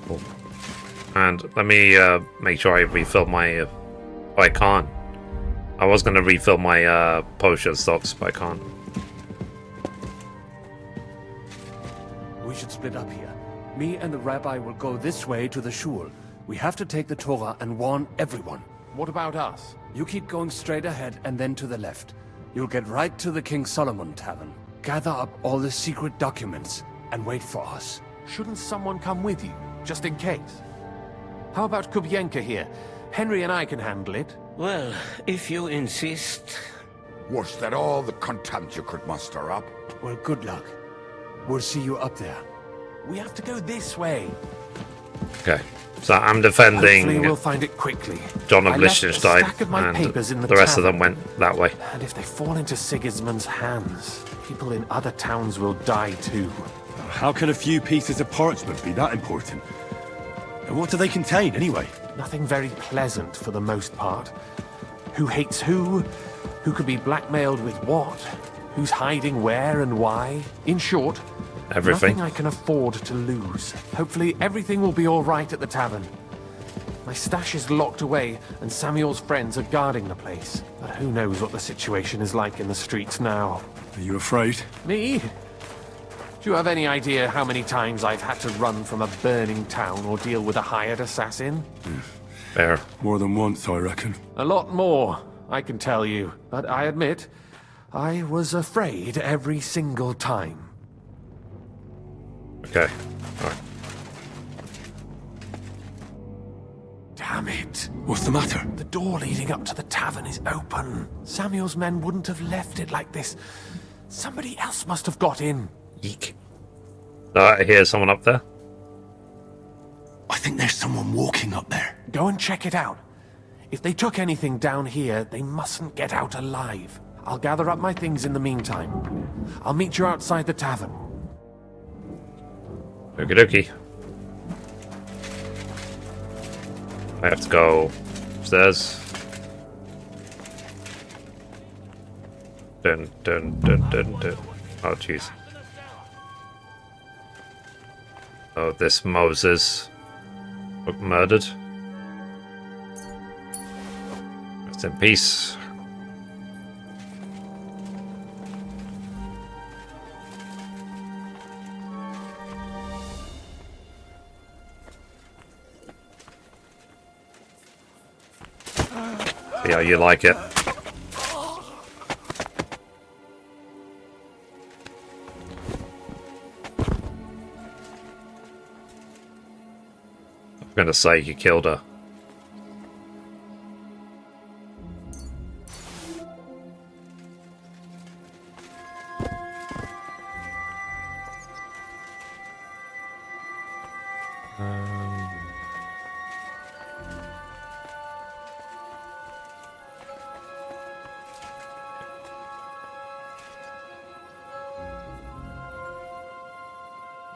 Cool. And let me make sure I refill my... I can't. I was going to refill my potion stocks, but I can't. We should split up here. Me and the rabbi will go this way to the shul. We have to take the Torah and warn everyone. What about us? You keep going straight ahead and then to the left. You'll get right to the King Solomon Tavern, gather up all the secret documents, and wait for us. Shouldn't someone come with you, just in case? How about Kubienka here? Henry and I can handle it. Well, if you insist. Was that all the content you could muster up? Well, good luck. We'll see you up there. We have to go this way. Okay, so I'm defending. Hopefully we'll find it quickly. John of I left a Liechtenstein, stack of my and papers in the rest of tavern. them went that way. And if they fall into Sigismund's hands, people in other towns will die too. How can a few pieces of parchment be that important? And what do they contain, anyway? Nothing very pleasant for the most part. Who hates who? Who could be blackmailed with what? Who's hiding where and why? In short, everything. Nothing I can afford to lose. Hopefully everything will be all right at the tavern. My stash is locked away, and Samuel's friends are guarding the place. But who knows what the situation is like in the streets now. Are you afraid? Me? Do you have any idea how many times I've had to run from a burning town or deal with a hired assassin? Fair. More than once, I reckon. A lot more, I can tell you. But I admit, I was afraid every single time. Okay. All right. Damn it. What's the matter? The door leading up to the tavern is open. Samuel's men wouldn't have left it like this. Somebody else must have got in. Yeek. I hear someone up there. I think there's someone walking up there. Go and check it out. If they took anything down here, they mustn't get out alive. I'll gather up my things in the meantime. I'll meet you outside the tavern. Okie dokie. I have to go upstairs. Dun dun dun dun dun. Oh jeez. Oh, this Moses murdered. Rest in peace. See how you like it. I'm gonna say you killed her.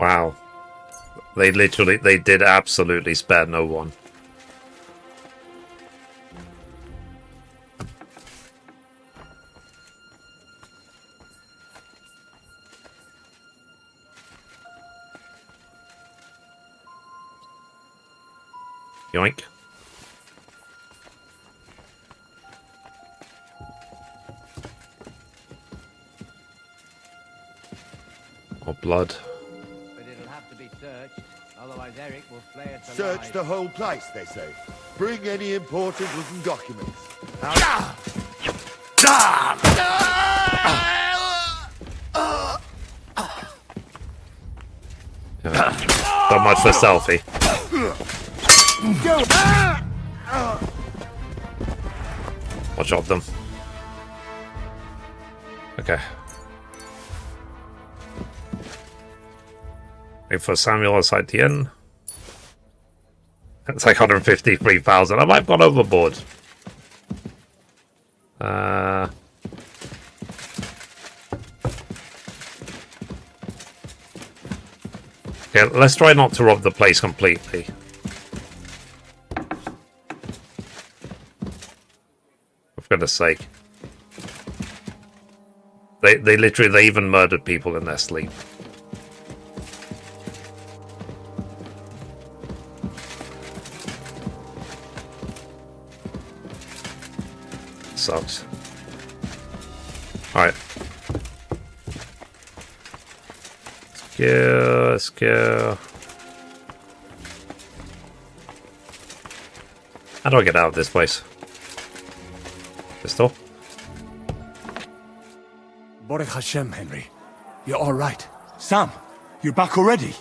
Wow. They did absolutely spare no one. Yoink. More blood. Search the whole place, they say. Bring any important looking documents. So much for selfie. Watch out them. Okay. Wait for Samuel outside the inn. It's like 153,000. I might have gone overboard. Okay, let's try not to rob the place completely. For goodness sake. They even murdered people in their sleep. Sucks. Alright. Let's go. How do I get out of this place? This door? Baruch Hashem, Henry. You're all right. Sam, you're back already?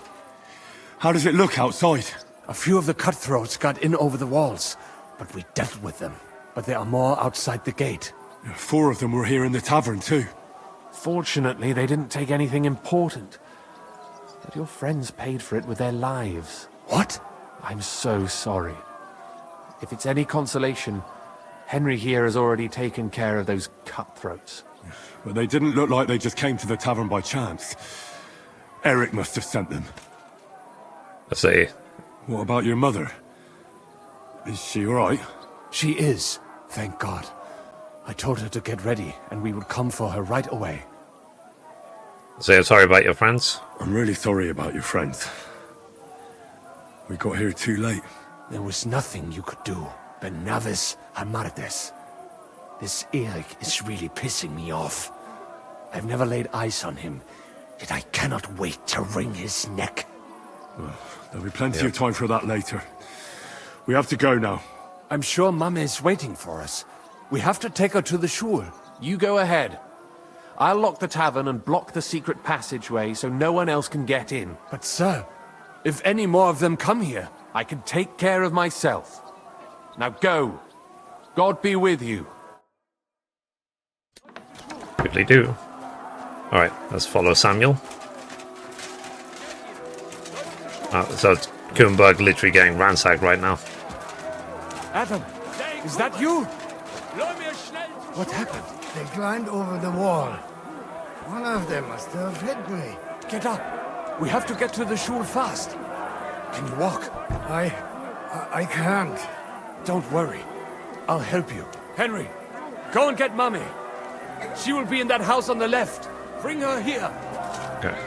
How does it look outside? A few of the cutthroats got in over the walls, but we dealt with them. But there are more outside the gate. 4 of them were here in the tavern too. Fortunately, they didn't take anything important. But your friends paid for it with their lives. What? I'm so sorry. If it's any consolation, Henry here has already taken care of those cutthroats. But they didn't look like they just came to the tavern by chance. Eric must have sent them. I see. What about your mother? Is she alright? She is, thank God. I told her to get ready, and we would come for her right away. So you're sorry about your friends? I'm really sorry about your friends. We got here too late. There was nothing you could do. Benavis Hamardes. This Eric is really pissing me off. I've never laid eyes on him, yet I cannot wait to wring his neck. Well, there'll be plenty of time for that later. We have to go now. I'm sure Mum is waiting for us. We have to take her to the shul. You go ahead. I'll lock the tavern and block the secret passageway so no one else can get in. But sir, if any more of them come here, I can take care of myself. Now go. God be with you. Quickly do. Alright, let's follow Samuel. So it's Kuhnberg literally getting ransacked right now. Adam, is that you? What happened? They climbed over the wall. One of them must have hit me. Get up. We have to get to the shul fast. Can you walk? I can't. Don't worry. I'll help you. Henry, go and get Mummy. She will be in that house on the left. Bring her here. Okay.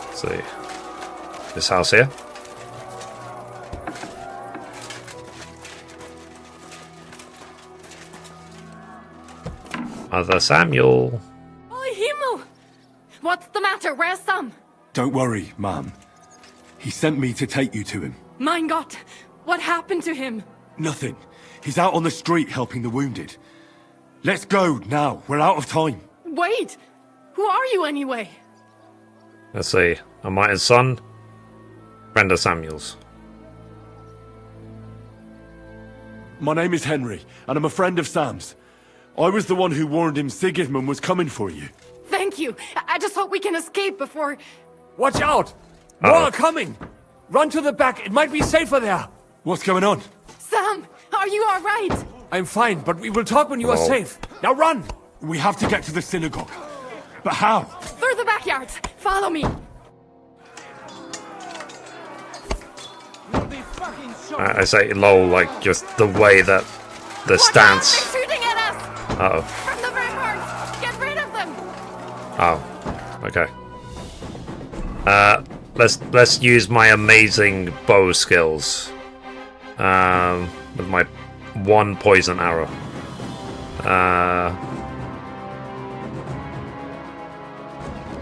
Let's see. This house here. Mother Samuel. Oi, Himmel! What's the matter? Where's Sam? Don't worry, ma'am. He sent me to take you to him. Mein Gott! What happened to him? Nothing. He's out on the street helping the wounded. Let's go now. We're out of time. Wait! Who are you anyway? Let's see. Am I his son? Brenda Samuels. My name is Henry, and I'm a friend of Sam's. I was the one who warned him Sigismund was coming for you. Thank you. I just hope we can escape before... Watch out! More are coming! Run to the back. It might be safer there. What's going on? Sam, are you all right? I'm fine, but we will talk when you are safe. Now run! We have to get to the synagogue. But how? Through the backyard. Follow me. I say low, like just the way that the stance. They're shooting at us! Uh-oh. From the ramparts! Get rid of them! Oh. Okay. Let's use my amazing bow skills. With my 1 poison arrow.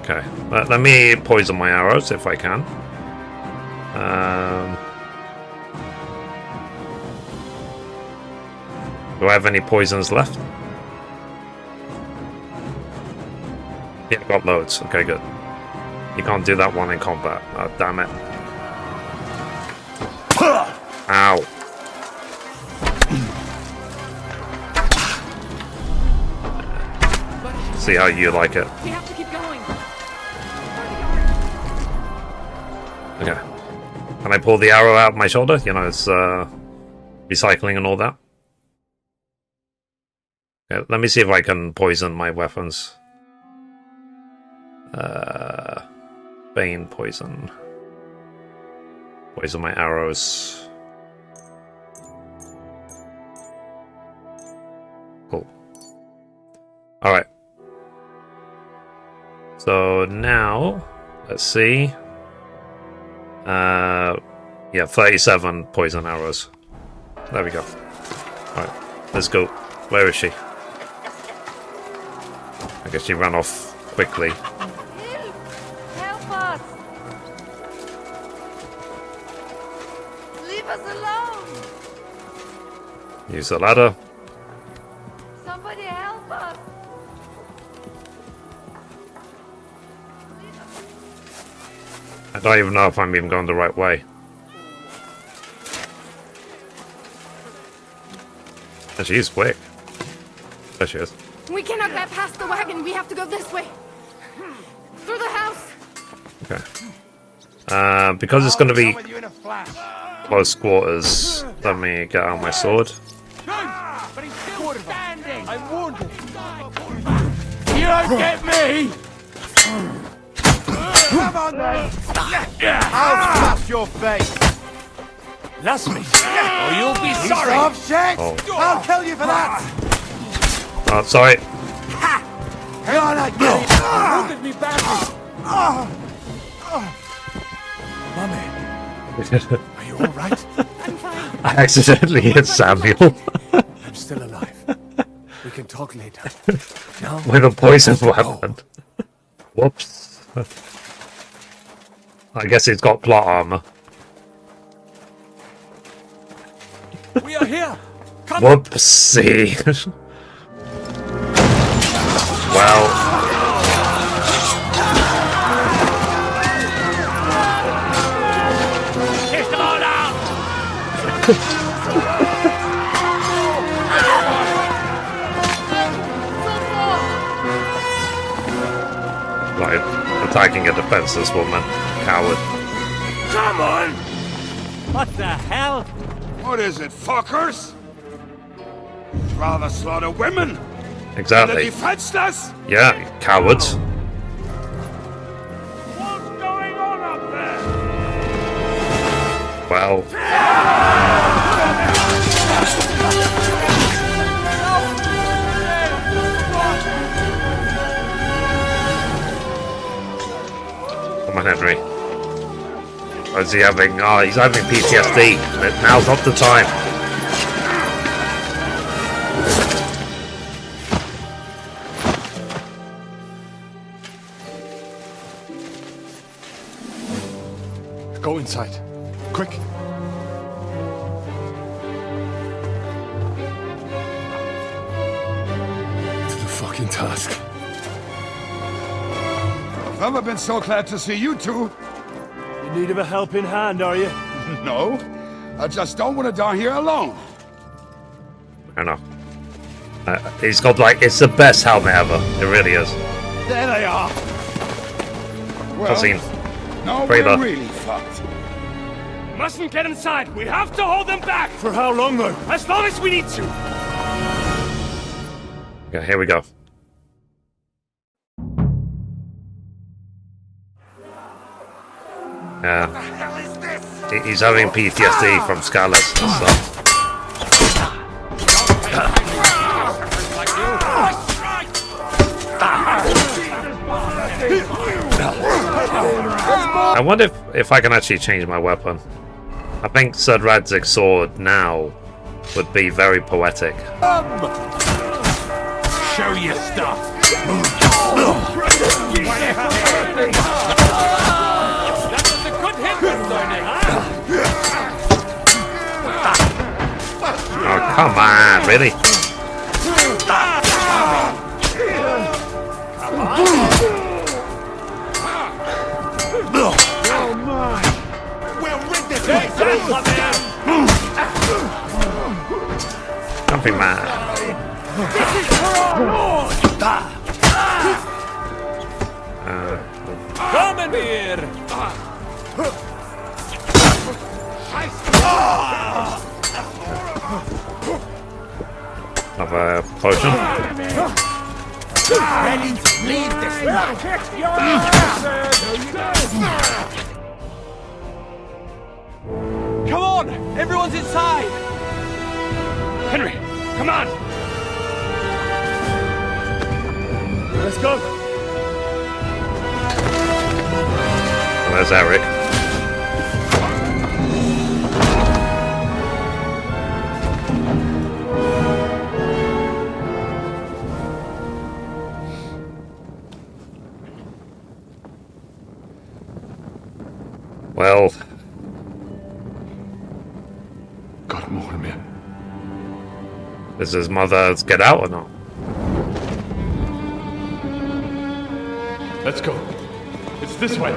Okay. Let me poison my arrows if I can. Do I have any poisons left? Yeah, got loads. Okay, good. You can't do that one in combat. Oh, damn it. Ow. See how you like it. We have to keep going. Okay. Can I pull the arrow out my shoulder? You know, it's recycling and all that. Okay, let me see if I can poison my weapons. Bane poison. Poison my arrows. Cool. Alright. So now, let's see. Yeah, 37 poison arrows. There we go. Alright, let's go. Where is she? I guess she ran off quickly. Help us! Leave us alone! Use the ladder. Somebody help us! I don't even know if I'm even going the right way. And she's quick. There she is. We cannot get past the wagon. We have to go this way. Through the house. Okay. Because it's going to be close quarters, let me get out my sword. But he's still standing! I'm wounded! You don't get me! Come on then! I'll smash your face! That's me! Or you'll be sorry! Of shit! Oh. I'll kill you for that! Oh, sorry. Hang on, I get it! Wounded me badly! Mummy, are you alright? I'm fine. I accidentally hit Samuel. I'm still alive. We can talk later. No? With a poison weapon. Whoops. I guess it's got plot armor. We are here! Come Whoopsie. Well. Kiss them all out! Like, attacking a defenseless woman. Coward. Come on! What the hell? What is it, fuckers? You'd rather slaughter women? Exactly. The defenseless? Yeah, cowards. What's going on up there? Well. Come on, Henry. Or is he having... Oh, he's having PTSD. Now's not the time. Go inside. Quick. To the fucking task. I've never been so glad to see you two. In need of a helping hand, are you? No, I just don't want to die here alone. I know. He's got, like, it's the best helmet ever. It really is. There they are! Well, Cutscene. no, Trailer. we're really fucked. Mustn't get inside. We have to hold them back. For how long, though? As long as we need to. Okay, here we go. Yeah. He's having PTSD from Scarlet and stuff. I wonder if I can actually change my weapon. I think Sir Radzig's sword now would be very poetic. Show your stuff! That was a good hit, Learning, Oh, come on, really? Oh my! We'll rid this place out! Don't be mad. This is for our lord! Come in here! Have a potion. Ready to leave this night! Come on! Everyone's inside! Henry, come on! Let's go! Oh, there's Eric. Well, God more me. Does his mother get out or not? Let's go. It's this way.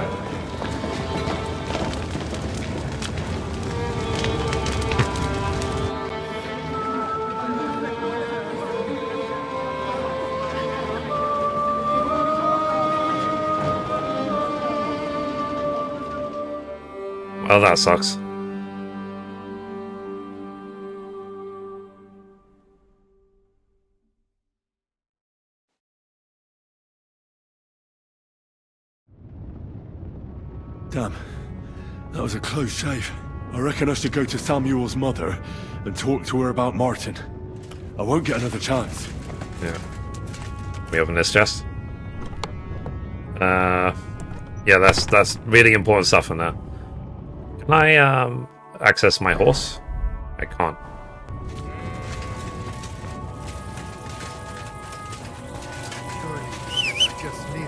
Well, that sucks. Damn. That was a close shave. I reckon I should go to Samuel's mother and talk to her about Martin. I won't get another chance. Yeah. We open this chest. Yeah, that's really important stuff in there. Can I access my horse? I can't.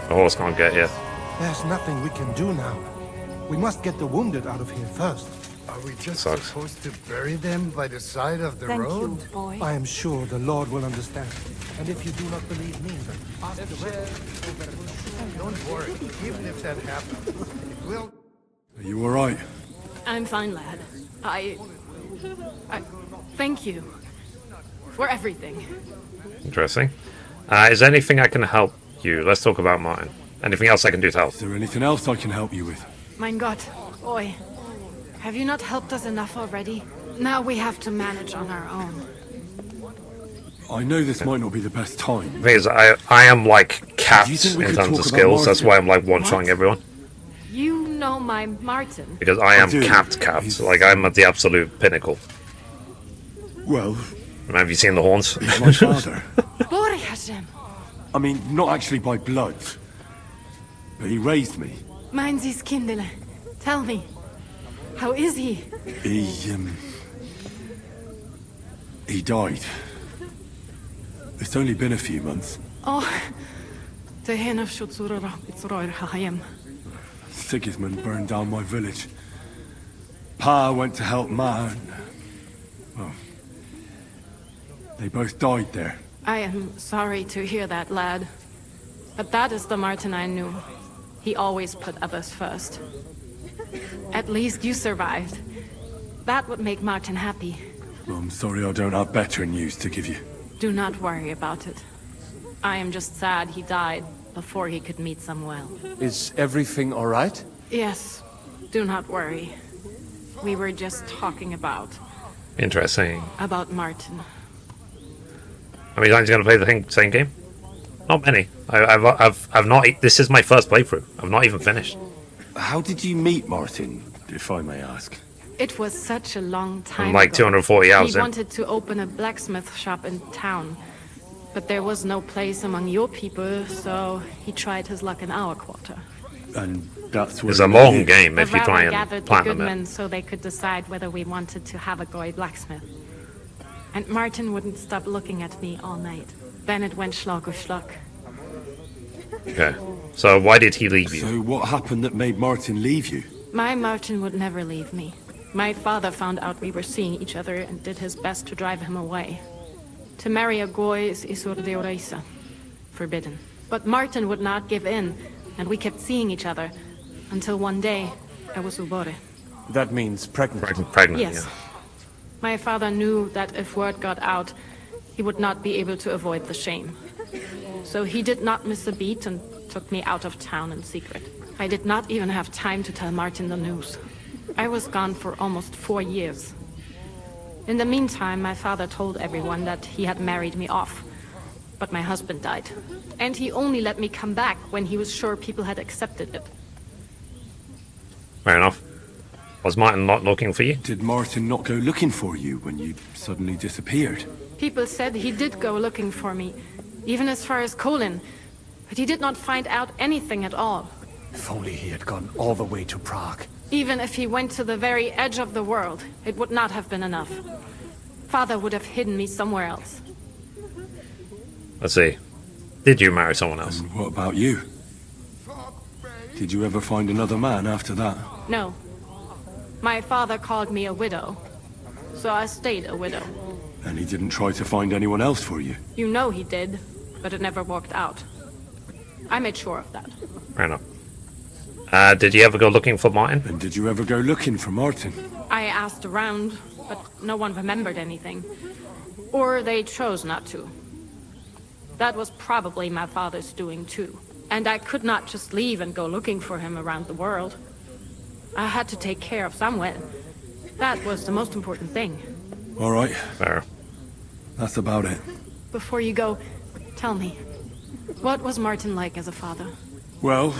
The horse can't get here. There's nothing we can do now. We must get the wounded out of here first. Are we just Sucks. supposed to bury them by the side of the road? boy. I am sure the Lord will understand. And if you do not believe me, then ask the rest. Don't worry. Even if that happens, it will. Are you alright? I'm fine, lad. I thank you for everything. Interesting. Is there anything I can help you? Let's talk about Martin. Anything else I can do to help? Is there anything else I can help you with? Mein Gott, boy. Have you not helped us enough already? Now we have to manage on our own. I know this might not be the best time. Because I am like capped we in could terms talk of about skills. That's why Martin? I'm like one-shotting everyone. You know my Martin. Because I am do. capped. Like I'm at the absolute pinnacle. Well, Have you seen the horns? he's my father. Bore Hashem. I mean, not actually by blood. But he raised me. Mein Sis Kindele. Tell me. How is he? He died. It's only been a few months. Oh. The hen of Shutsura it's Roy Hayem. Sigismund burned down my village. Pa went to help Ma and... Well... They both died there. I am sorry to hear that, lad. But that is the Martin I knew. He always put others first. At least you survived. That would make Martin happy. I'm sorry I don't have better news to give you. Do not worry about it. I am just sad he died before he could meet Samuel. Is everything alright? Yes, do not worry. We were just talking about Interesting. Martin. How many times are you gonna play the same game? Not many. I've not. This is my first playthrough. I've not even finished. How did you meet Martin, if I may ask? It was such a long time I'm like ago. 240 hours He in. wanted to open a blacksmith shop in town, but there was no place among your people, so he tried his luck in our quarter. And that's where It's a we long live. game The if you try rabbi and gathered the platinum goodmen it. so they could decide whether we wanted to have a goy blacksmith. And Martin wouldn't stop looking at me all night. Then it went schlag auf schlag. Okay. So why did he leave you? So what happened that made Martin leave you? My Martin would never leave me. My father found out we were seeing each other and did his best to drive him away. To marry a goy is isur deoreisa, forbidden. But Martin would not give in, and we kept seeing each other, until one day, I was ubore. That means pregnant. Pregnant, Yes. My father knew that if word got out, he would not be able to avoid the shame. So he did not miss a beat and took me out of town in secret. I did not even have time to tell Martin the news. I was gone for almost 4 years. In the meantime, my father told everyone that he had married me off. But my husband died. And he only let me come back when he was sure people had accepted it. Fair enough. Was Martin not looking for you? Did Martin not go looking for you when you suddenly disappeared? People said he did go looking for me, even as far as Colin. But he did not find out anything at all. If only he had gone all the way to Prague. Even if he went to the very edge of the world, it would not have been enough. Father would have hidden me somewhere else. Let's see. Did you marry someone else? And what about you? Did you ever find another man after that? No. My father called me a widow. So I stayed a widow. And he didn't try to find anyone else for you? You know he did, but it never worked out. I made sure of that. Fair enough. Did you ever go looking for Martin? And did you ever go looking for Martin? I asked around, but no one remembered anything. Or they chose not to. That was probably my father's doing too. And I could not just leave and go looking for him around the world. I had to take care of someone. That was the most important thing. All right. Fair. That's about it. Before you go, tell me, what was Martin like as a father? Well,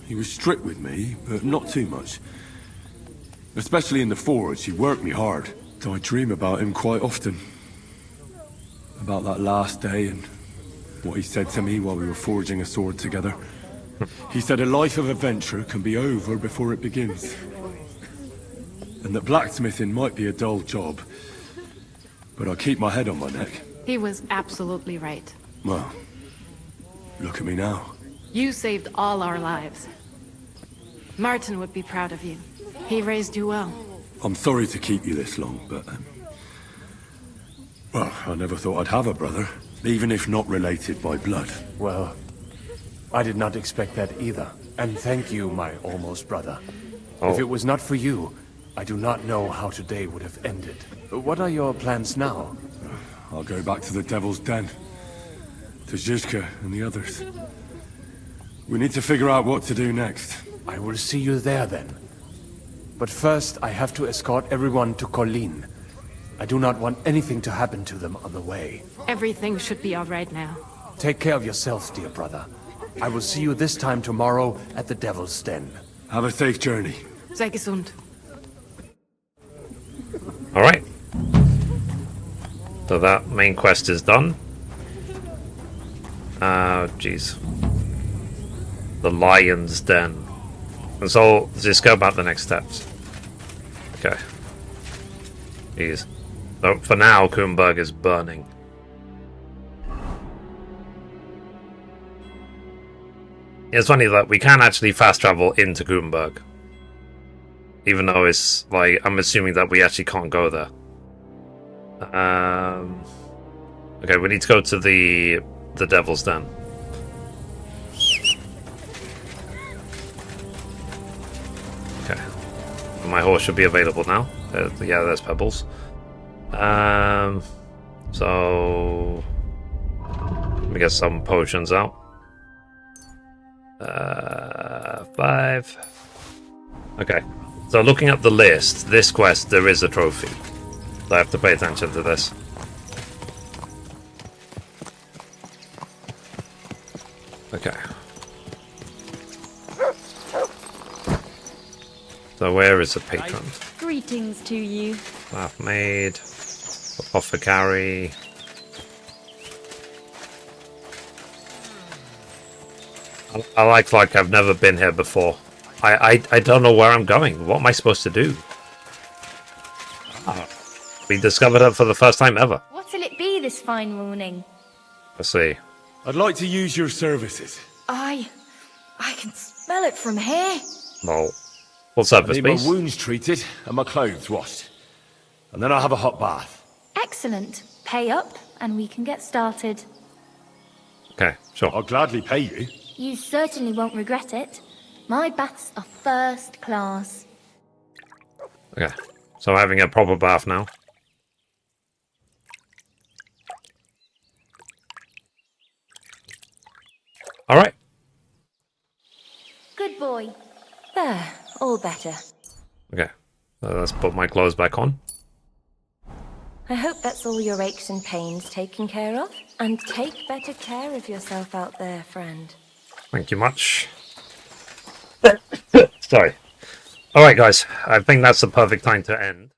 he was strict with me, but not too much. Especially in the forge, he worked me hard. I dream about him quite often. About that last day and what he said to me while we were forging a sword together. He said a life of adventure can be over before it begins. And that blacksmithing might be a dull job, but I'll keep my head on my neck. He was absolutely right. Well, look at me now. You saved all our lives. Martin would be proud of you. He raised you well. I'm sorry to keep you this long, but... well, I never thought I'd have a brother, even if not related by blood. Well, I did not expect that either. And thank you, my almost brother. If it was not for you, I do not know how today would have ended. What are your plans now? I'll go back to the Devil's Den. To Zizka and the others. We need to figure out what to do next. I will see you there then. But first, I have to escort everyone to Colleen. I do not want anything to happen to them on the way. Everything should be all right now. Take care of yourself, dear brother. I will see you this time tomorrow at the Devil's Den. Have a safe journey. Sei gesund. Alright. So that main quest is done. Jeez. The Lion's Den. And so, let's just go about the next steps. Okay. Jeez. So, for now, Kronberg is burning. It's funny that we can actually fast travel into Kronberg. Even though it's, like, I'm assuming that we actually can't go there. Okay, we need to go to the Devil's Den. Okay. My horse should be available now. Yeah, there's Pebbles. So... let me get some potions out. 5. Okay. So looking at the list, this quest, there is a trophy. So I have to pay attention to this. Okay. So where is the patron? Greetings to you. Laugh maid. Apothecary. I like I've never been here before. I don't know where I'm going. What am I supposed to do? We discovered it for the first time ever. What'll it be this fine morning? Let's see. I'd like to use your services. I can smell it from here. Well, what service, I need please? my wounds treated and my clothes washed. And then I'll have a hot bath. Excellent. Pay up and we can get started. Okay, sure. I'll gladly pay you. You certainly won't regret it. My baths are first class. Okay, so having a proper bath now. Alright. Good boy. There, all better. Okay, so let's put my clothes back on. I hope that's all your aches and pains taken care of. And take better care of yourself out there, friend. Thank you much. Sorry. Alright guys, I think that's the perfect time to end.